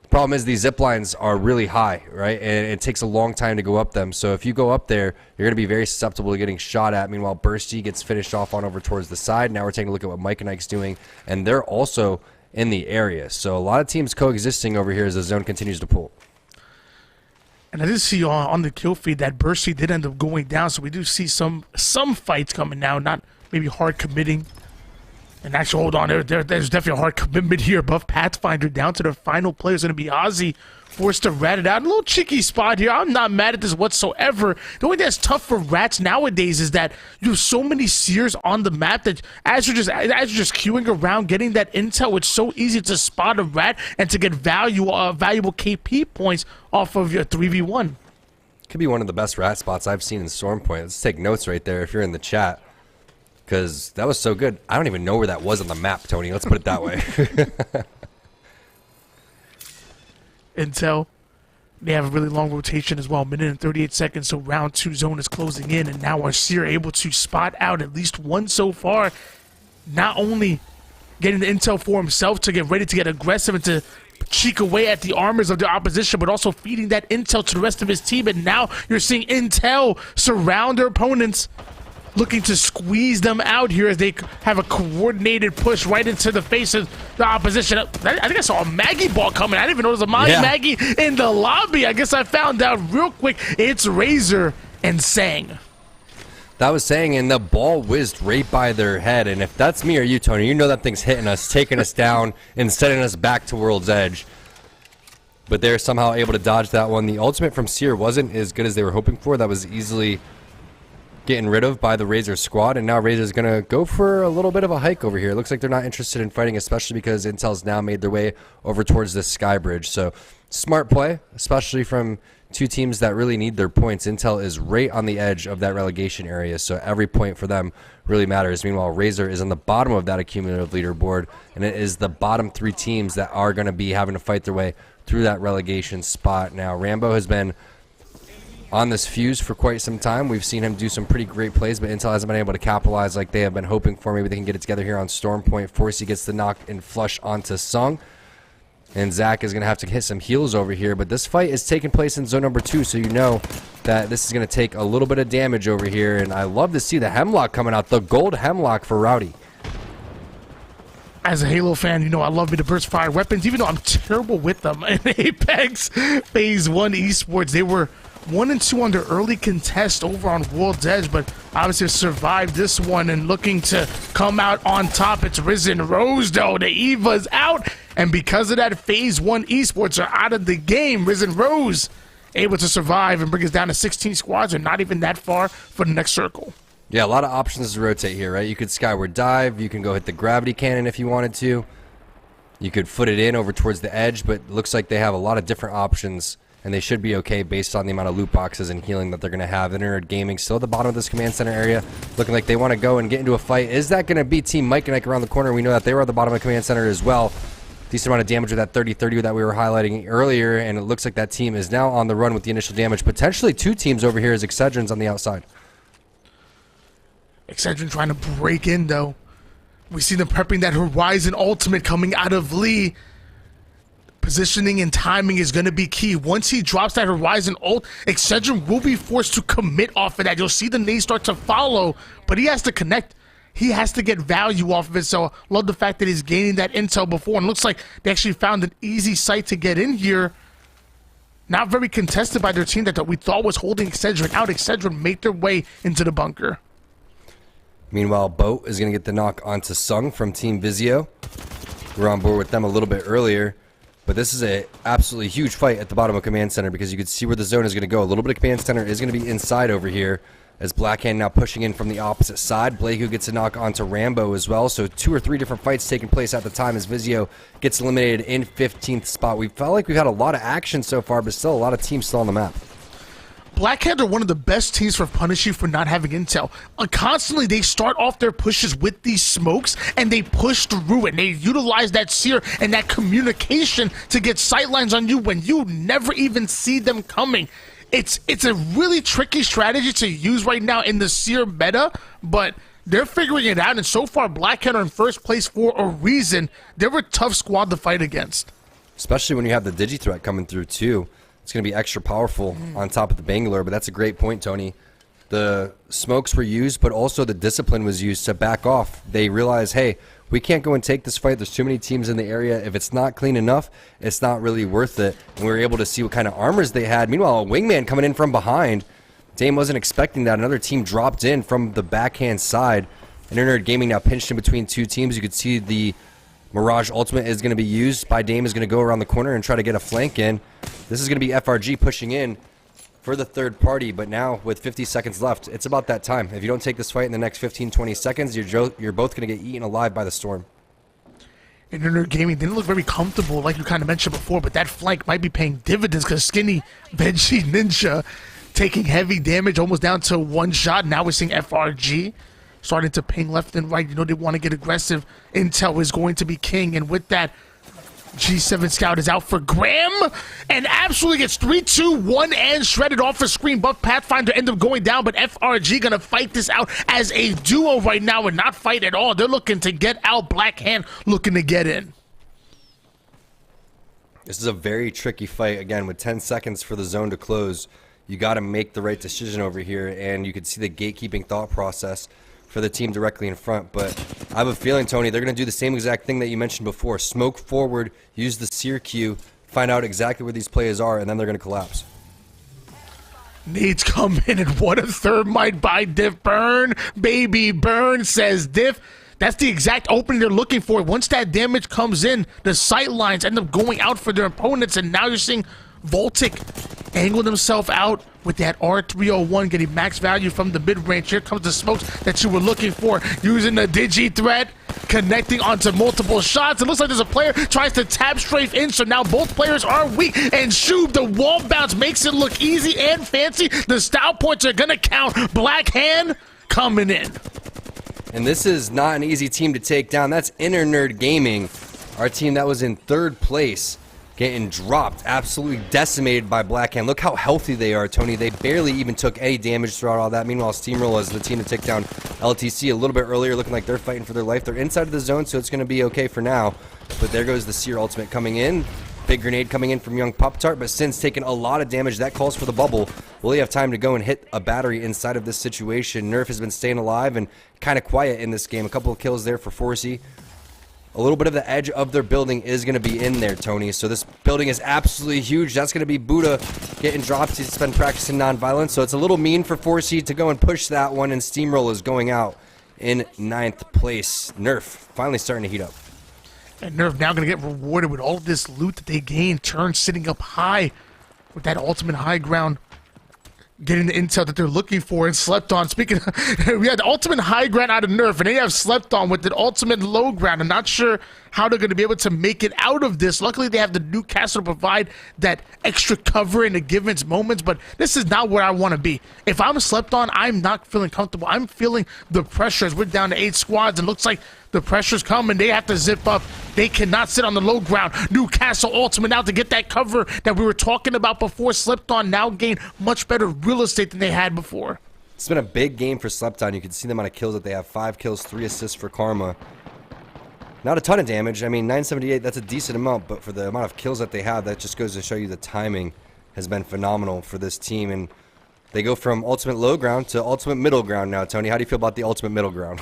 The problem is these zip lines are really high, right? And it takes a long time to go up them. So if you go up there, you're going to be very susceptible to getting shot at. Meanwhile, Bursty gets finished off on over towards the side. Now we're taking a look at what Mike and Ike's doing, and they're also in the area. So a lot of teams coexisting over here as the zone continues to pull. And I did see on the kill feed that Bursty did end up going down, so we do see some fights coming now, not maybe hard committing. And actually, hold on, there's definitely a hard commitment here above Pathfinder. Down to the final player is going to be Ozzy, forced to rat it out. A little cheeky spot here. I'm not mad at this whatsoever. The only thing that's tough for rats nowadays is that you have so many seers on the map that as you're just queuing around getting that intel, it's so easy to spot a rat and to get valuable KP points off of your 3v1. Could be one of the best rat spots I've seen in Storm Point. Let's take notes right there if you're in the chat, because that was so good. I don't even know where that was on the map, Tony. Let's put it that way. Intel, they have a really long rotation as well, minute and 38 seconds, so round 2 zone is closing in, and now our Seer able to spot out at least one so far, not only getting the intel for himself to get ready to get aggressive and to cheek away at the armors of the opposition, but also feeding that intel to the rest of his team. And now you're seeing Intel surround their opponents, looking to squeeze them out here as they have a coordinated push right into the face of the opposition. I think I saw a Maggie ball coming. I didn't even know there was a Maggie in the lobby. I guess I found out real quick. It's Razor and Sang. That was Sang, and the ball whizzed right by their head. And if that's me or you, Tony, you know that thing's hitting us, taking us down, and sending us back to World's Edge. but they're somehow able to dodge that one. The ultimate from Seer wasn't as good as they were hoping for. That was easily getting rid of by the Razor squad, and now Razor's going to go for a little bit of a hike over here. It looks like they're not interested in fighting, especially because Intel's now made their way over towards this sky bridge. So smart play, especially from two teams that really need their points. Intel is right on the edge of that relegation area, so every point for them really matters. Meanwhile, Razor is on the bottom of that accumulative leaderboard, and it is the bottom 3 teams that are going to be having to fight their way through that relegation spot. Now, Rambo has been on this fuse for quite some time. We've seen him do some pretty great plays, but Intel hasn't been able to capitalize like they have been hoping for. Maybe they can get it together here on Storm Point. Forsey gets the knock and flush onto Sung. And Zach is going to have to hit some heals over here. But this fight is taking place in zone number 2, so you know that this is going to take a little bit of damage over here. And I love to see the Hemlock coming out. The gold Hemlock for Rowdy. As a Halo fan, you know I love me to burst fire weapons, even though I'm terrible with them. In Apex Phase 1 Esports, they were 1 and 2 on their early contest over on World's Edge, but obviously survived this one and looking to come out on top. It's Risen Rose, though. The Eva's out, and because of that, Phase 1 Esports are out of the game. Risen Rose able to survive and bring us down to 16 squads, and not even that far for the next circle. Yeah, a lot of options to rotate here, right? You could skyward dive. You can go hit the gravity cannon if you wanted to. You could foot it in over towards the edge, but it looks like they have a lot of different options, and they should be okay based on the amount of loot boxes and healing that they're going to have. Internet Gaming still at the bottom of this command center area, looking like they want to go and get into a fight. Is that going to be Team Mike and Ike around the corner? We know that they were at the bottom of the command center as well. Decent amount of damage with that 30-30 that we were highlighting earlier, and it looks like that team is now on the run with the initial damage. Potentially 2 teams over here as Excedrin's on the outside. Excedrin trying to break in, though. We see them prepping that Horizon ultimate coming out of Lee. Positioning and timing is going to be key. Once he drops that Horizon ult, Excedrin will be forced to commit off of that. You'll see the nades start to follow, but he has to connect. He has to get value off of it, so love the fact that he's gaining that intel before, and looks like they actually found an easy site to get in here. Not very contested by their team that we thought was holding Excedrin out. Excedrin made their way into the bunker. Meanwhile, Boat is going to get the knock onto Sung from Team Vizio. We were on board with them a little bit earlier, but this is a absolutely huge fight at the bottom of Command Center because you can see where the zone is going to go. A little bit of Command Center is going to be inside over here as Blackhand now pushing in from the opposite side. Blake who gets a knock onto Rambo as well, so 2 or 3 different fights taking place at the time as Vizio gets eliminated in 15th spot. We felt like we've had a lot of action so far, but still a lot of teams still on the map. Blackhand are one of the best teams for punishing for not having intel. Constantly, they start off their pushes with these smokes, and they push through it. They utilize that seer and that communication to get sightlines on you when you never even see them coming. It's a really tricky strategy to use right now in the seer meta, but they're figuring it out, and so far, Blackhand are in first place for a reason. They're a tough squad to fight against. Especially when you have the Digi threat coming through, too. It's going to be extra powerful on top of the Bangalore, but that's a great point, Tony. The smokes were used, but also the discipline was used to back off. They realized, hey, we can't go and take this fight. There's too many teams in the area. If it's not clean enough, it's not really worth it. And we were able to see what kind of armors they had. Meanwhile, a wingman coming in from behind. Dame wasn't expecting that. Another team dropped in from the backhand side. And Internet Gaming now pinched in between 2 teams. You could see the Mirage Ultimate is going to be used by Dame, is going to go around the corner and try to get a flank in. This is going to be FRG pushing in for the third party, but now with 50 seconds left, it's about that time. If you don't take this fight in the next 15-20 seconds, you're both going to get eaten alive by the Storm. Internet Gaming didn't look very comfortable, like you kind of mentioned before, but that flank might be paying dividends because Skinny Veggie Ninja taking heavy damage, almost down to 1 shot. Now we're seeing FRG starting to ping left and right. You know they want to get aggressive. Intel is going to be king, and with that, G7 Scout is out for Graham and absolutely gets 3-2-1 and shredded off the screen. Buff Pathfinder end up going down, but FRG gonna fight this out as a duo right now and not fight at all. They're looking to get out. Blackhand looking to get in. This is a very tricky fight. Again, with 10 seconds for the zone to close, you got to make the right decision over here, and you could see the gatekeeping thought process for the team directly in front. But I have a feeling, Tony, they're going to do the same exact thing that you mentioned before. Smoke forward, use the seer queue, find out exactly where these players are, and then they're going to collapse. Needs come in, and what a thermite by Diff. Burn, baby, burn, says Diff. That's the exact opening they're looking for. Once that damage comes in, the sight lines end up going out for their opponents, and now you're seeing Voltic angle himself out with that R301, getting max value from the mid-range. Here comes the smokes that you were looking for, using the Digi threat, connecting onto multiple shots. It looks like there's a player tries to tap strafe in, so now both players are weak, and Shub, the wall bounce, makes it look easy and fancy. The style points are gonna count. Black Hand coming in. And this is not an easy team to take down. That's Inner Nerd Gaming, our team that was in 3rd place, getting dropped, absolutely decimated by Black Hand. Look how healthy they are, Tony. They barely even took any damage throughout all that. Meanwhile, Steamroll is the team to take down LTC a little bit earlier, looking like they're fighting for their life. They're inside of the zone, so it's going to be okay for now. But there goes the Seer ultimate coming in. Big grenade coming in from Young Pop-Tart, but Sin's taking a lot of damage. That calls for the bubble. Will he have time to go and hit a battery inside of this situation? Nerf has been staying alive and kind of quiet in this game. A couple of kills there for Forsey. A little bit of the edge of their building is going to be in there, Tony. So this building is absolutely huge. That's going to be Buddha getting dropped. He's been practicing non-violence, so it's a little mean for Forsey to go and push that one, and Steamroll is going out in 9th place. Nerf finally starting to heat up. And Nerf now going to get rewarded with all of this loot that they gained. Turn sitting up high with that ultimate high ground, getting the intel that they're looking for. And Slept On, speaking of, we had the ultimate high ground out of Nerf, and they have Slept On with the ultimate low ground. I'm not sure how they're going to be able to make it out of this. Luckily, they have the new castle to provide that extra cover in the given moments, but this is not where I want to be. If I'm Slept On, I'm not feeling comfortable. I'm feeling the pressures. We're down to 8 squads, and looks like the pressure's coming. They have to zip up. They cannot sit on the low ground. Newcastle ultimate now to get that cover that we were talking about before. Slept On now gain much better real estate than they had before. It's been a big game for Slept On. You can see the amount of kills that they have. 5 kills, 3 assists for Karma. Not a ton of damage. I mean, 978, that's a decent amount, but for the amount of kills that they have, that just goes to show you the timing has been phenomenal for this team. And they go from ultimate low ground to ultimate middle ground now, Tony. How do you feel about the ultimate middle ground?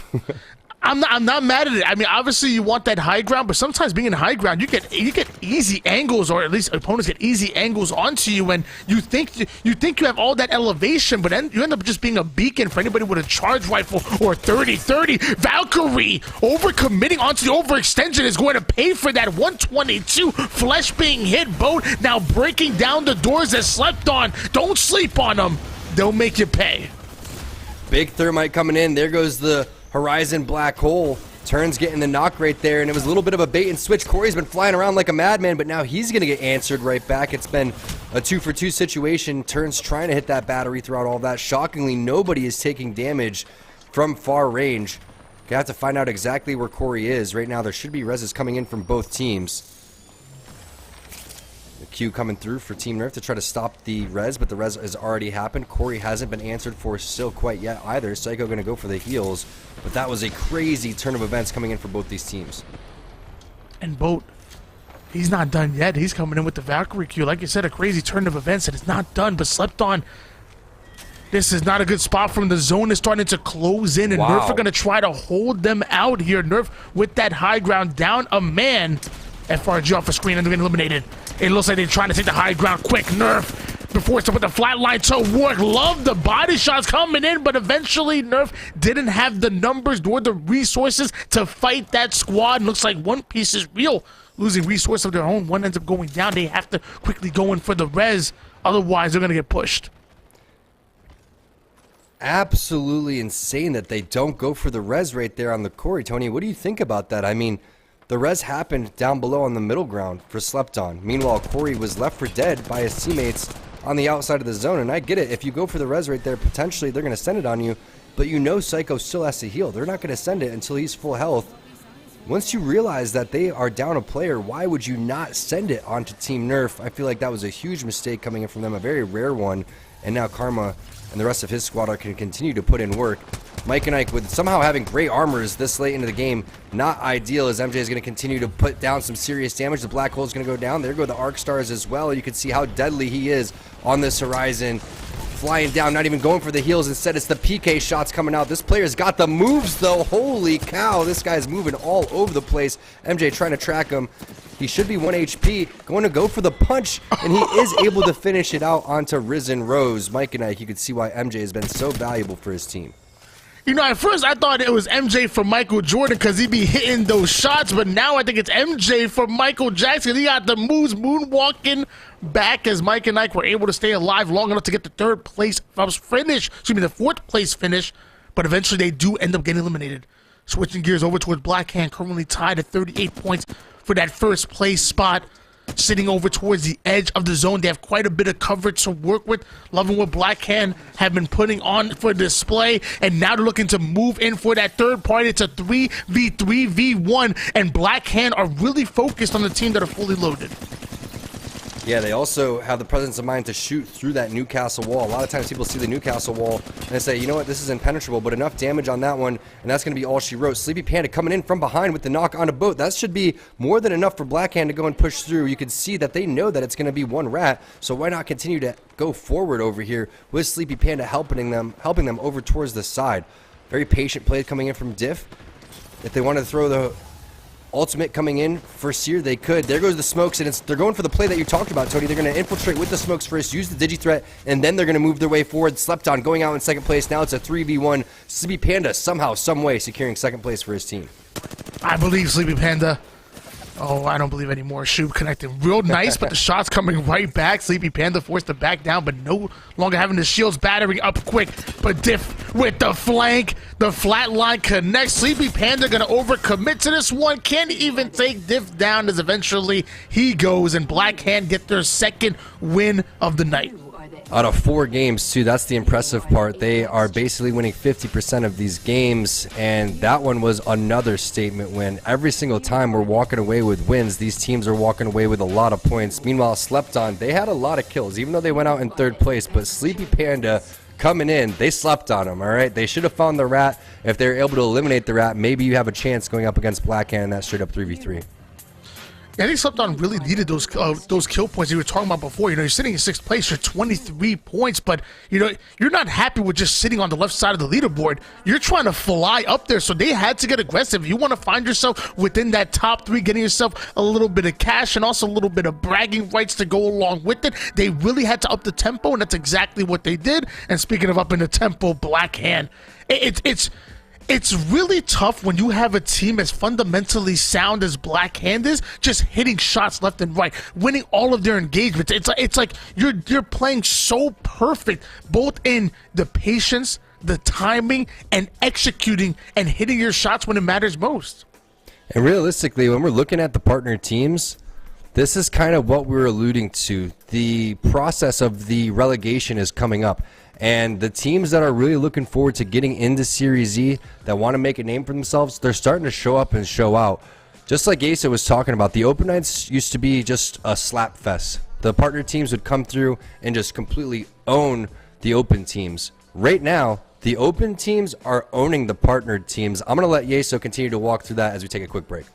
I'm not mad at it. I mean, obviously you want that high ground, but sometimes being in high ground, you get easy angles, or at least opponents get easy angles onto you, and you think you have all that elevation, but then you end up just being a beacon for anybody with a charge rifle or 30-30. Valkyrie overcommitting onto the overextension is going to pay for that. 122 flesh being hit. Boat now breaking down the doors that Slept On. Don't sleep on them. They'll make you pay. Big thermite coming in. There goes the Horizon Black Hole. Turns getting the knock right there, and it was a little bit of a bait and switch. Corey's been flying around like a madman, but now he's going to get answered right back. It's been a 2-for-2 situation. Turns trying to hit that battery throughout all that. Shockingly, nobody is taking damage from far range. Gonna have to find out exactly where Corey is. Right now, there should be reses coming in from both teams. The Q coming through for Team Nerf to try to stop the res, but the res has already happened. Corey hasn't been answered for still quite yet either. Psycho going to go for the heals, but that was a crazy turn of events coming in for both these teams. And Boat, he's not done yet. He's coming in with the Valkyrie Q. Like you said, a crazy turn of events, and it's not done, but Slept On. This is not a good spot from the zone. Is starting to close in, and Wow. Nerf are going to try to hold them out here. Nerf with that high ground, down a man. FRG off the screen and they're getting eliminated. It looks like they're trying to take the high ground quick. Nerf before it's to put the flatline to work. Love the body shots coming in, but eventually Nerf didn't have the numbers nor the resources to fight that squad. Looks like One Piece is real, losing resource of their own. One ends up going down. They have to quickly go in for the res, otherwise they're going to get pushed. Absolutely insane that they don't go for the res right there on the Corey. Tony, what do you think about that? I mean, the res happened down below on the middle ground for Slept On. Meanwhile, Corey was left for dead by his teammates on the outside of the zone. And I get it. If you go for the res right there, potentially they're going to send it on you. But you know Psycho still has to heal. They're not going to send it until he's full health. Once you realize that they are down a player, why would you not send it onto Team Nerf? I feel like that was a huge mistake coming in from them, a very rare one. And now Karma and the rest of his squad are going to continue to put in work. Mike and Ike with somehow having great armors this late into the game, not ideal, as MJ is going to continue to put down some serious damage. The Black Hole is going to go down. There go the Arc Stars as well. You can see how deadly he is on this Horizon. Flying down, not even going for the heals. Instead, it's the PK shots coming out. This player's got the moves, though. Holy cow, this guy's moving all over the place. MJ trying to track him. He should be 1 HP, going to go for the punch, and he is able to finish it out onto Risen Rose. Mike and Ike, you can see why MJ has been so valuable for his team. You know, at first I thought it was MJ for Michael Jordan because he'd be hitting those shots, but now I think it's MJ for Michael Jackson. He got the moves moonwalking back as Mike and Ike were able to stay alive long enough to get the the fourth place finish, but eventually they do end up getting eliminated. Switching gears over towards Blackhand, currently tied at 38 points for that first place spot. Sitting over towards the edge of the zone. They have quite a bit of coverage to work with. Loving what Blackhand have been putting on for display. And now they're looking to move in for that third party. It's a 3v3v1. And Blackhand are really focused on the team that are fully loaded. Yeah, they also have the presence of mind to shoot through that Newcastle wall. A lot of times people see the Newcastle wall and they say, you know what, this is impenetrable, but enough damage on that one, and that's going to be all she wrote. Sleepy Panda coming in from behind with the knock on a boat. That should be more than enough for Blackhand to go and push through. You can see that they know that it's going to be one rat, so why not continue to go forward over here with Sleepy Panda helping them over towards the side. Very patient play coming in from Diff. If they want to throw the ultimate coming in for Seer, they could. There goes the smokes, and they're going for the play that you talked about, Tony. They're going to infiltrate with the smokes first, use the digi-threat, and then they're going to move their way forward. Slept on going out in second place. Now it's a 3v1. Sleepy Panda somehow, some way securing second place for his team. I believe Sleepy Panda. Oh, I don't believe anymore. Shub connecting real nice, but the shot's coming right back. Sleepy Panda forced to back down, but no longer having the shields battering up quick. But Diff with the flank. The flat line connects. Sleepy Panda going to overcommit to this one. Can't even take Diff down as eventually he goes, and Blackhand get their second win of the night. Out of 4 games, too. That's the impressive part. They are basically winning 50% of these games, and that one was another statement win. Every single time we're walking away with wins, these teams are walking away with a lot of points. Meanwhile, Slept On, they had a lot of kills, even though they went out in third place, but Sleepy Panda coming in, they slept on them, all right? They should have found the rat. If they were able to eliminate the rat, maybe you have a chance going up against Blackhand in that straight up 3v3. Yeah, I think Slept On really needed those kill points you were talking about before. You know, you're sitting in 6th place, you're 23 points, but, you know, you're not happy with just sitting on the left side of the leaderboard. You're trying to fly up there, so they had to get aggressive. You want to find yourself within that top 3, getting yourself a little bit of cash and also a little bit of bragging rights to go along with it. They really had to up the tempo, and that's exactly what they did. And speaking of up in the tempo, Blackhand, it's really tough when you have a team as fundamentally sound as Blackhand is, just hitting shots left and right, winning all of their engagements. It's like you're playing so perfect, both in the patience, the timing, and executing and hitting your shots when it matters most. And realistically, when we're looking at the partner teams, this is kind of what we're alluding to. The process of the relegation is coming up. And the teams that are really looking forward to getting into Series Z, that want to make a name for themselves, they're starting to show up and show out. Just like Asa was talking about, the Open Nights used to be just a slap fest. The partner teams would come through and just completely own the Open teams. Right now, the Open teams are owning the partnered teams. I'm going to let Yeso continue to walk through that as we take a quick break.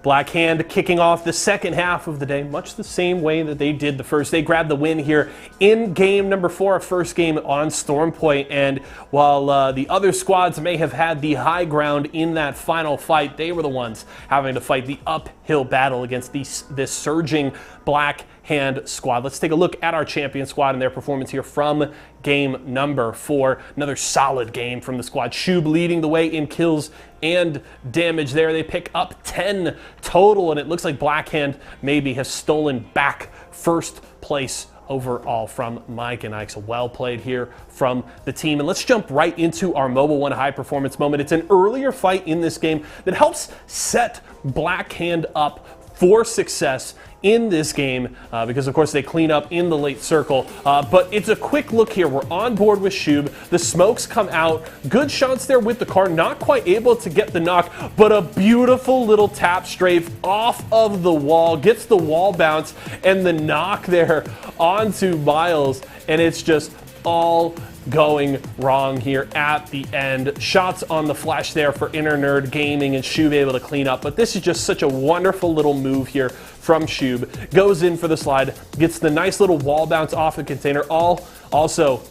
Blackhand kicking off the second half of the day, much the same way that they did the first. They grabbed the win here in game number 4, our first game on Storm Point. And while the other squads may have had the high ground in that final fight, they were the ones having to fight the uphill battle against this surging Blackhand squad. Let's take a look at our champion squad and their performance here from game number 4. Another solid game from the squad. Shub leading the way in kills and damage there. They pick up 10 total, and it looks like Blackhand maybe has stolen back first place overall from Mike and Ike. So well played here from the team. And let's jump right into our Mobile One high performance moment. It's an earlier fight in this game that helps set Blackhand up for success in this game because of course they clean up in the late circle, but it's a quick look here. We're on board with Shub. The smokes come out, good shots there with the car, not quite able to get the knock, but a beautiful little tap strafe off of the wall, gets the wall bounce and the knock there onto Miles, and it's just all going wrong here at the end. Shots on the flash there for Inner Nerd Gaming and Shub able to clean up, but this is just such a wonderful little move here from Shub. Goes in for the slide, gets the nice little wall bounce off the container, also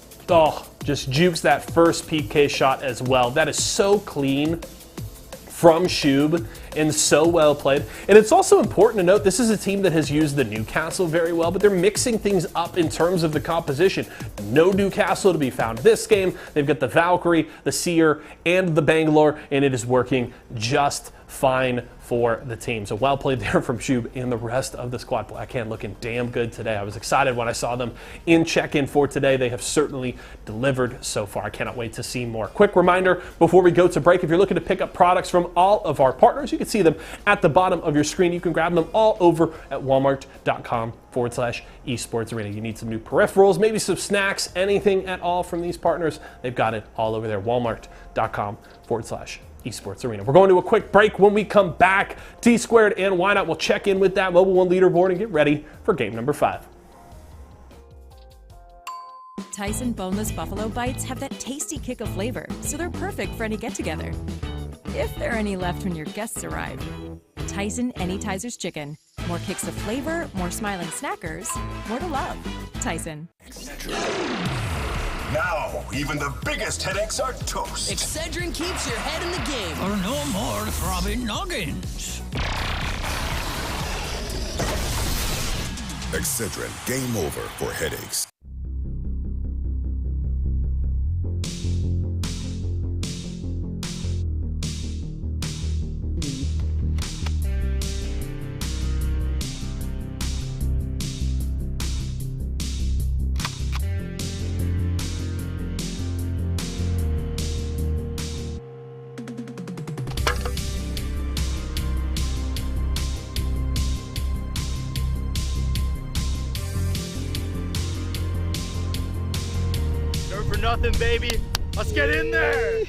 just jukes that first PK shot as well. That is so clean from Shub and so well played. And it's also important to note this is a team that has used the Newcastle very well, but they're mixing things up in terms of the composition. No Newcastle to be found this game. They've got the Valkyrie, the Seer, and the Bangalore, and it is working just fine for the team. So well played there from Shub and the rest of the squad. Blackhand looking damn good today. I was excited when I saw them in check-in for today. They have certainly delivered so far. I cannot wait to see more. Quick reminder before we go to break, if you're looking to pick up products from all of our partners, you can see them at the bottom of your screen. You can grab them all over at walmart.com/esports arena. You need some new peripherals, maybe some snacks, anything at all from these partners. They've got it all over there. walmart.com/esports arena. We're going to a quick break. When we come back, T Squared and Why Not will check in with that Mobile One leaderboard and get ready for game number 5. Tyson boneless buffalo bites have that tasty kick of flavor, so they're perfect for any get-together. If there are any left when your guests arrive. Tyson Anytizers Chicken. More kicks of flavor, more smiling snackers, more to love. Tyson. Now, even the biggest headaches are toast. Excedrin keeps your head in the game. For no more throbbing noggins. Excedrin, game over for headaches. For nothing, baby. Let's get in there.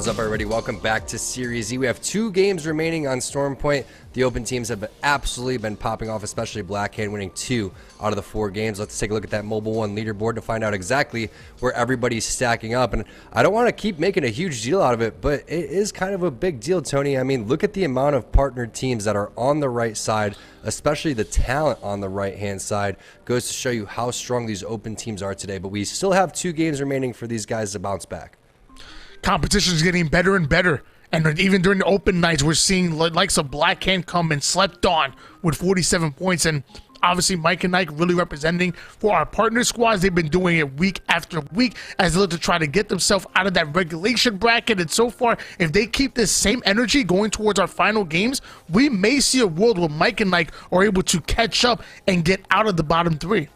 What is up, everybody? Welcome back to Series E. We have 2 games remaining on Storm Point. The open teams have absolutely been popping off, especially Blackhand winning 2 out of the 4 games. Let's take a look at that Mobile One leaderboard to find out exactly where everybody's stacking up. And I don't want to keep making a huge deal out of it, but it is kind of a big deal, Tony. I mean, look at the amount of partnered teams that are on the right side, especially the talent on the right-hand side. Goes to show you how strong these open teams are today. But we still have 2 games remaining for these guys to bounce back. Competition is getting better and better. And even during the open nights, we're seeing likes of Blackhand come and slept on with 47 points. And obviously, Mike and Ike really representing for our partner squads. They've been doing it week after week as they look to try to get themselves out of that relegation bracket. And so far, if they keep this same energy going towards our final games, we may see a world where Mike and Ike are able to catch up and get out of the bottom 3.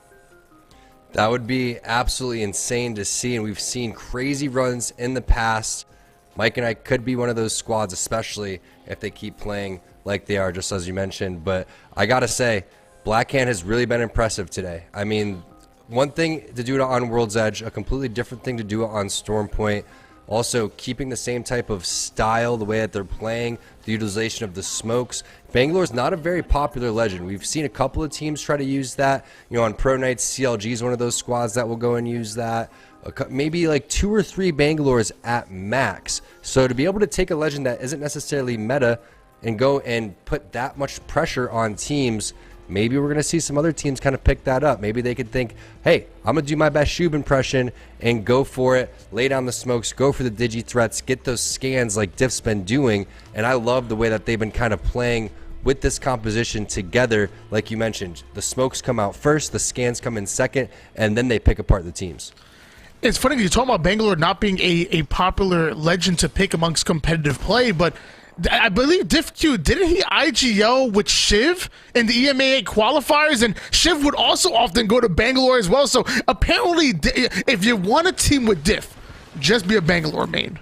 That would be absolutely insane to see, and we've seen crazy runs in the past. Mike and I could be one of those squads, especially if they keep playing like they are, just as you mentioned. But I got to say, Blackhand has really been impressive today. I mean, one thing to do it on World's Edge, a completely different thing to do it on Storm Point. Also, keeping the same type of style, the way that they're playing, the utilization of the smokes. Bangalore's not a very popular legend. We've seen a couple of teams try to use that. You know, on Pro Nights, CLG is one of those squads that will go and use that. Maybe like 2 or 3 Bangalores at max. So to be able to take a legend that isn't necessarily meta and go and put that much pressure on teams, maybe we're going to see some other teams kind of pick that up. Maybe they could think, hey, I'm going to do my best Shub impression and go for it, lay down the smokes, go for the digi threats, get those scans like Diff's been doing. And I love the way that they've been kind of playing with this composition together. Like you mentioned, the smokes come out first, the scans come in second, and then they pick apart the teams. It's funny, you're talking about Bangalore not being a popular legend to pick amongst competitive play, but I believe DiffQ, didn't he IGL with Shiv in the EMEA qualifiers? And Shiv would also often go to Bangalore as well. So apparently, if you want a team with Diff, just be a Bangalore main.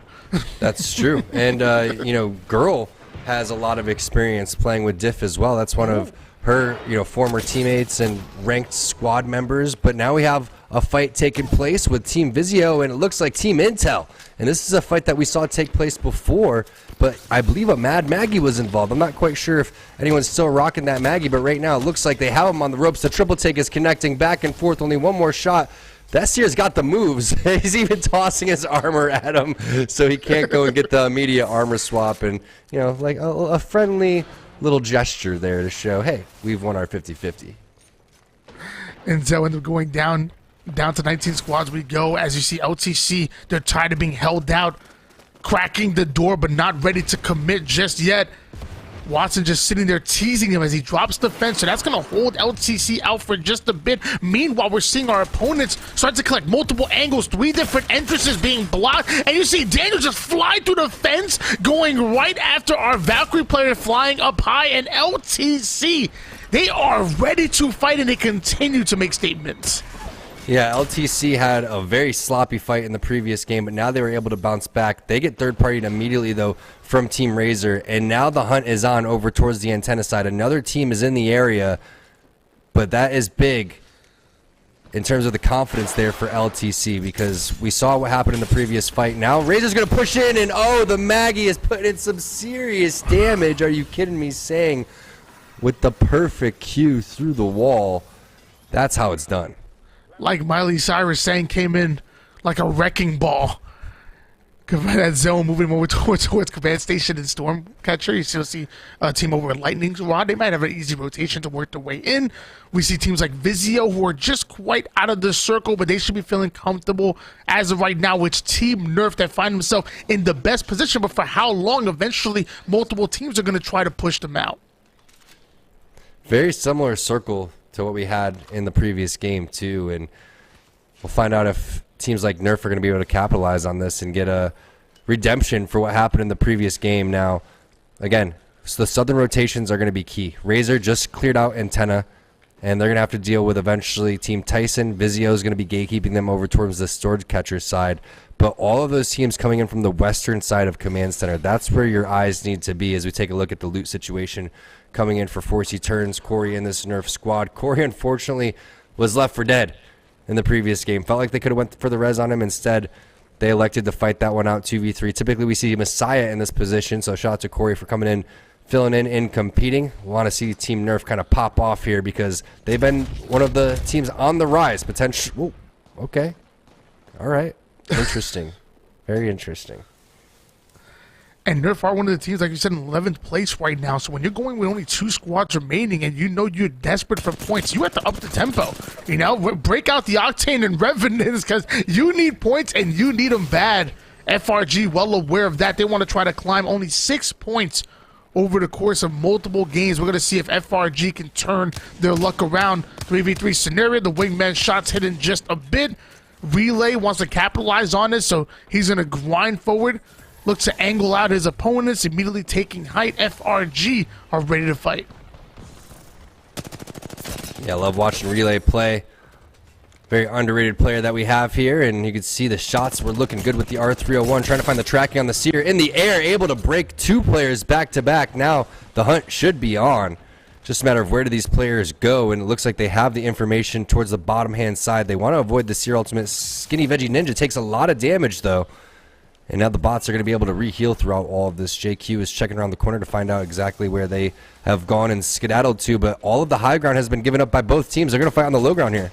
That's true. And, you know, Girl has a lot of experience playing with Diff as well. That's one of her, you know, former teammates and ranked squad members. But now we have a fight taking place with Team Vizio, and it looks like Team Intel. And this is a fight that we saw take place before, but I believe a Mad Maggie was involved. I'm not quite sure if anyone's still rocking that Maggie, but right now it looks like they have him on the ropes. The triple take is connecting back and forth. Only one more shot. Dessier's got the moves. He's even tossing his armor at him so he can't go and get the immediate armor swap. And, you know, like a friendly little gesture there to show, hey, we've won our 50-50. And so end up going down to 19 squads we go. As you see, LTC, they're tired of being held out, cracking the door but not ready to commit just yet. Watson just sitting there teasing him as he drops the fence, so that's going to hold LTC out for just a bit. Meanwhile, we're seeing our opponents start to collect multiple angles, 3 different entrances being blocked, and you see Daniel just fly through the fence, going right after our Valkyrie player flying up high, and LTC, they are ready to fight, and they continue to make statements. Yeah, LTC had a very sloppy fight in the previous game, but now they were able to bounce back. They get third-partied immediately, though, from Team Razor, and now the hunt is on over towards the antenna side. Another team is in the area, but that is big in terms of the confidence there for LTC, because we saw what happened in the previous fight. Now Razor's going to push in, and oh, the Maggie is putting in some serious damage. Are you kidding me? Saying with the perfect Q through the wall, that's how it's done. Like Miley Cyrus saying, came in like a wrecking ball. That zone moving over towards Command Station and Stormcatcher. You still see a team over at Lightning Rod. They might have an easy rotation to work their way in. We see teams like Vizio who are just quite out of the circle, but they should be feeling comfortable as of right now, which Team Nerf that find themselves in the best position, but for how long? Eventually, multiple teams are going to try to push them out. Very similar circle to what we had in the previous game too, and we'll find out if teams like Nerf are going to be able to capitalize on this and get a redemption for what happened in the previous game. Now, again, so the southern rotations are going to be key. Razor just cleared out antenna, and they're going to have to deal with eventually Team Tyson. Vizio is going to be gatekeeping them over towards the storage catcher side, but all of those teams coming in from the western side of Command Center, that's where your eyes need to be as we take a look at the loot situation coming in for Forcey Turns, Corey in this Nerf squad. Corey, unfortunately, was left for dead in the previous game. Felt like they could have went for the res on him. Instead, They elected to fight that one out 2v3. Typically, we see Messiah in this position, so shout out to Corey for coming in, filling in and competing. We want to see Team Nerf kind of pop off here because they've been one of the teams on the rise. Potential. Okay. All right. Interesting. Very interesting. And Nerf are one of the teams, like you said, in 11th place right now. So when you're going with only 2 squads remaining and you know you're desperate for points, you have to up the tempo. You know, break out the Octane and Revenants because you need points and you need them bad. FRG well aware of that. They want to try to climb only 6 points over the course of multiple games. We're going to see if FRG can turn their luck around. 3v3 scenario, the wingman shots hidden just a bit. Relay wants to capitalize on this, so he's going to grind forward. Looks to angle out his opponents, immediately taking height. FRG are ready to fight. Yeah, I love watching Relay play. Very underrated player that we have here, and you can see the shots were looking good with the R301, trying to find the tracking on the Seer. In the air, able to break 2 players back-to-back. Now the hunt should be on. Just a matter of where do these players go, and it looks like they have the information towards the bottom-hand side. They want to avoid the Seer ultimate. Skinny Veggie Ninja takes a lot of damage, though. And now the bots are going to be able to re-heal throughout all of this. JQ is checking around the corner to find out exactly where they have gone and skedaddled to, but all of the high ground has been given up by both teams. They're going to fight on the low ground here.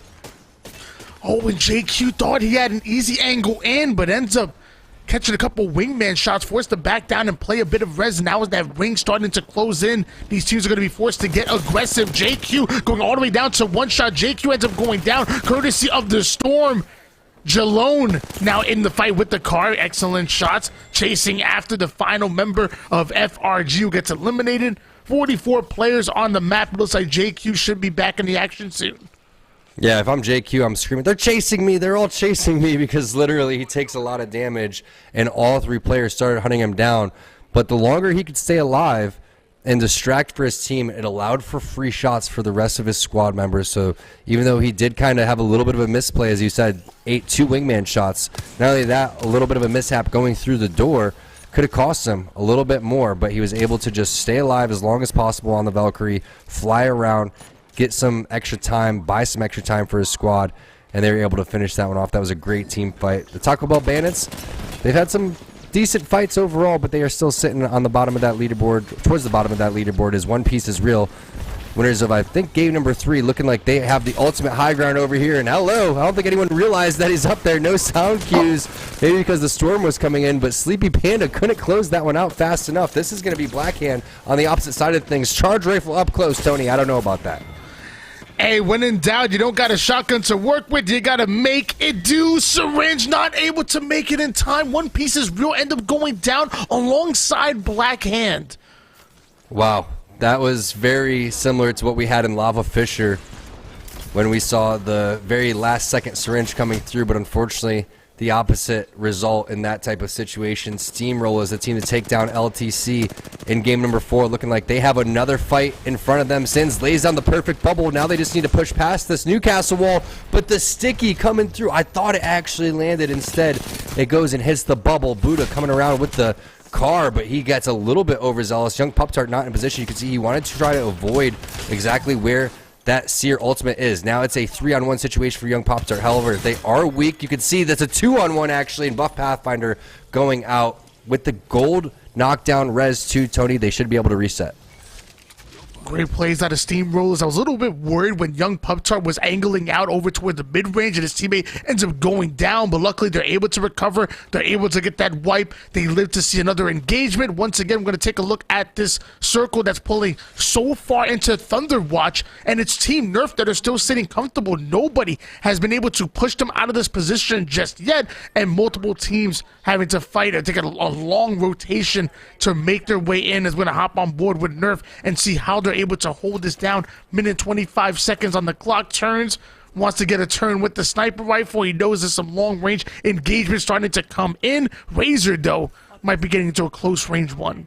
Oh, and JQ thought he had an easy angle in, but ends up catching a couple wingman shots, forced to back down and play a bit of res. Now as that ring starting to close in, these teams are going to be forced to get aggressive. JQ going all the way down to 1 shot. JQ ends up going down courtesy of the Storm. Jalone now in the fight with the car. Excellent shots. Chasing after the final member of FRG who gets eliminated. 44 players on the map. It looks like JQ should be back in the action soon. Yeah, if I'm JQ, I'm screaming, they're chasing me. They're all chasing me because literally he takes a lot of damage and all 3 players started hunting him down. But the longer he could stay alive and distract for his team, it allowed for free shots for the rest of his squad members. So even though he did kind of have a little bit of a misplay, as you said, 2 wingman shots, not only that, a little bit of a mishap going through the door could have cost him a little bit more, but he was able to just stay alive as long as possible on the Valkyrie, fly around, get some extra time, buy some extra time for his squad, and they were able to finish that one off. That was a great team fight. The Taco Bell Bandits, they've had some decent fights overall, but they are still sitting on the bottom of that leaderboard. Towards the bottom of that leaderboard is One Piece is Real. Winners of, I think, game number 3, looking like they have the ultimate high ground over here. And hello, I don't think anyone realized that he's up there. No sound cues, maybe because the storm was coming in, but Sleepy Panda couldn't close that one out fast enough. This is going to be Blackhand on the opposite side of things. Charge rifle up close, Tony. I don't know about that. Hey, when in doubt, you don't got a shotgun to work with. You got to make it do. Syringe not able to make it in time. One Piece is Real end up going down alongside Black Hand. Wow, that was very similar to what we had in Lava Fisher when we saw the very last second syringe coming through, but unfortunately the opposite result in that type of situation. Steamroll is the team to take down LTC in game number 4, looking like they have another fight in front of them. Sins lays down the perfect bubble. Now they just need to push past this Newcastle wall, but the sticky coming through. I thought it actually landed. Instead, it goes and hits the bubble. Buddha coming around with the car, but he gets a little bit overzealous. Young Pup-Tart not in position. You can see he wanted to try to avoid exactly where that Seer ultimate is. Now it's a 3-on-1 situation for Young Pop-Tart. However, they are weak. You can see that's a 2-on-1 actually, and Buff Pathfinder going out with the gold knockdown res to Tony. They should be able to reset. Great plays out of Steamrollers. I was a little bit worried when Young Pup-Tart was angling out over toward the mid-range and his teammate ends up going down, but luckily they're able to recover. They're able to get that wipe. They live to see another engagement. Once again, we're going to take a look at this circle that's pulling so far into Thunderwatch, and it's Team Nerf that are still sitting comfortable. Nobody has been able to push them out of this position just yet, and multiple teams having to fight or take a long rotation to make their way in. Is going to hop on board with Nerf and see how they're able to hold this down. Minute 25 seconds on the clock. Turns, wants to get a turn with the sniper rifle. He knows there's some long range engagement starting to come in. Razor though might be getting into a close range one.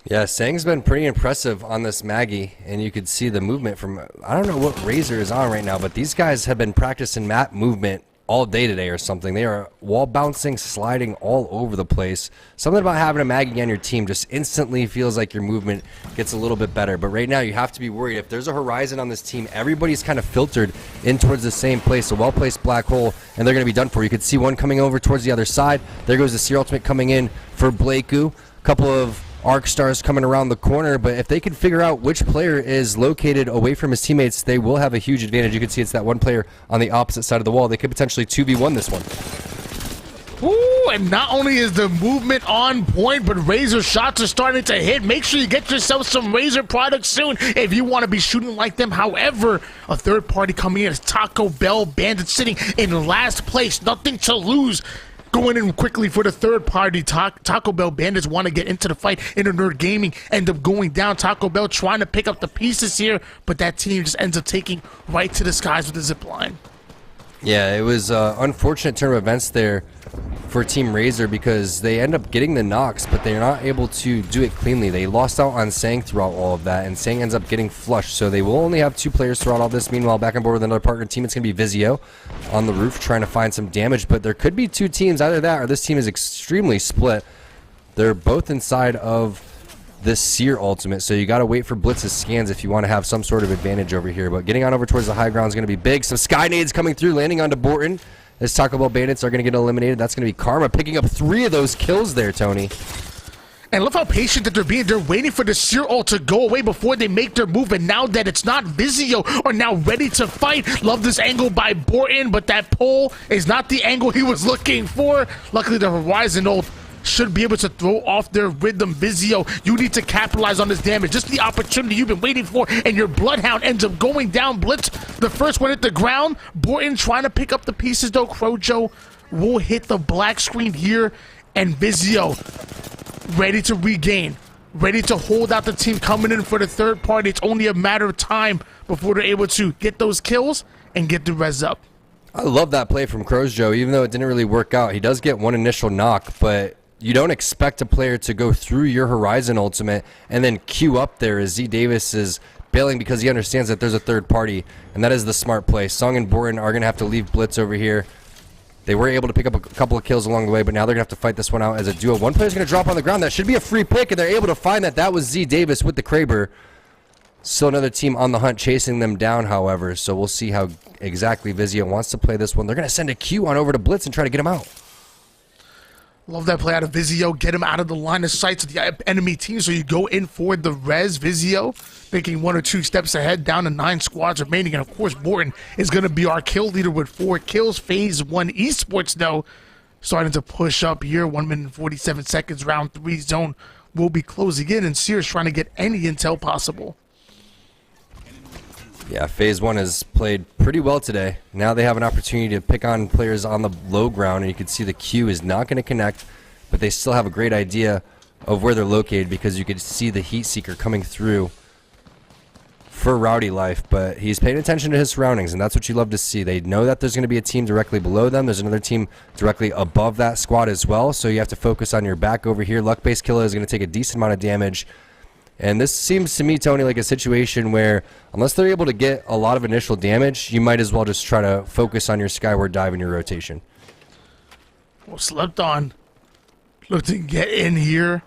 Yeah, Sang's been pretty impressive on this Maggie, and you could see the movement from, I don't know what Razor is on right now, but these guys have been practicing map movement all day today or something. They are wall bouncing, sliding all over the place. Something about having a Maggie on your team just instantly feels like your movement gets a little bit better. But right now you have to be worried. If there's a Horizon on this team, everybody's kind of filtered in towards the same place, a well-placed black hole, and they're going to be done for. You could see one coming over towards the other side. There goes the Seer Ultimate coming in for Blakeu. A couple of Arc Stars coming around the corner, but if they can figure out which player is located away from his teammates, they will have a huge advantage. You can see it's that one player on the opposite side of the wall. They could potentially 2v1 this one. Ooh, and not only is the movement on point, but Razor shots are starting to hit. Make sure you get yourself some Razor products soon if you want to be shooting like them. However, a third party coming in is Taco Bell Bandits sitting in last place. Nothing to lose. Going in quickly for the third party. Taco Bell Bandits want to get into the fight. Nerd Gaming end up going down. Taco Bell trying to pick up the pieces here, but that team just ends up taking right to the skies with the zip line. Yeah, it was unfortunate turn of events there for Team Razor because they end up getting the knocks, but they're not able to do it cleanly. They lost out on Sang throughout all of that, and Sang ends up getting flushed, so they will only have 2 players throughout all this. Meanwhile, back on board with another partner team, it's going to be Vizio on the roof trying to find some damage, but there could be 2 teams, either that or this team is extremely split. They're both inside of this Seer Ultimate, so you got to wait for Blitz's scans if you want to have some sort of advantage over here, but getting on over towards the high ground is going to be big. Some Sky Nades coming through, landing onto Borton. As Taco Bell Bandits are going to get eliminated. That's going to be Karma picking up 3 of those kills there, Tony. And look how patient that they're being. They're waiting for the Seer ult to go away before they make their move. And now that it's not, Vizio are now ready to fight. Love this angle by Borton, but that pole is not the angle he was looking for. Luckily, the Horizon ult should be able to throw off their rhythm. Vizio, you need to capitalize on this damage. Just the opportunity you've been waiting for, and your Bloodhound ends up going down. Blitz, the first one at the ground. Borton trying to pick up the pieces, though. Crojo will hit the black screen here, and Vizio ready to regain, ready to hold out the team coming in for the third party. It's only a matter of time before they're able to get those kills and get the res up. I love that play from Crojo, even though it didn't really work out. He does get one initial knock, but you don't expect a player to go through your Horizon Ultimate and then queue up there as Z Davis is bailing because he understands that there's a third party, and that is the smart play. Song and Borton are going to have to leave Blitz over here. They were able to pick up a couple of kills along the way, but now they're going to have to fight this one out as a duo. One player's going to drop on the ground. That should be a free pick, and they're able to find that. That was Z Davis with the Kraber. Still another team on the hunt chasing them down, however, so we'll see how exactly Vizio wants to play this one. They're going to send a Q on over to Blitz and try to get him out. Love that play out of Vizio. Get him out of the line of sight to the enemy team. So you go in for the res. Vizio making 1 or 2 steps ahead, down to 9 squads remaining. And of course, Borton is going to be our kill leader with 4 kills. Phase 1 Esports, though, starting to push up here. 1 minute and 47 seconds. Round 3 zone will be closing in. And Sears trying to get any intel possible. Yeah, Phase 1 has played pretty well today. Now they have an opportunity to pick on players on the low ground, and you can see the Q is not going to connect, but they still have a great idea of where they're located because you can see the Heat Seeker coming through for Rowdy Life, but he's paying attention to his surroundings, and that's what you love to see. They know that there's going to be a team directly below them. There's another team directly above that squad as well, so you have to focus on your back over here. Luck-based Killer is going to take a decent amount of damage. And this seems to me, Tony, like a situation where unless they're able to get a lot of initial damage, you might as well just try to focus on your Skyward Dive in your rotation. Well, slept on. Look to get in here.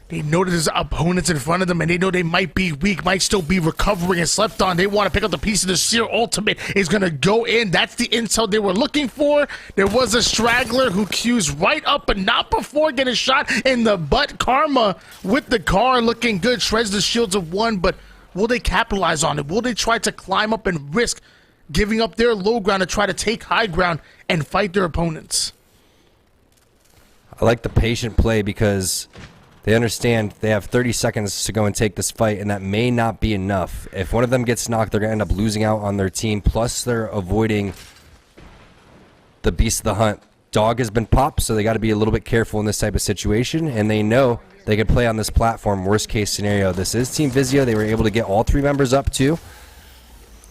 They know that there's opponents in front of them, and they know they might be weak, might still be recovering, and slept on. They want to pick up the piece of the Seer Ultimate. Is going to go in. That's the intel they were looking for. There was a straggler who queues right up, but not before getting shot in the butt. Karma with the car looking good. Shreds the shields of 1, but will they capitalize on it? Will they try to climb up and risk giving up their low ground to try to take high ground and fight their opponents? I like the patient play because they understand they have 30 seconds to go and take this fight, and that may not be enough. If one of them gets knocked, they're going to end up losing out on their team, plus they're avoiding the Beast of the Hunt. Dog has been popped, so they got to be a little bit careful in this type of situation, and they know they can play on this platform, worst case scenario. This is Team Vizio. They were able to get all 3 members up, too.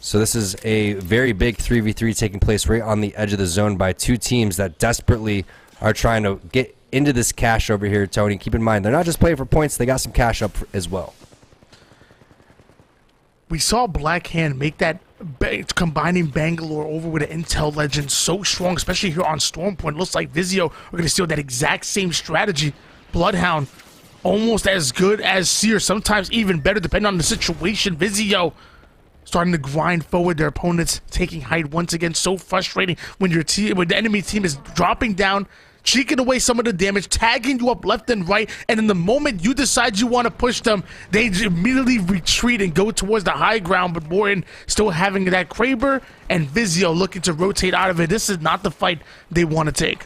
So this is a very big 3v3 taking place right on the edge of the zone by 2 teams that desperately are trying to get into this cash over here, Tony. Keep in mind, they're not just playing for points, they got some cash up as well. We saw Black Hand make that combining Bangalore over with an Intel Legend so strong, especially here on Stormpoint. Looks like Vizio are going to steal that exact same strategy. Bloodhound, almost as good as Seer, sometimes even better depending on the situation. Vizio starting to grind forward, their opponents taking height once again. So frustrating when when the enemy team is dropping down, cheeking away some of the damage, tagging you up left and right, and in the moment you decide you want to push them, they immediately retreat and go towards the high ground. But Morton still having that Kraber, and Vizio looking to rotate out of it. This is not the fight they want to take.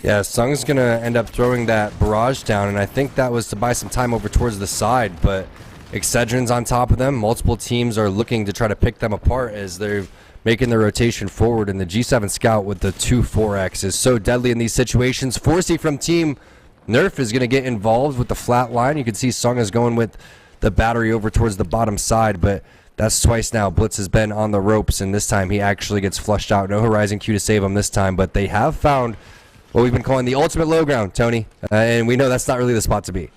Yeah, Sung's going to end up throwing that barrage down, and I think that was to buy some time over towards the side, but Excedrin's on top of them. Multiple teams are looking to try to pick them apart as they're making the rotation forward, and the G7 Scout with the 2-4X is so deadly in these situations. Forsey from Team Nerf is going to get involved with the flat line. You can see Sung is going with the battery over towards the bottom side, but that's twice now. Blitz has been on the ropes, and this time he actually gets flushed out. No Horizon Q to save him this time, but they have found what we've been calling the ultimate low ground, Tony, and we know that's not really the spot to be.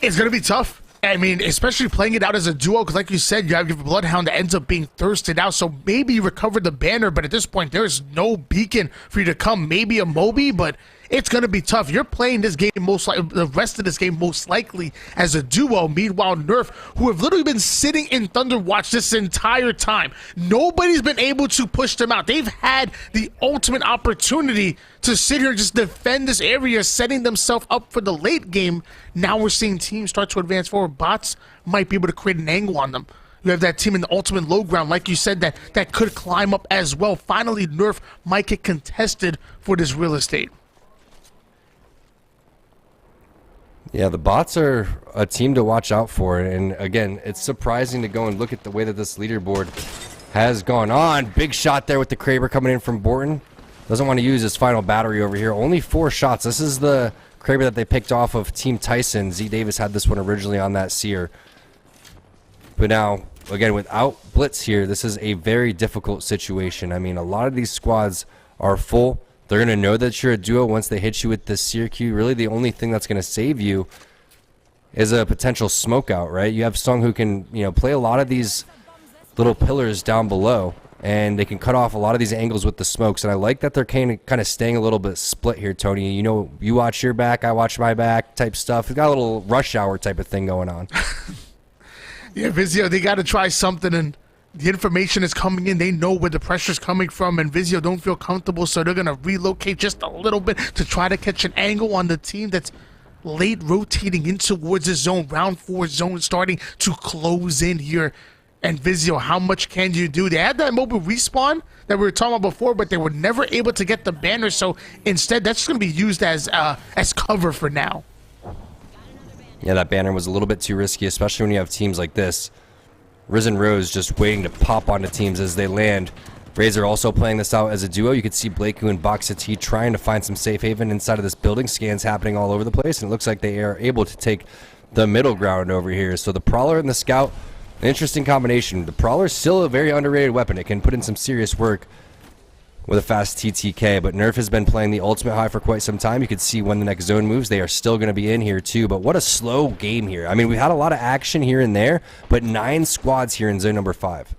It's going to be tough. I mean, especially playing it out as a duo, because like you said, you have your Bloodhound that ends up being thirsted out, so maybe you recover the banner, but at this point, there's no beacon for you to come. Maybe a Moby, but it's going to be tough. You're playing this game the rest of this game most likely as a duo. Meanwhile, Nerf, who have literally been sitting in Thunderwatch this entire time, nobody's been able to push them out. They've had the ultimate opportunity to sit here and just defend this area, setting themselves up for the late game. Now we're seeing teams start to advance forward. Bots might be able to create an angle on them. You have that team in the ultimate low ground, like you said, that could climb up as well. Finally, Nerf might get contested for this real estate. Yeah, the bots are a team to watch out for, and again, it's surprising to go and look at the way that this leaderboard has gone on. Big shot there with the Kraber coming in from Borton. Doesn't want to use his final battery over here. Only 4 shots. This is the Kraber that they picked off of Team Tyson. Z Davis had this one originally on that Seer. But now, again, without Blitz here, this is a very difficult situation. I mean, a lot of these squads are full. They're going to know that you're a duo once they hit you with this Seer Q. Really, the only thing that's going to save you is a potential smoke out, right? You have Sung who can, play a lot of these little pillars down below, and they can cut off a lot of these angles with the smokes. And I like that they're kind of staying a little bit split here, Tony. You watch your back, I watch my back type stuff. We've got a little rush hour type of thing going on. Yeah, Vizio, they got to try something, and the information is coming in. They know where the pressure's coming from, and Vizio don't feel comfortable, so they're going to relocate just a little bit to try to catch an angle on the team that's late rotating in towards the zone. Round 4 zone starting to close in here. And Vizio, how much can you do? They had that mobile respawn that we were talking about before, but they were never able to get the banner, so instead that's going to be used as cover for now. Yeah, that banner was a little bit too risky, especially when you have teams like this. Risen Rose just waiting to pop onto teams as they land. Razor also playing this out as a duo. You could see Blakeu and Boxa T trying to find some safe haven inside of this building. Scans happening all over the place, and it looks like they are able to take the middle ground over here. So the Prowler and the Scout, an interesting combination. The Prowler is still a very underrated weapon. It can put in some serious work with a fast TTK, but Nerf has been playing the ultimate high for quite some time. You can see when the next zone moves, they are still going to be in here too, but what a slow game here. I mean, we've had a lot of action here and there, but 9 squads here in zone number 5.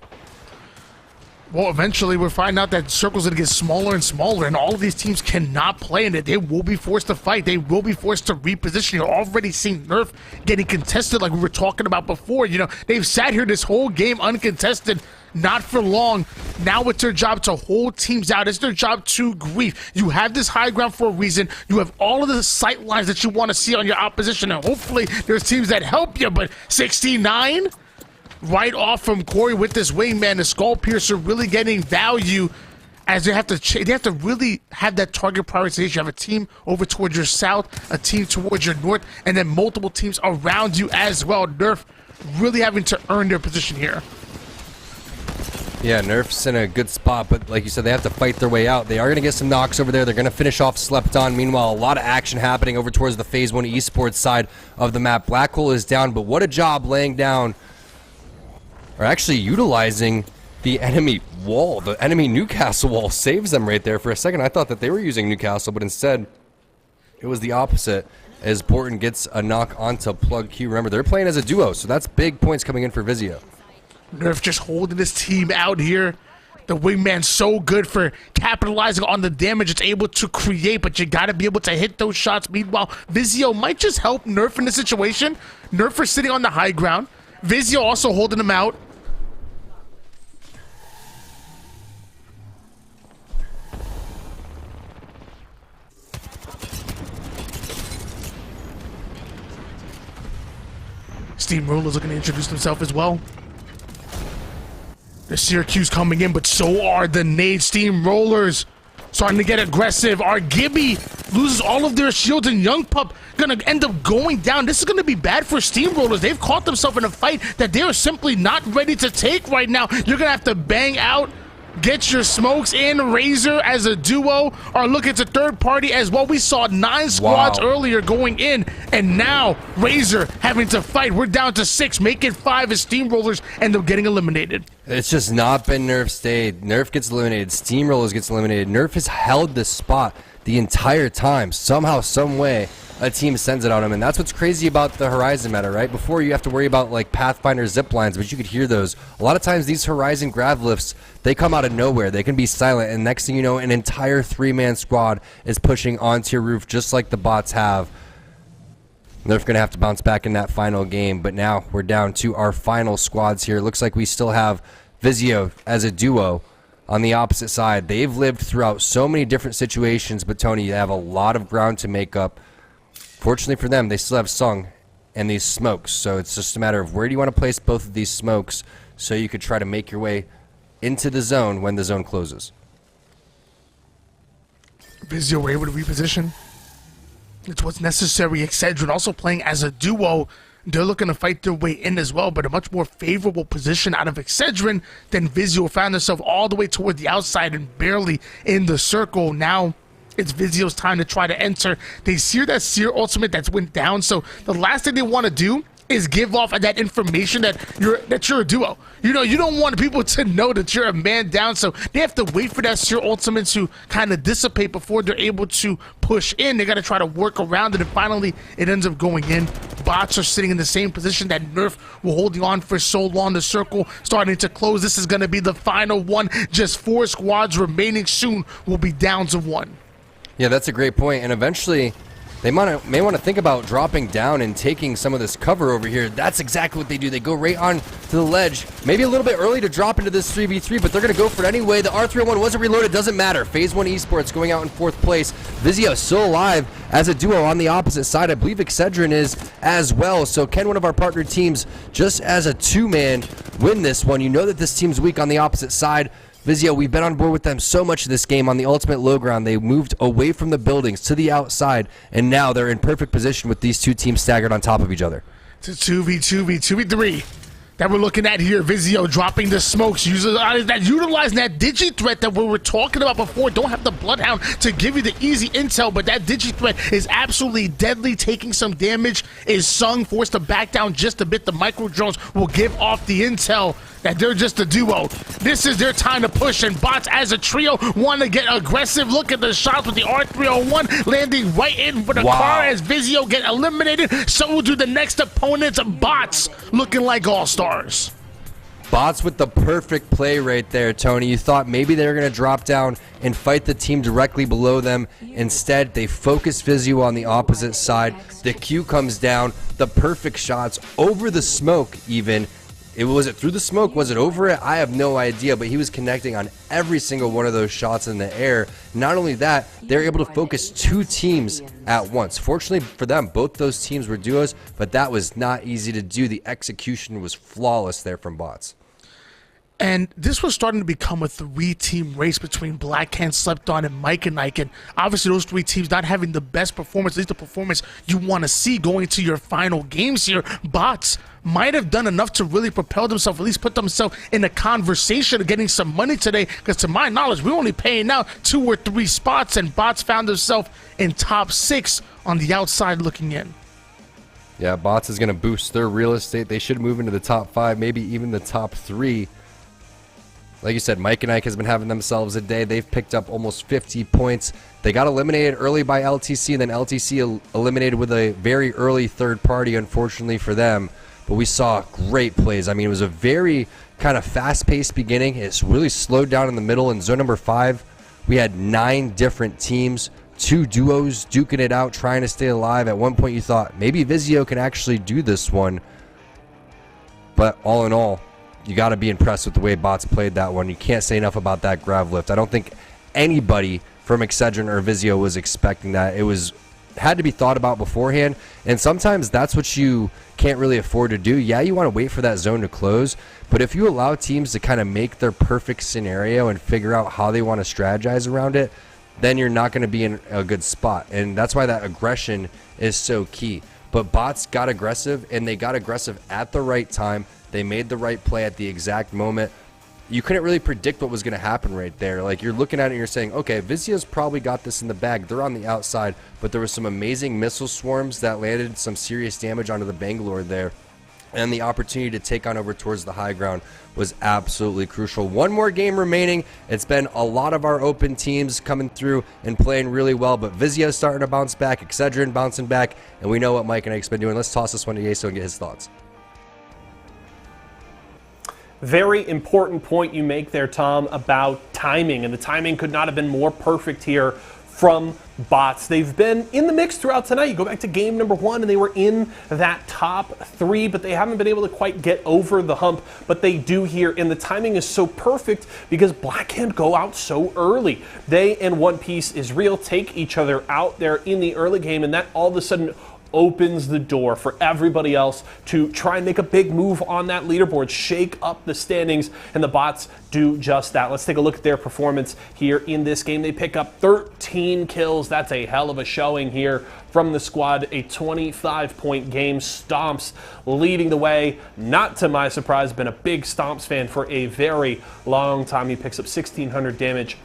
Well, eventually we'll find out that circle's going to get smaller and smaller, and all of these teams cannot play in it. They will be forced to fight. They will be forced to reposition. You're already seeing Nerf getting contested like we were talking about before. They've sat here this whole game uncontested, not for long. Now it's their job to hold teams out. It's their job to grief. You have this high ground for a reason. You have all of the sight lines that you want to see on your opposition, and hopefully there's teams that help you, but 69? Right off from Corey with this wingman, the Skull Piercer really getting value as they have to really have that target prioritization. You have a team over towards your south, a team towards your north, and then multiple teams around you as well. Nerf really having to earn their position here. Yeah, Nerf's in a good spot, but like you said, they have to fight their way out. They are going to get some knocks over there. They're going to finish off Slept On. Meanwhile, a lot of action happening over towards the Phase 1 Esports side of the map. Black Hole is down, but what a job laying down, or actually utilizing the enemy wall. The enemy Newcastle wall saves them right there. For a second, I thought that they were using Newcastle, but instead, it was the opposite as Borton gets a knock onto Plug Q. Remember, they're playing as a duo, so that's big points coming in for Vizio. Nerf just holding this team out here. The wingman's so good for capitalizing on the damage it's able to create, but you got to be able to hit those shots. Meanwhile, Vizio might just help Nerf in this situation. Nerf is sitting on the high ground. Vizio also holding him out. Steamroller's looking to introduce himself as well. The Syracuse coming in, but so are the Nade Steamrollers. Starting to get aggressive. Our Gibby loses all of their shields, and Young Pup gonna end up going down. This is gonna be bad for Steamrollers. They've caught themselves in a fight that they are simply not ready to take right now. You're gonna have to bang out, get your smokes in. Razor as a duo are looking to third party as well. We saw 9 squads earlier going in, and now Razor having to fight. We're down to 6, make it 5 as Steamrollers end up getting eliminated. It's just not been Nerf's day. Nerf gets eliminated. Steamrollers gets eliminated. Nerf has held this spot the entire time. Somehow, some way, a team sends it on him, and that's what's crazy about the Horizon meta, right? Before, you have to worry about like Pathfinder zip lines, but you could hear those. A lot of times, these Horizon grav lifts, they come out of nowhere. They can be silent, and next thing you know, an entire 3-man squad is pushing onto your roof, just like the bots have. Nerf going to have to bounce back in that final game, but now we're down to our final squads here. It looks like we still have Vizio as a duo on the opposite side. They've lived throughout so many different situations, but Tony, you have a lot of ground to make up. Fortunately for them, they still have Sung and these smokes, so it's just a matter of where do you want to place both of these smokes so you could try to make your way into the zone when the zone closes. Vizio were able to reposition. It's what's necessary. Excedrin also playing as a duo. They're looking to fight their way in as well, but a much more favorable position out of Excedrin than Vizio found themselves all the way toward the outside and barely in the circle. Now it's Vizio's time to try to enter. They see that Seer ultimate that's went down, so the last thing they want to do is give off that information that you're a duo. You know, you don't want people to know that you're a man down, so they have to wait for that Seer ultimate to kind of dissipate before they're able to push in. They got to try to work around it, and finally it ends up going in. Bots are sitting in the same position that Nerf were holding on for so long. The circle starting to close. This is going to be the final one. Just 4 squads remaining. Soon will be down to 1. Yeah, that's a great point, and eventually they may want to think about dropping down and taking some of this cover over here. That's exactly what they do. They go right on to the ledge. Maybe a little bit early to drop into this 3v3, but they're going to go for it anyway. The R301 wasn't reloaded. Doesn't matter. Phase 1 Esports going out in 4th place. Vizio still alive as a duo on the opposite side. I believe Excedrin is as well. So can one of our partner teams, just as a 2-man, win this one? You know that this team's weak on the opposite side. Vizio, we've been on board with them so much this game on the ultimate low ground. They moved away from the buildings to the outside, and now they're in perfect position with these two teams staggered on top of each other. It's a 2v3 that we're looking at here. Vizio dropping the smokes, utilizing that digi threat that we were talking about before. Don't have the Bloodhound to give you the easy intel, but that digi threat is absolutely deadly, taking some damage. Is Sung forced to back down just a bit? The micro drones will give off the intel that they're just a duo. This is their time to push, and bots as a trio want to get aggressive. Look at the shots with the R301 landing right in for the car as Vizio get eliminated. So will do the next opponents. Bots looking like all-stars. Bots with the perfect play right there, Tony. You thought maybe they were going to drop down and fight the team directly below them. Instead, they focus Vizio on the opposite side. The Q comes down. The perfect shots over the smoke even. Was it through the smoke? Was it over it? I have no idea, but he was connecting on every single one of those shots in the air. Not only that, they're able to focus 2 teams at once. Fortunately for them, both those teams were duos, but that was not easy to do. The execution was flawless there from bots. And this was starting to become a 3-team race between Blackhand, Slept-On, and Mike and Ike. And obviously those 3 teams not having the best performance, at least the performance you want to see going to your final games here. Bots might have done enough to really propel themselves, at least put themselves in a conversation of getting some money today, because to my knowledge, we're only paying out 2 or 3 spots, and Bots found themselves in top 6 on the outside looking in. Yeah, Bots is going to boost their real estate. They should move into the top 5, maybe even the top 3. Like you said, Mike and Ike has been having themselves a day. They've picked up almost 50 points. They got eliminated early by LTC, and then LTC eliminated with a very early third party, unfortunately for them. but we saw great plays. I mean, it was a very kind of fast-paced beginning. It's really slowed down in the middle. In zone number 5, we had 9 different teams, 2 duos duking it out, trying to stay alive. At one point, you thought maybe Vizio can actually do this one. But all in all, you got to be impressed with the way bots played that one. You can't say enough about that grav lift. I don't think anybody from Excedrin or Vizio was expecting that. It had to be thought about beforehand, and sometimes that's what you can't really afford to do. Yeah, you want to wait for that zone to close, but if you allow teams to kind of make their perfect scenario and figure out how they want to strategize around it, then you're not going to be in a good spot, and that's why that aggression is so key. But bots got aggressive, and they got aggressive at the right time. They made the right play at the exact moment. You couldn't really predict what was going to happen right there. Like, you're looking at it and you're saying, okay, Vizio's probably got this in the bag. They're on the outside, but there were some amazing missile swarms that landed some serious damage onto the Bangalore there. And the opportunity to take on over towards the high ground was absolutely crucial. One more game remaining. It's been a lot of our open teams coming through and playing really well, but Vizio's starting to bounce back, Excedrin bouncing back, and we know what Mike and Ike's been doing. Let's toss this one to Yeso and get his thoughts. Very important point you make there, Tom, about timing, and the timing could not have been more perfect here from bots. They've been in the mix throughout tonight. You go back to game number 1 and they were in that top 3, but they haven't been able to quite get over the hump, but they do here, and the timing is so perfect because Blackhand go out so early. They and One Piece is real take each other out there in the early game, and that all of a sudden opens the door for everybody else to try and make a big move on that leaderboard, shake up the standings, and the bots do just that. Let's take a look at their performance here in this game. They pick up 13 kills. That's a hell of a showing here from the squad. A 25-point game. Stomps leading the way. Not to my surprise, been a big Stomps fan for a very long time. He picks up 1,600 damage.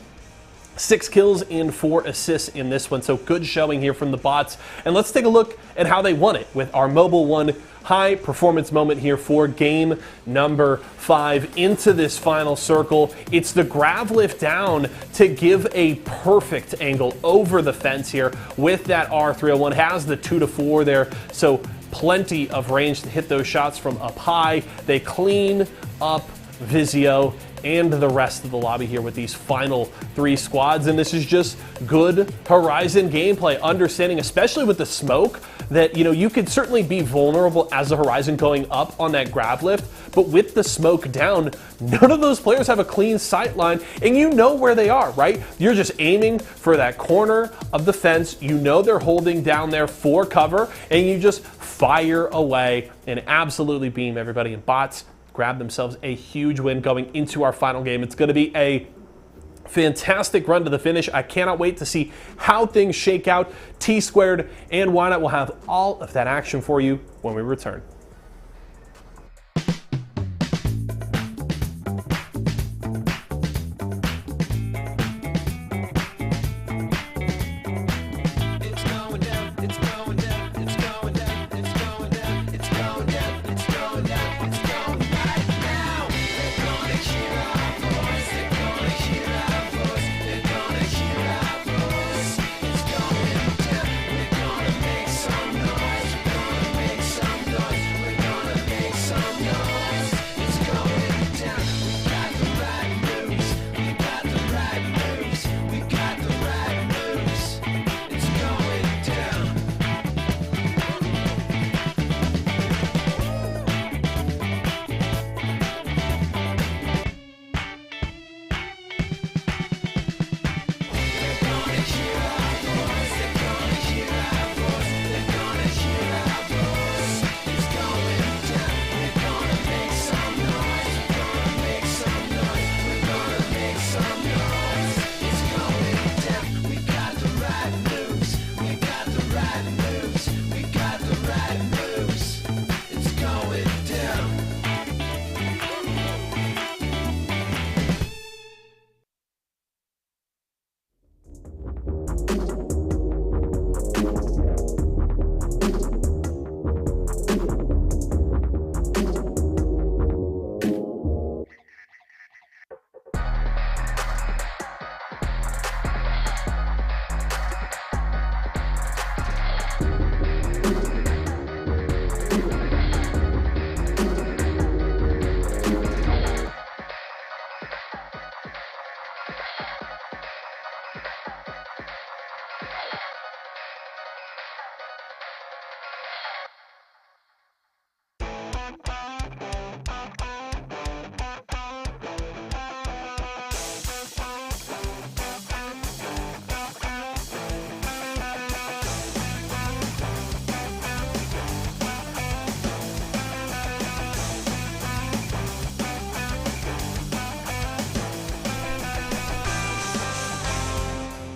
6 kills and 4 assists in this one, so good showing here from the bots. And let's take a look at how they won it with our Mobile One high performance moment here for game number 5 into this final circle. It's the grav lift down to give a perfect angle over the fence here with that R301. Has the 2 to 4 there, so plenty of range to hit those shots from up high. They clean up Vizio and the rest of the lobby here with these final 3 squads. And this is just good Horizon gameplay, understanding, especially with the smoke, that you could certainly be vulnerable as a Horizon going up on that grab lift, but with the smoke down, none of those players have a clean sight line, and you know where they are, right? You're just aiming for that corner of the fence. You know they're holding down there for cover, and you just fire away and absolutely beam everybody. And bots grab themselves a huge win going into our final game. It's going to be a fantastic run to the finish. I cannot wait to see how things shake out. T Squared and Why Not will have all of that action for you when we return.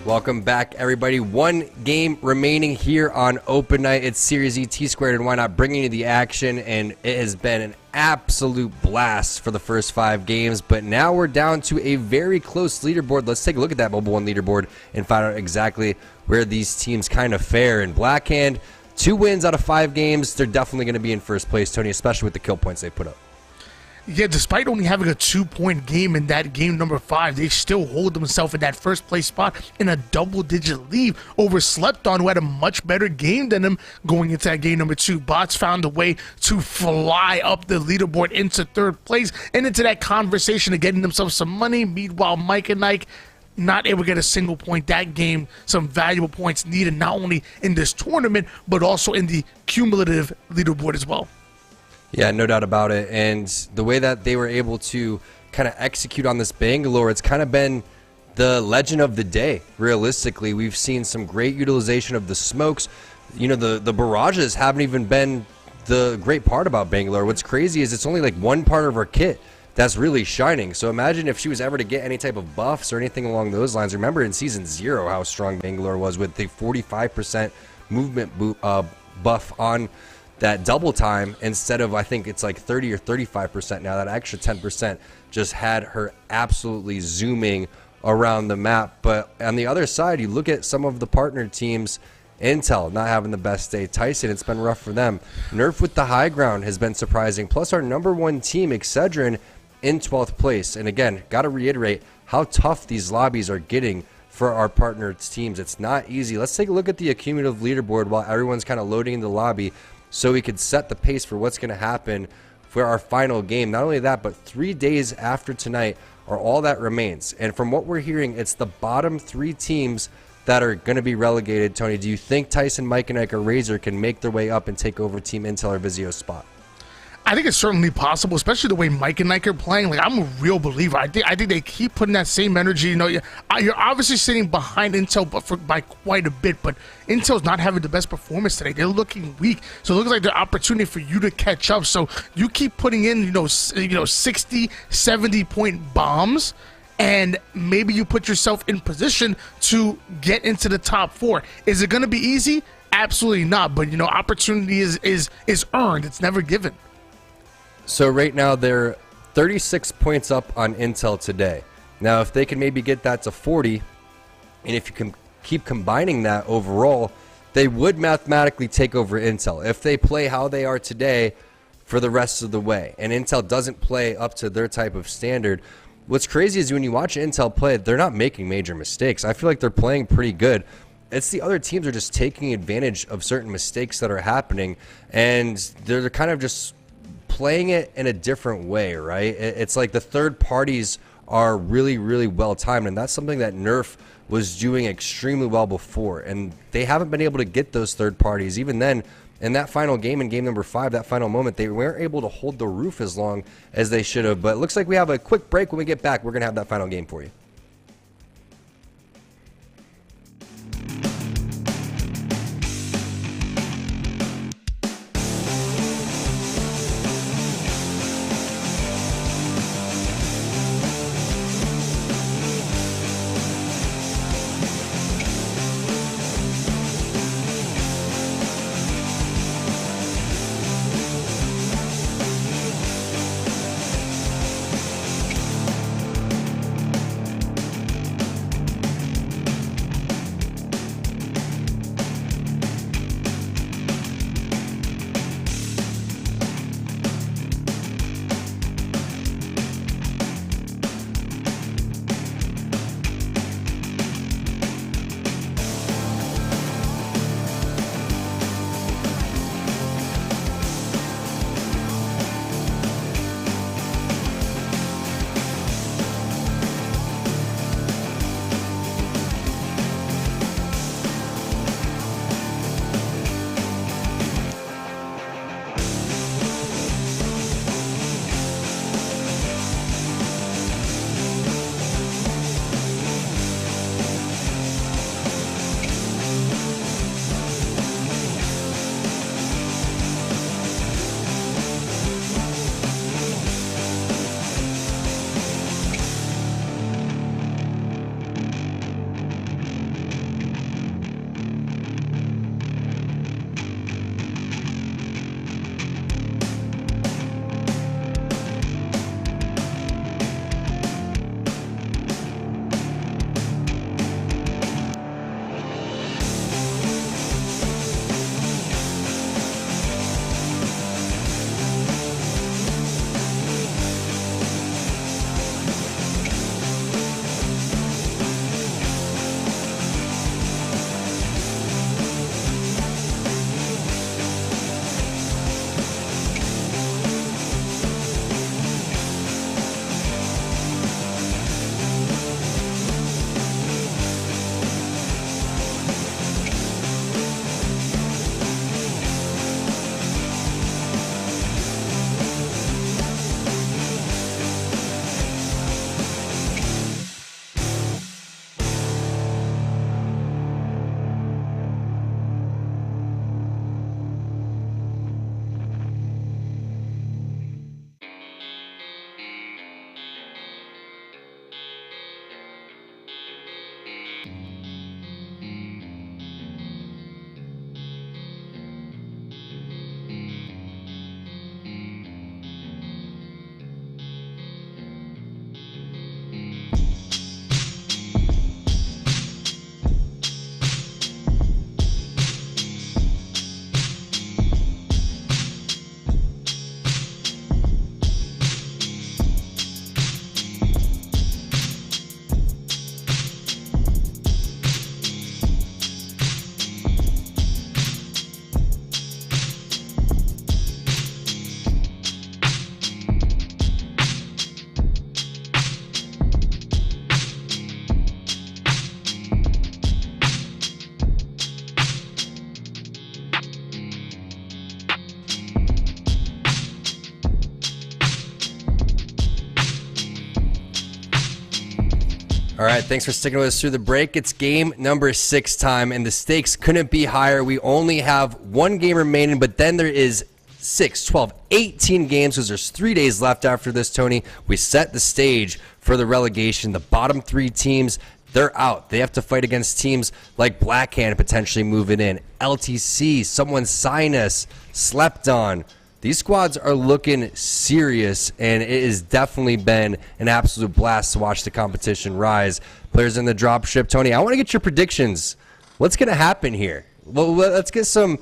Welcome back, everybody. One game remaining here on Open Night. It's Series E T-Squared and Why Not bringing you the action, and it has been an absolute blast for the first 5 games, but now we're down to a very close leaderboard. Let's take a look at that Mobile One leaderboard and find out exactly where these teams kind of fare. In Blackhand, 2 wins out of 5 games. They're definitely going to be in first place, Tony, especially with the kill points they put up. Yeah, despite only having a 2-point game in that game number 5, they still hold themselves in that first place spot in a double-digit lead over Slepton, who had a much better game than them going into that game number 2. Bots found a way to fly up the leaderboard into 3rd place and into that conversation of getting themselves some money. Meanwhile, Mike and Ike not able to get a single point that game. Some valuable points needed not only in this tournament, but also in the cumulative leaderboard as well. Yeah, no doubt about it. And the way that they were able to kind of execute on this Bangalore, it's kind of been the legend of the day, realistically. We've seen some great utilization of the smokes. You know, the barrages haven't even been the great part about Bangalore. What's crazy is it's only like one part of her kit that's really shining. So imagine if she was ever to get any type of buffs or anything along those lines. Remember in Season 0 how strong Bangalore was with the 45% movement buff on that double time instead of, I think it's like 30 or 35% now. That extra 10% just had her absolutely zooming around the map. But on the other side, you look at some of the partner teams, Intel not having the best day. Tyson, it's been rough for them. Nerf with the high ground has been surprising. Plus our number 1 team, Excedrin, in 12th place. And again, got to reiterate how tough these lobbies are getting for our partner teams. It's not easy. Let's take a look at the accumulative leaderboard while everyone's kind of loading in the lobby, so we could set the pace for what's going to happen for our final game. Not only that, but 3 days after tonight are all that remains. And from what we're hearing, it's the bottom 3 teams that are going to be relegated. Tony, do you think Tyson, Mike, and Ike or Razor can make their way up and take over Team Intel or Vizio's spot? I think it's certainly possible, especially the way Mike and Ike are playing. Like, I'm a real believer. I think they keep putting that same energy. You know, you're obviously sitting behind Intel by quite a bit, but Intel's not having the best performance today. They're looking weak, so it looks like the opportunity for you to catch up. So you keep putting in, 60, 70 point bombs, and maybe you put yourself in position to get into the top 4. Is it going to be easy? Absolutely not. But opportunity is earned. It's never given. So right now they're 36 points up on Intel today. Now if they can maybe get that to 40, and if you can keep combining that overall, they would mathematically take over Intel if they play how they are today for the rest of the way. And Intel doesn't play up to their type of standard. What's crazy is when you watch Intel play, they're not making major mistakes. I feel like they're playing pretty good. It's the other teams are just taking advantage of certain mistakes that are happening, and they're kind of just playing it in a different way, right? It's like the third parties are really, really well timed, and that's something that Nerf was doing extremely well before, and they haven't been able to get those third parties. Even then, in that final game, in game number 5, that final moment, they weren't able to hold the roof as long as they should have. But it looks like we have a quick break. When we get back, we're going to have that final game for you. All right, thanks for sticking with us through the break. It's game number 6 time, and the stakes couldn't be higher. We only have 1 game remaining, but then there is 6, 12, 18 games because there's 3 days left after this, Tony. We set the stage for the relegation. The bottom 3 teams, they're out. They have to fight against teams like Blackhand potentially moving in, LTC, someone sign us, slept on. These squads are looking serious, and it has definitely been an absolute blast to watch the competition rise. Players in the dropship. Tony, I want to get your predictions. What's going to happen here? Well, let's get some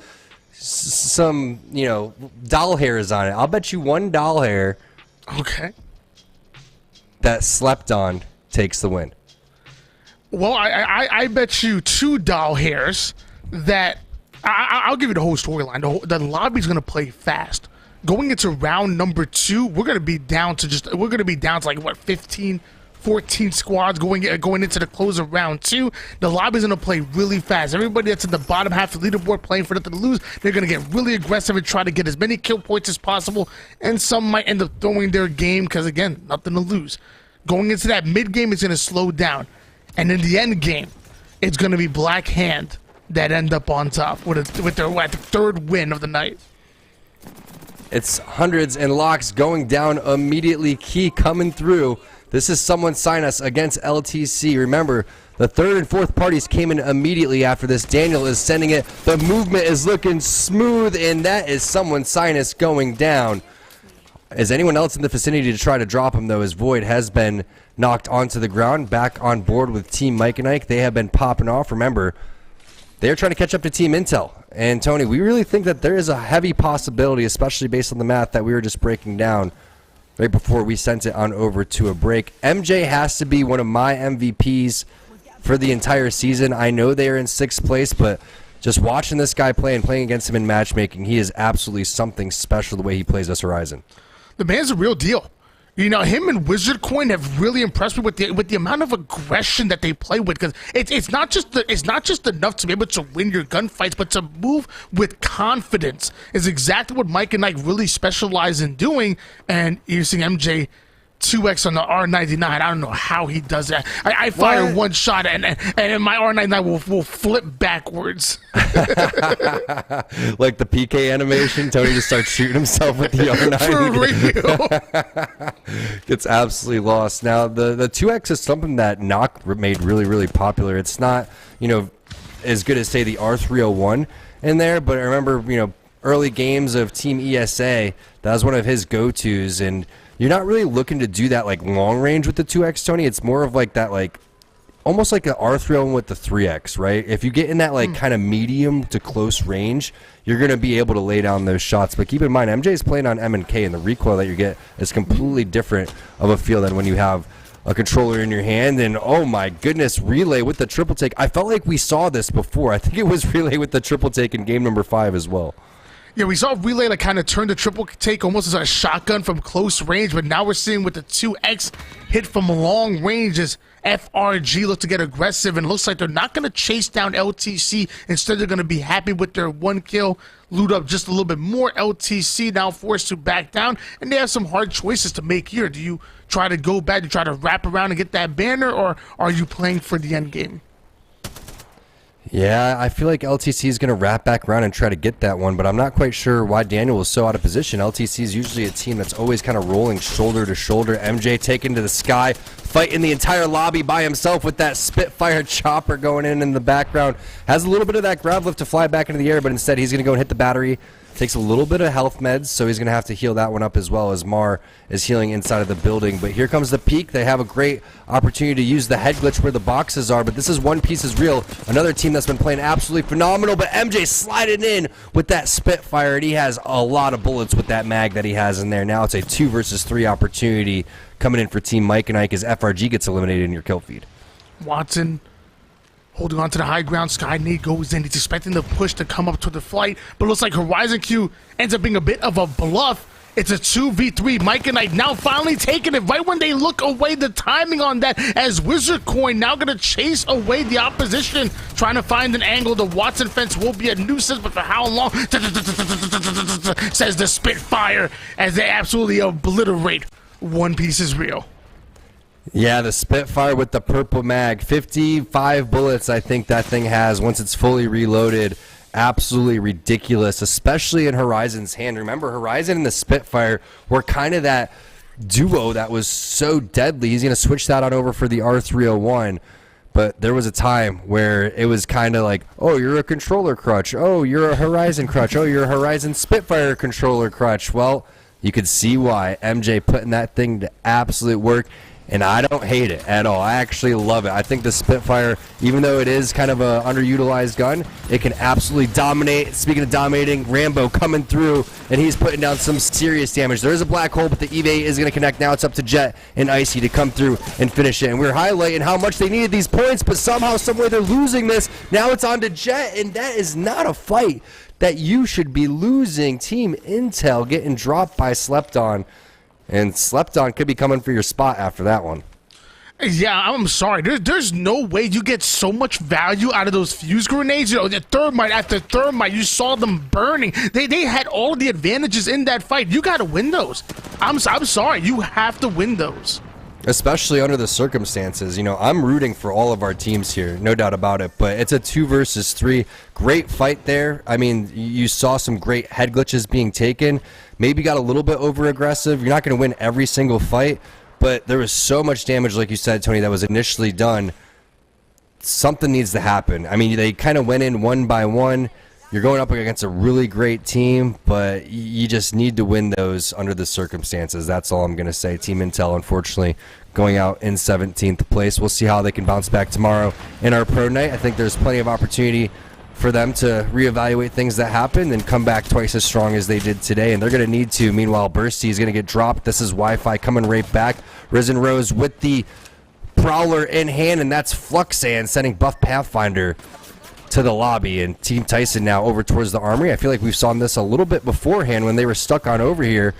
doll hairs on it. I'll bet you 1 doll hair. Okay. That slept on takes the win. Well, I bet you 2 doll hairs that I'll give you the whole storyline. The lobby's gonna play fast. Going into round number 2, we're gonna be down to like what, 15, 14 squads going into the close of round 2. The lobby's gonna play really fast. Everybody that's in the bottom half of the leaderboard playing for nothing to lose, they're gonna get really aggressive and try to get as many kill points as possible. And some might end up throwing their game because again, nothing to lose. Going into that mid game, it's gonna slow down, and in the end game, it's gonna be Black Hand that end up on top with their 3rd win of the night. It's hundreds and locks going down immediately. Key coming through. This is someone sign us against LTC. Remember, the 3rd and 4th parties came in immediately after this. Daniel is sending it. The movement is looking smooth, and that is someone sign us going down. Is anyone else in the vicinity to try to drop him, though, as Void has been knocked onto the ground. Back on board with Team Mike and Ike. They have been popping off. Remember, they're trying to catch up to Team Intel. And, Tony, we really think that there is a heavy possibility, especially based on the math that we were just breaking down right before we sent it on over to a break. MJ has to be one of my MVPs for the entire season. I know they are in 6th place, but just watching this guy play and playing against him in matchmaking, he is absolutely something special the way he plays us Horizon. The man's a real deal. You know, him and Wizard Coin have really impressed me with the amount of aggression that they play with. Because it's not just enough to be able to win your gunfights, but to move with confidence is exactly what Mike and Ike really specialize in doing. And you're seeing MJ 2x on the R99. I don't know how he does that. I fire one shot and my R99 will flip backwards. Like the PK animation, Tony just starts shooting himself with the R99. For real. Gets absolutely lost. Now, the 2x is something that Nock made really, really popular. It's not, as good as, say, the R301 in there, but I remember, early games of Team ESA, that was one of his go-tos, and you're not really looking to do that like long range with the 2x, Tony. It's more of like that, like almost like an R301 with the 3x, right? If you get in that like kind of medium to close range, you're going to be able to lay down those shots. But keep in mind, MJ is playing on M&K, and the recoil that you get is completely different of a feel than when you have a controller in your hand. And oh my goodness, Relay with the triple take. I felt like we saw this before. I think it was Relay with the triple take in game number 5 as well. Yeah, we saw Relay like kind of turn the triple take almost as a shotgun from close range, but now we're seeing with the 2x hit from long range as FRG look to get aggressive, and it looks like they're not going to chase down LTC. Instead, they're going to be happy with their 1 kill, loot up just a little bit more. LTC now forced to back down, and they have some hard choices to make here. Do you try to go back, do you try to wrap around and get that banner, or are you playing for the end game? Yeah, I feel like LTC is going to wrap back around and try to get that one, but I'm not quite sure why Daniel was so out of position. LTC is usually a team that's always kind of rolling shoulder to shoulder. MJ taken to the sky, fighting the entire lobby by himself with that Spitfire chopper going in the background. Has a little bit of that grav lift to fly back into the air, but instead he's going to go and hit the battery. Takes a little bit of health meds, so he's going to have to heal that one up as well, as Mar is healing inside of the building. But here comes the peak. They have a great opportunity to use the head glitch where the boxes are, but this is One Piece is Real, another team that's been playing absolutely phenomenal. But MJ sliding in with that Spitfire, and he has a lot of bullets with that mag that he has in there. Now it's a 2 versus 3 opportunity coming in for Team Mike and Ike as FRG gets eliminated in your kill feed. Watson holding on to the high ground. Skynade goes in. He's expecting the push to come up to the flight, but looks like Horizon Q ends up being a bit of a bluff. It's a 2v3. Mike and Ike now finally taking it right when they look away. The timing on that as Wizard Coin now going to chase away the opposition, trying to find an angle. The Watson fence will be a nuisance, but for how long? Says the Spitfire as they absolutely obliterate One Piece is Real. Yeah, the Spitfire with the purple mag. 55 bullets I think that thing has once it's fully reloaded. Absolutely ridiculous, especially in Horizon's hand. Remember, Horizon and the Spitfire were kind of that duo that was so deadly. He's going to switch that on over for the R301. But there was a time where it was kind of like, oh, you're a controller crutch. Oh, you're a Horizon crutch. Oh, you're a Horizon Spitfire controller crutch. Well, you could see why. MJ putting that thing to absolute work. And I don't hate it at all. I actually love it. I think the Spitfire, even though it is kind of an underutilized gun, it can absolutely dominate. Speaking of dominating, Rambo coming through, and he's putting down some serious damage. There is a black hole, but the EVA is going to connect. Now it's up to Jet and Icy to come through and finish it. And we're highlighting how much they needed these points, but somehow, someway they're losing this. Now it's on to Jet, and that is not a fight that you should be losing. Team Intel getting dropped by Slept On. And Slept On could be coming for your spot after that one. Yeah, I'm sorry. There's no way you get so much value out of those fuse grenades. You know, the thermite after thermite, you saw them burning. They had all the advantages in that fight. You got to win those. I'm sorry. You have to win those. Especially under the circumstances. You know, I'm rooting for all of our teams here, no doubt about it. But it's a 2 versus 3. Great fight there. I mean, you saw some great head glitches being taken. Maybe got a little bit over-aggressive. You're not going to win every single fight, but there was so much damage, like you said, Tony, that was initially done. Something needs to happen. I mean, they kind of went in one by one. You're going up against a really great team, but you just need to win those under the circumstances. That's all I'm going to say. Team Intel, unfortunately, going out in 17th place. We'll see how they can bounce back tomorrow in our pro night. I think there's plenty of opportunity for them to reevaluate things that happened and come back twice as strong as they did today, and they're going to need to. Meanwhile, Bursty is going to get dropped. This is Wi-Fi coming right back. Risen Rose with the Prowler in hand, and that's Fluxan sending Buff Pathfinder to the lobby, and Team Tyson now over towards the armory. I feel like we've saw this a little bit beforehand when they were stuck on over here.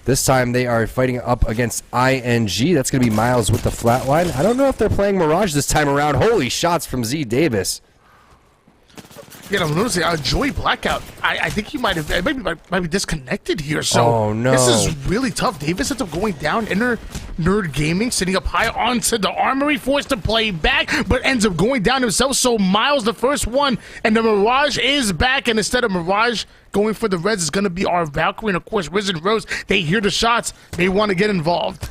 This time they are fighting up against ING. That's going to be Miles with the flatline. I don't know if they're playing Mirage this time around. Holy shots from Z Davis. Yeah, I'm noticing Joey Blackout. I think he might be disconnected here. So oh, no. This is really tough. Davis ends up going down. Inner Nerd Gaming sitting up high onto the armory, forced to play back, but ends up going down himself. So Miles, the first one, and the Mirage is back. And instead of Mirage going for the Reds, is going to be our Valkyrie. And of course, Risen Rose. They hear the shots. They want to get involved.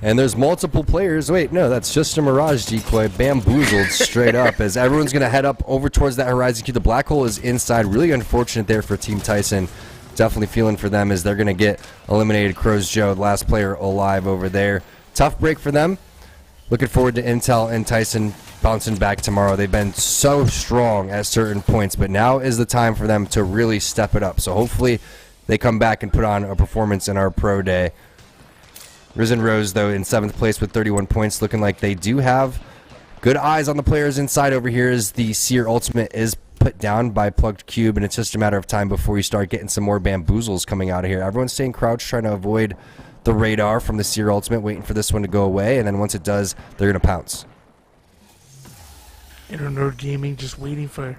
And there's multiple players. Wait, no, that's just a Mirage decoy. Bamboozled straight up as everyone's going to head up over towards that Horizon Q. The black hole is inside. Really unfortunate there for Team Tyson. Definitely feeling for them as they're going to get eliminated. Crows Joe, the last player alive over there. Tough break for them. Looking forward to Intel and Tyson bouncing back tomorrow. They've been so strong at certain points, but now is the time for them to really step it up. So hopefully they come back and put on a performance in our pro day. Risen Rose, though, in 7th place with 31 points, looking like they do have good eyes on the players inside over here as the Seer Ultimate is put down by Plugged Cube, and it's just a matter of time before we start getting some more bamboozles coming out of here. Everyone's staying crouched, trying to avoid the radar from the Seer Ultimate, waiting for this one to go away, and then once it does, they're going to pounce. Inner Nerd Gaming just waiting for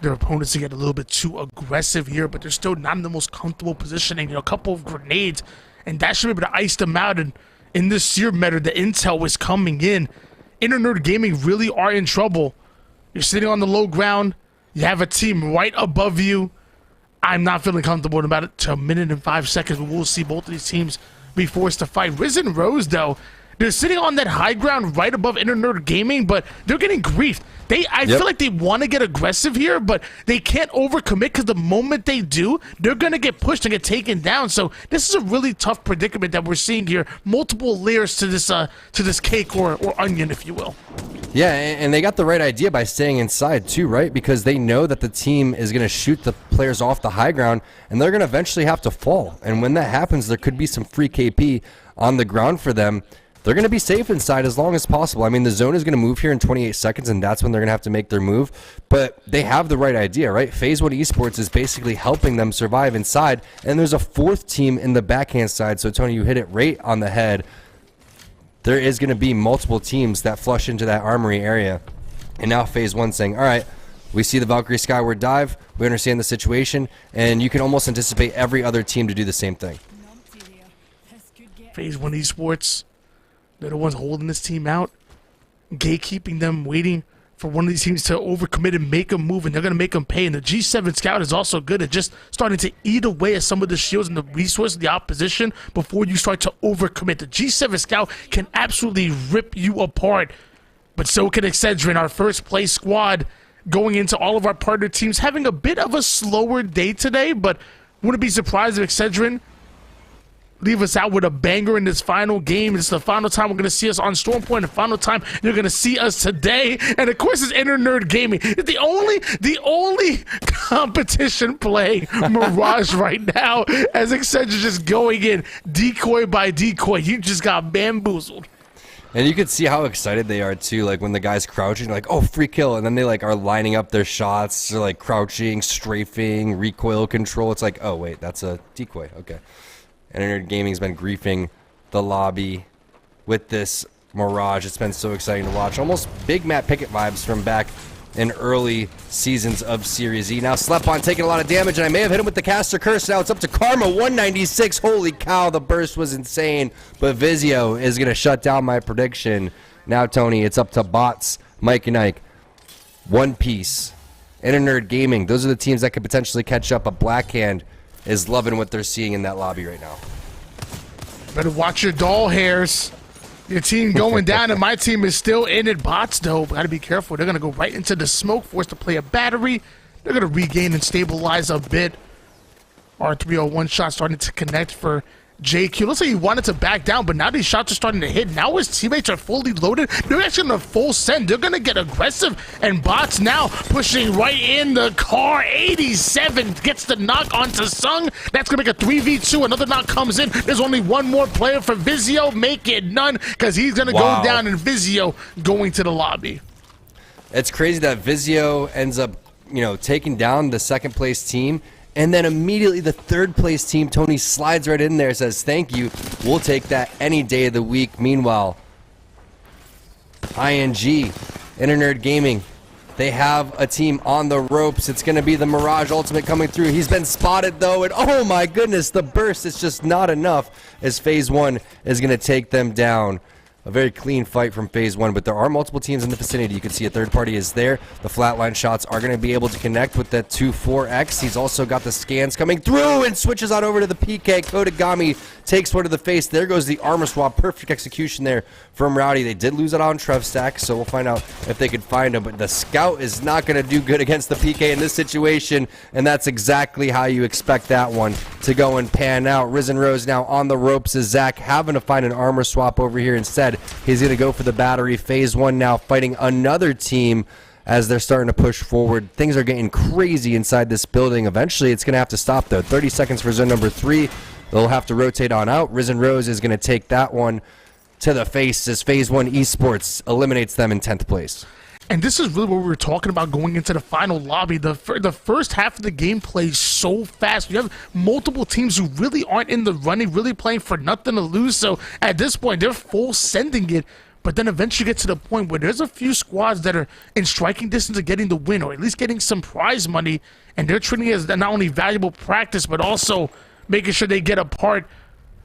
their opponents to get a little bit too aggressive here, but they're still not in the most comfortable positioning. You know, a couple of grenades, and that should be able to ice them out. And in this Seer meta, the intel is coming in. Inner Nerd Gaming really are in trouble. You're sitting on the low ground. You have a team right above you. I'm not feeling comfortable about it. To a minute and 5 seconds, we'll see both of these teams be forced to fight. Risen Rose, though, they're sitting on that high ground right above Inner Nerd Gaming, but they're getting griefed. I feel like they want to get aggressive here, but they can't overcommit because the moment they do, they're going to get pushed and get taken down. So this is a really tough predicament that we're seeing here. Multiple layers to this cake or onion, if you will. Yeah, and they got the right idea by staying inside too, right? Because they know that the team is going to shoot the players off the high ground, and they're going to eventually have to fall. And when that happens, there could be some free KP on the ground for them. They're going to be safe inside as long as possible. I mean, the zone is going to move here in 28 seconds, and that's when they're going to have to make their move. But they have the right idea, right? Phase 1 Esports is basically helping them survive inside, and there's a 4th team in the backhand side. So, Tony, you hit it right on the head. There is going to be multiple teams that flush into that armory area. And now Phase 1 saying, all right, we see the Valkyrie Skyward dive. We understand the situation, and you can almost anticipate every other team to do the same thing. Phase 1 Esports They're the ones holding this team out, gatekeeping them, waiting for one of these teams to overcommit and make a move, and they're going to make them pay. And the G7 Scout is also good at just starting to eat away at some of the shields and the resources of the opposition before you start to overcommit. The G7 Scout can absolutely rip you apart, but so can Excedrin, our first place squad, going into all of our partner teams, having a bit of a slower day today, but wouldn't be surprised if Excedrin leave us out with a banger in this final game. It's the final time we're going to see us on Storm Point, the final time you're going to see us today. And of course, it's Inner Nerd Gaming. It's the only competition play Mirage right now, as Excedrin just going in decoy by decoy. You just got bamboozled. And you can see how excited they are too, like when the guy's crouching, like, oh, free kill, and then they like are lining up their shots. They're like crouching, strafing, recoil control. It's like, oh wait, that's a decoy. Okay. Internet Gaming's been griefing the lobby with this Mirage. It's been so exciting to watch. Almost big Matt Pickett vibes from back in early seasons of Series E. Now Slepon taking a lot of damage, and I may have hit him with the caster curse. Now it's up to Karma, 196. Holy cow, the burst was insane. But Vizio is going to shut down my prediction. Now, Tony, it's up to Bots, Mike and Ike, One Piece, Internet Gaming. Those are the teams that could potentially catch up. A Blackhand is loving what they're seeing in that lobby right now. Better watch your doll hairs. Your team going down, and my team is still in it. Bots, though, got to be careful. They're going to go right into the smoke, forced to play a battery. They're going to regain and stabilize a bit. R301 shot starting to connect for JQ. Looks like he wanted to back down, but now these shots are starting to hit. Now his teammates are fully loaded. They're actually going to full send. They're going to get aggressive, and Bots now pushing right in the car. 87 gets the knock onto Sung. That's going to make a 3v2. Another knock comes in. There's only one more player for Vizio. Make it none, because he's going to go down, and Vizio going to the lobby. It's crazy that Vizio ends up, taking down the second place team. And then immediately the third place team, Tony, slides right in there, says, thank you, we'll take that any day of the week. Meanwhile, ING, Internet Gaming, they have a team on the ropes. It's going to be the Mirage Ultimate coming through. He's been spotted, though, and oh my goodness, the burst is just not enough as Phase 1 is going to take them down. A very clean fight from Phase 1, but there are multiple teams in the vicinity. You can see a third party is there. The flatline shots are going to be able to connect with that 2-4X. He's also got the scans coming through and switches on over to the PK. Kodagami takes one to the face. There goes the armor swap. Perfect execution there from Rowdy. They did lose it on Trev Stack, so we'll find out if they could find him. But the Scout is not going to do good against the PK in this situation, and that's exactly how you expect that one to go and pan out. Risen Rose now on the ropes as Zach having to find an armor swap over here instead. He's going to go for the battery. Phase 1 now fighting another team as they're starting to push forward. Things are getting crazy inside this building. Eventually, it's going to have to stop, though. 30 seconds for zone number 3. They'll have to rotate on out. Risen Rose is going to take that one to the face as Phase 1 Esports eliminates them in 10th place. And this is really what we were talking about going into the final lobby. The first half of the game plays so fast. You have multiple teams who really aren't in the running, really playing for nothing to lose. So at this point, they're full sending it. But then eventually get to the point where there's a few squads that are in striking distance of getting the win, or at least getting some prize money. And they're treating it as not only valuable practice, but also making sure they get a part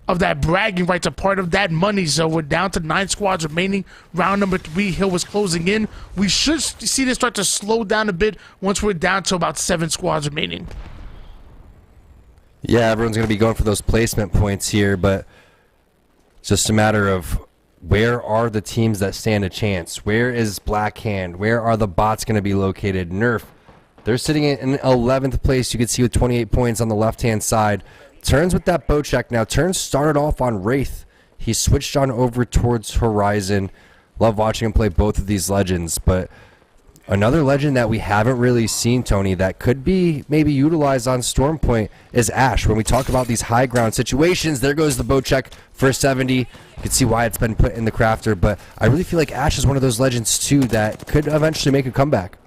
of that bragging rights, a part of that money. So we're down to 9 squads remaining. Round number 3, Hill was closing in. We should see this start to slow down a bit once we're down to about 7 squads remaining. Yeah, everyone's going to be going for those placement points here, but it's just a matter of where are the teams that stand a chance? Where is Blackhand? Where are the bots going to be located? Nerf, they're sitting in 11th place. You can see with 28 points on the left-hand side. Turns with that bow check. Now, Turns started off on Wraith. He switched on over towards Horizon. Love watching him play both of these legends. But another legend that we haven't really seen, Tony, that could be maybe utilized on Stormpoint is Ash. When we talk about these high ground situations, there goes the bow check for 70. You can see why it's been put in the crafter. But I really feel like Ash is one of those legends, too, that could eventually make a comeback.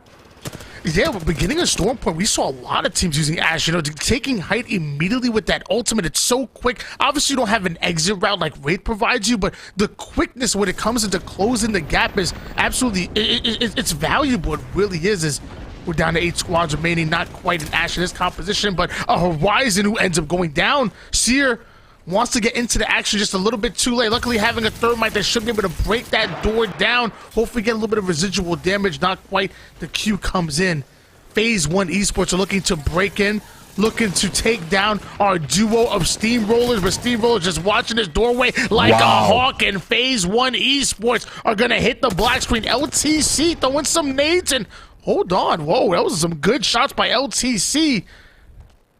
Yeah, but beginning of Stormpoint, we saw a lot of teams using Ashe, taking height immediately with that ultimate. It's so quick. Obviously, you don't have an exit route like Wraith provides you, but the quickness when it comes into closing the gap is absolutely, it's valuable. It really is. We're down to 8 squads remaining, not quite an Ashe in this composition, but a Horizon who ends up going down. Seer wants to get into the action just a little bit too late. Luckily, having a thermite that should be able to break that door down. Hopefully get a little bit of residual damage. Not quite. The Q comes in. Phase 1 Esports are looking to break in, looking to take down our duo of Steamrollers, but Steamrollers just watching this doorway like a hawk, and Phase 1 Esports are going to hit the black screen. LTC throwing some nades, and hold on. Whoa, that was some good shots by LTC.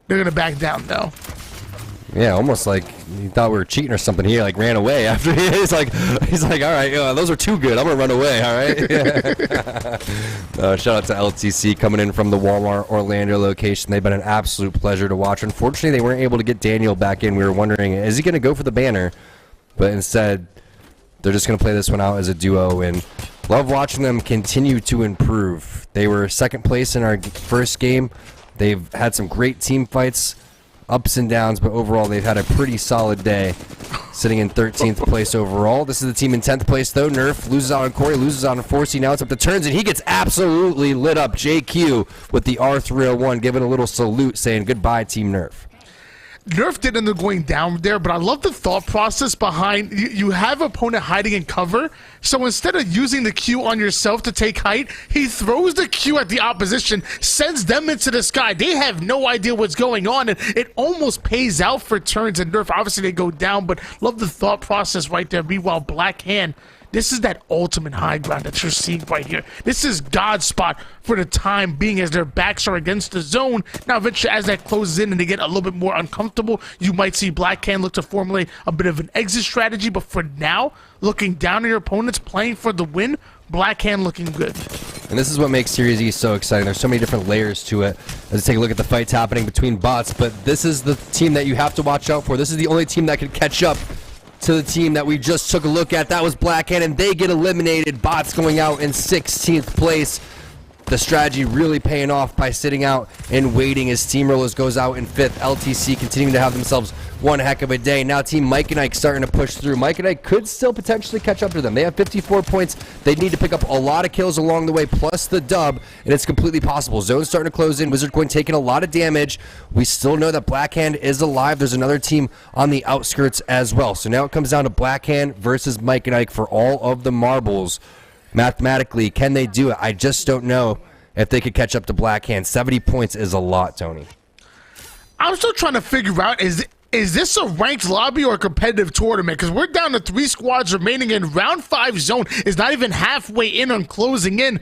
They're going to back down, though. Yeah, almost like he thought we were cheating or something. He like ran away after he's like, all right, those are too good. I'm gonna run away. All right. Shout out to LTC coming in from the Walmart Orlando location. They've been an absolute pleasure to watch. Unfortunately, they weren't able to get Daniel back in. We were wondering, is he gonna go for the banner? But instead, they're just gonna play this one out as a duo, and love watching them continue to improve. They were second place in our first game. They've had some great team fights, ups and downs, but overall they've had a pretty solid day, sitting in 13th place overall. This is the team in 10th place, though. Nerf loses out on Corey, loses out on Forsey. Now it's up to turns, and he gets absolutely lit up. JQ with the R301, giving a little salute, saying goodbye, Team Nerf. Nerf did end up going down there, but I love the thought process behind you have opponent hiding in cover, so instead of using the Q on yourself to take height, he throws the Q at the opposition, sends them into the sky. They have no idea what's going on, and it almost pays out for turns and Nerf. Obviously, they go down, but love the thought process right there. Meanwhile, Black Hand, this is that ultimate high ground that you're seeing right here. This is God's spot for the time being as their backs are against the zone. Now, eventually, as that closes in and they get a little bit more uncomfortable, you might see Black Hand look to formulate a bit of an exit strategy. But for now, looking down at your opponents, playing for the win, Black Hand looking good. And this is what makes Series E so exciting. There's so many different layers to it. Let's take a look at the fights happening between bots. But this is the team that you have to watch out for. This is the only team that can catch up to the team that we just took a look at. That was Black Hand, and they get eliminated. Bots going out in 16th place. The strategy really paying off by sitting out and waiting as Steamrollers goes out in 5th. LTC continuing to have themselves one heck of a day. Now Team Mike and Ike starting to push through. Mike and Ike could still potentially catch up to them. They have 54 points. They need to pick up a lot of kills along the way, plus the dub, and it's completely possible. Zone's starting to close in. Wizard Coin taking a lot of damage. We still know that Black Hand is alive. There's another team on the outskirts as well. So now it comes down to Black Hand versus Mike and Ike for all of the marbles. Mathematically, can they do it? I just don't know if they could catch up to Black Hand. 70 points is a lot, Tony. I'm still trying to figure out, is this a ranked lobby or a competitive tournament? Because we're down to 3 squads remaining in round 5 zone. Is not even halfway in on closing in.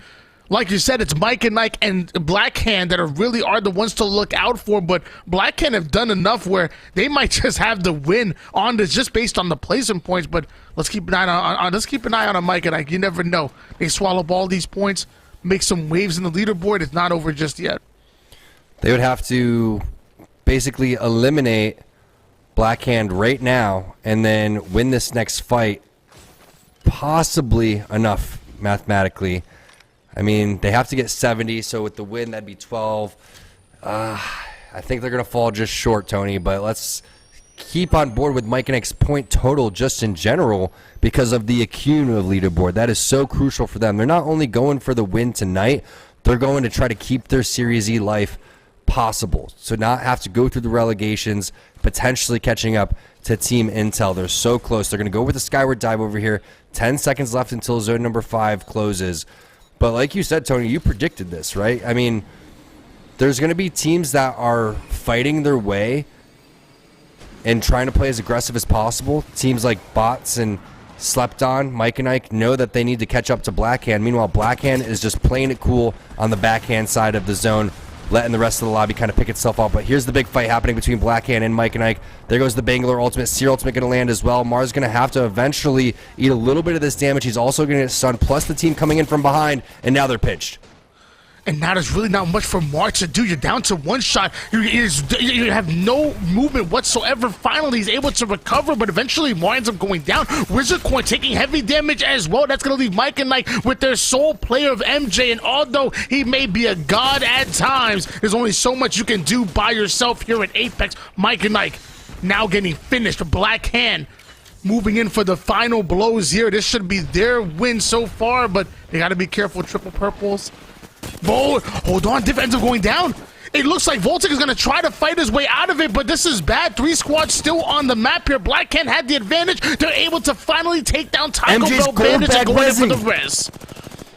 Like you said, it's Mike and Ike and Black Hand that really are the ones to look out for, but Black Hand have done enough where they might just have the win on this just based on the placement points. But let's keep an eye on Mike and Ike. You never know. They swallow up all these points, make some waves in the leaderboard. It's not over just yet. They would have to basically eliminate Black Hand right now and then win this next fight. Possibly enough mathematically. I mean, they have to get 70, so with the win, that'd be 12. I think they're going to fall just short, Tony, but let's keep on board with Mike and Ike's point total just in general because of the accumulative leaderboard. That is so crucial for them. They're not only going for the win tonight, they're going to try to keep their Series E life possible. So not have to go through the relegations, potentially catching up to Team Intel. They're so close. They're going to go with the Skyward Dive over here. 10 seconds left until zone number 5 closes. But like you said, Tony, you predicted this, right? I mean, there's going to be teams that are fighting their way and trying to play as aggressive as possible. Teams like Bots and Slept On, Mike and Ike know that they need to catch up to Black Hand. Meanwhile, Black Hand is just playing it cool on the backhand side of the zone, letting the rest of the lobby kind of pick itself up. But here's the big fight happening between Black Hand and Mike and Ike. There goes the Bangalore ultimate. Seer ultimate going to land as well. Mars going to have to eventually eat a little bit of this damage. He's also going to get stunned, plus the team coming in from behind, and now they're pitched. And now there's really not much for Mars to do. You're down to 1 shot. You have no movement whatsoever. Finally, he's able to recover, but eventually Mars ends up going down. Wizard Coin taking heavy damage as well. That's going to leave Mike and Ike with their sole player of MJ. And although he may be a god at times, there's only so much you can do by yourself here at Apex. Mike and Ike now getting finished. Black Hand moving in for the final blows here. This should be their win so far, but they got to be careful. Triple purples. Whoa, hold on, Div ends up going down. It looks like Voltic is going to try to fight his way out of it, but this is bad. 3 squads still on the map here. Black Hand had the advantage. They're able to finally take down Taco Bell Bandits and go in for the res.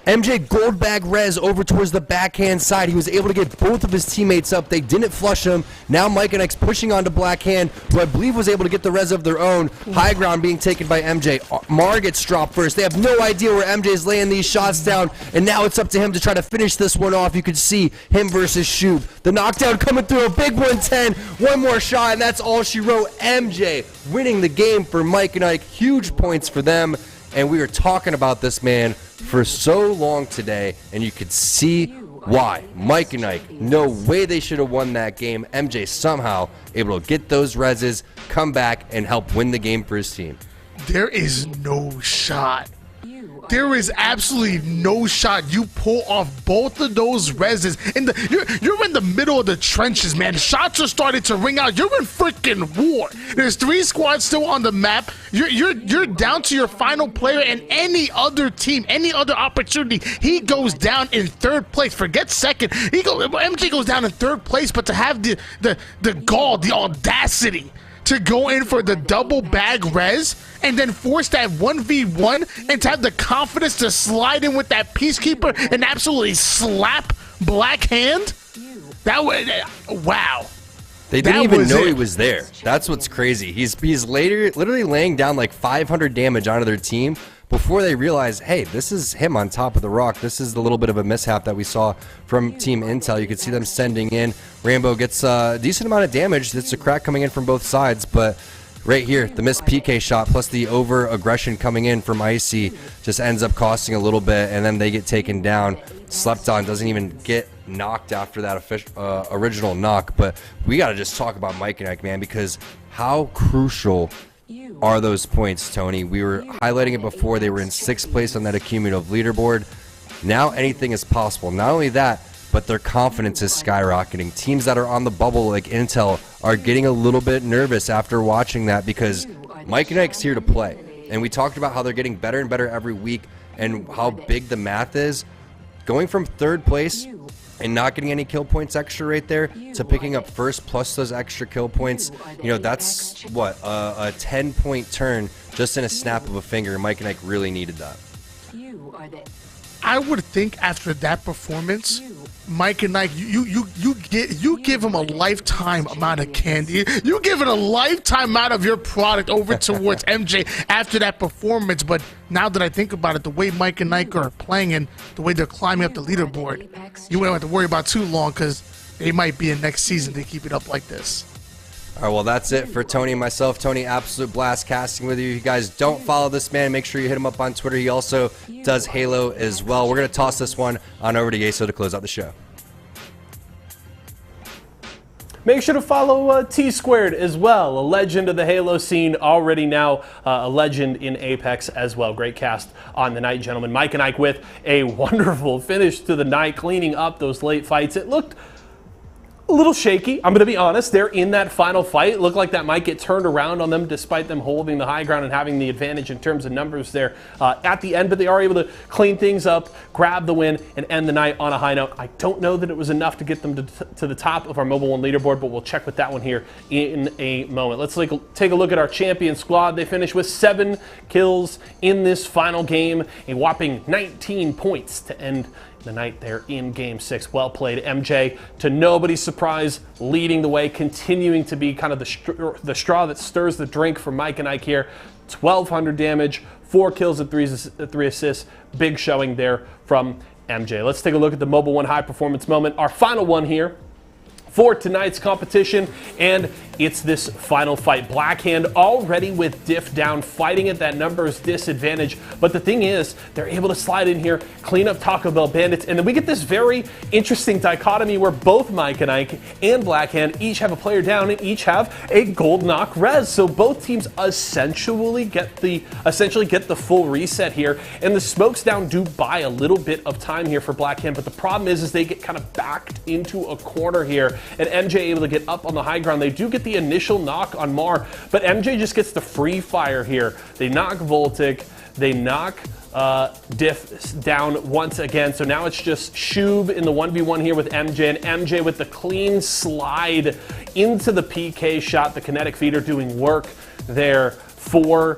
MJ gold bag res over towards the backhand side. He was able to get both of his teammates up. They didn't flush him. Now Mike and Ike's pushing onto Blackhand, who I believe was able to get the res of their own. High ground being taken by MJ. Mar gets dropped first. They have no idea where MJ's laying these shots down, and now it's up to him to try to finish this one off. You can see him versus Shoop. The knockdown coming through, a big 110. One more shot, and that's all she wrote. MJ winning the game for Mike and Ike. Huge points for them. And we were talking about this man for so long today, and you could see why. Mike and Ike, no way they should have won that game. MJ somehow able to get those reses, come back, and help win the game for his team. There is no shot. There is absolutely no shot you pull off both of those reses. You're in the middle of the trenches, man. Shots are starting to ring out. You're in freaking war. There's 3 squads still on the map. You're down to your final player, and any other team, any other opportunity, he goes down in 3rd place. Forget second. MJ goes down in 3rd place, but to have the gall, the audacity to go in for the double bag res and then force that 1v1 and to have the confidence to slide in with that Peacekeeper and absolutely slap Black Hand? That was, wow. They didn't even know he was there. That's what's crazy. He's literally laying down like 500 damage onto their team before they realize, hey, this is him on top of the rock. This is the little bit of a mishap that we saw from Team Intel. You could see them sending in. Rainbow gets a decent amount of damage. It's a crack coming in from both sides, but right here, the missed PK shot plus the over-aggression coming in from Icy just ends up costing a little bit, and then they get taken down. Slept on, doesn't even get knocked after that original knock, but we got to just talk about Mike and Ike, man, because how crucial are those points, Tony? We were highlighting it before. They were in 6th place on that accumulative leaderboard. Now anything is possible. Not only that, but their confidence is skyrocketing. Teams that are on the bubble like Intel are getting a little bit nervous after watching that because Mike and Ike's here to play. And we talked about how they're getting better and better every week and how big the math is. Going from 3rd place and not getting any kill points extra right there to picking up 1st plus those extra kill points, you know, that's what, a 10-point turn just in a snap of a finger. Mike and Ike really needed that. I would think after that performance, Mike and Ike, you give him a lifetime amount of candy. You give it a lifetime amount of your product over towards MJ after that performance. But now that I think about it, the way Mike and Ike are playing and the way they're climbing up the leaderboard, you won't have to worry about too long because they might be in next season. They keep it up like this. All right, well, that's it for Tony and myself. Tony, absolute blast casting with you. If you guys don't follow this man, make sure you hit him up on Twitter. He also does Halo as well. We're going to toss this one on over to Yeso to close out the show. Make sure to follow T-Squared as well, a legend of the Halo scene, already now a legend in Apex as well. Great cast on the night, gentlemen. Mike and Ike with a wonderful finish to the night, cleaning up those late fights. It looked a little shaky, I'm going to be honest. They're in that final fight. It looked like that might get turned around on them despite them holding the high ground and having the advantage in terms of numbers there at the end, but they are able to clean things up, grab the win, and end the night on a high note. I don't know that it was enough to get them to the top of our Mobile One leaderboard, but we'll check with that one here in a moment. Let's take a look at our champion squad. They finished with 7 kills in this final game, a whopping 19 points to end the night there in Game 6. Well played, MJ, to nobody's surprise, leading the way, continuing to be kind of the straw that stirs the drink for Mike and Ike here. 1,200 damage, 4 kills and 3 assists. Big showing there from MJ. Let's take a look at the Mobile One high performance moment, our final one here for tonight's competition, and it's this final fight. Blackhand already with diff down, fighting at that numbers disadvantage, but the thing is, they're able to slide in here, clean up Taco Bell Bandits, and then we get this very interesting dichotomy where both Mike and Ike and Blackhand each have a player down and each have a gold knock res, so both teams essentially get the full reset here, and the smokes down do buy a little bit of time here for Blackhand, but the problem is they get kind of backed into a corner here, and MJ able to get up on the high ground. They do get the initial knock on Mar, but MJ just gets the free fire here. They knock Voltic, they knock diff down once again. So now it's just Shub in the 1v1 here with MJ, and MJ with the clean slide into the PK shot. The kinetic feeder doing work there for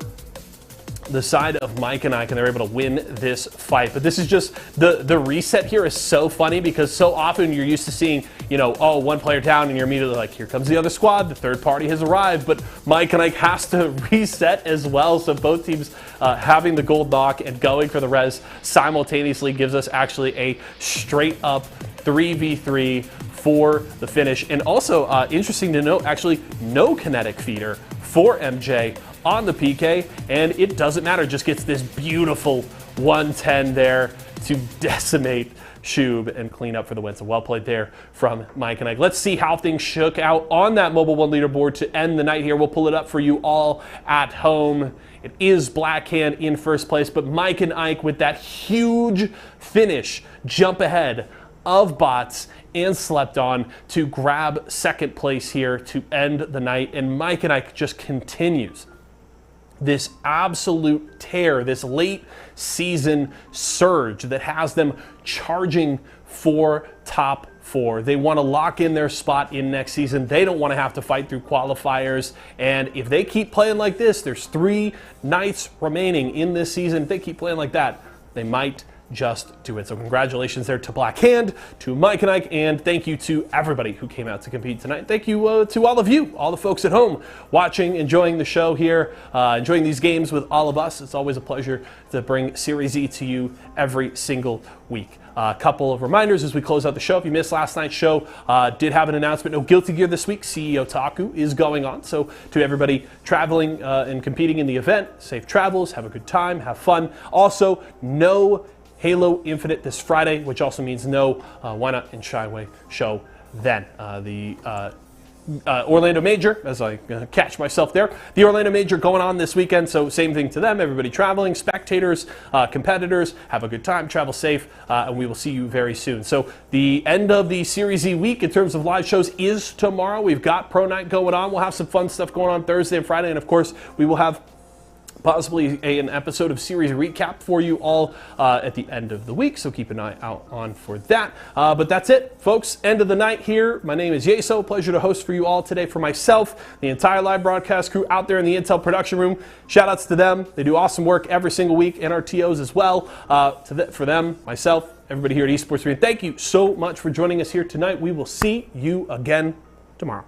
the side of Mike and Ike, and they're able to win this fight. But this is just, the reset here is so funny because so often you're used to seeing, you know, oh, one player down and you're immediately like, here comes the other squad, the third party has arrived. But Mike and Ike has to reset as well. So both teams having the gold knock and going for the res simultaneously gives us actually a straight up 3v3 for the finish. And also interesting to note, actually no kinetic feeder for MJ on the PK, and it doesn't matter, just gets this beautiful 110 there to decimate Shub and clean up for the win. So well played there from Mike and Ike. Let's see how things shook out on that Mobile 1 leaderboard to end the night here. We'll pull it up for you all at home. It is Blackhand in first place, but Mike and Ike with that huge finish, jump ahead of Bots and Slept On to grab second place here to end the night. And Mike and Ike just continues this absolute tear, this late season surge that has them charging for top 4. They want to lock in their spot in next season. They don't want to have to fight through qualifiers. And if they keep playing like this, there's 3 nights remaining in this season. If they keep playing like that, they might just do it. So congratulations there to Blackhand, to Mike and Ike, and thank you to everybody who came out to compete tonight. Thank you to all of you, all the folks at home watching, enjoying the show here, enjoying these games with all of us. It's always a pleasure to bring Series E to you every single week. A couple of reminders as we close out the show. If you missed last night's show, did have an announcement. No Guilty Gear this week. CEO Taku is going on. So to everybody traveling and competing in the event, safe travels, have a good time, have fun. Also, no Halo Infinite this Friday, which also means no Why Not in Skyway show then. The Orlando Major, as I catch myself there, the Orlando Major going on this weekend, so same thing to them. Everybody traveling, spectators, competitors, have a good time, travel safe, and we will see you very soon. So the end of the Series E week in terms of live shows is tomorrow. We've got Pro Night going on. We'll have some fun stuff going on Thursday and Friday, and of course, we will have possibly an episode of Series Recap for you all at the end of the week, so keep an eye out on for that. But that's it, folks. End of the night here. My name is Yeso. Pleasure to host for you all today. For myself, the entire live broadcast crew out there in the Intel production room, shout outs to them. They do awesome work every single week, and our TOs as well. For them, myself, everybody here at Esports Arena, thank you so much for joining us here tonight. We will see you again tomorrow.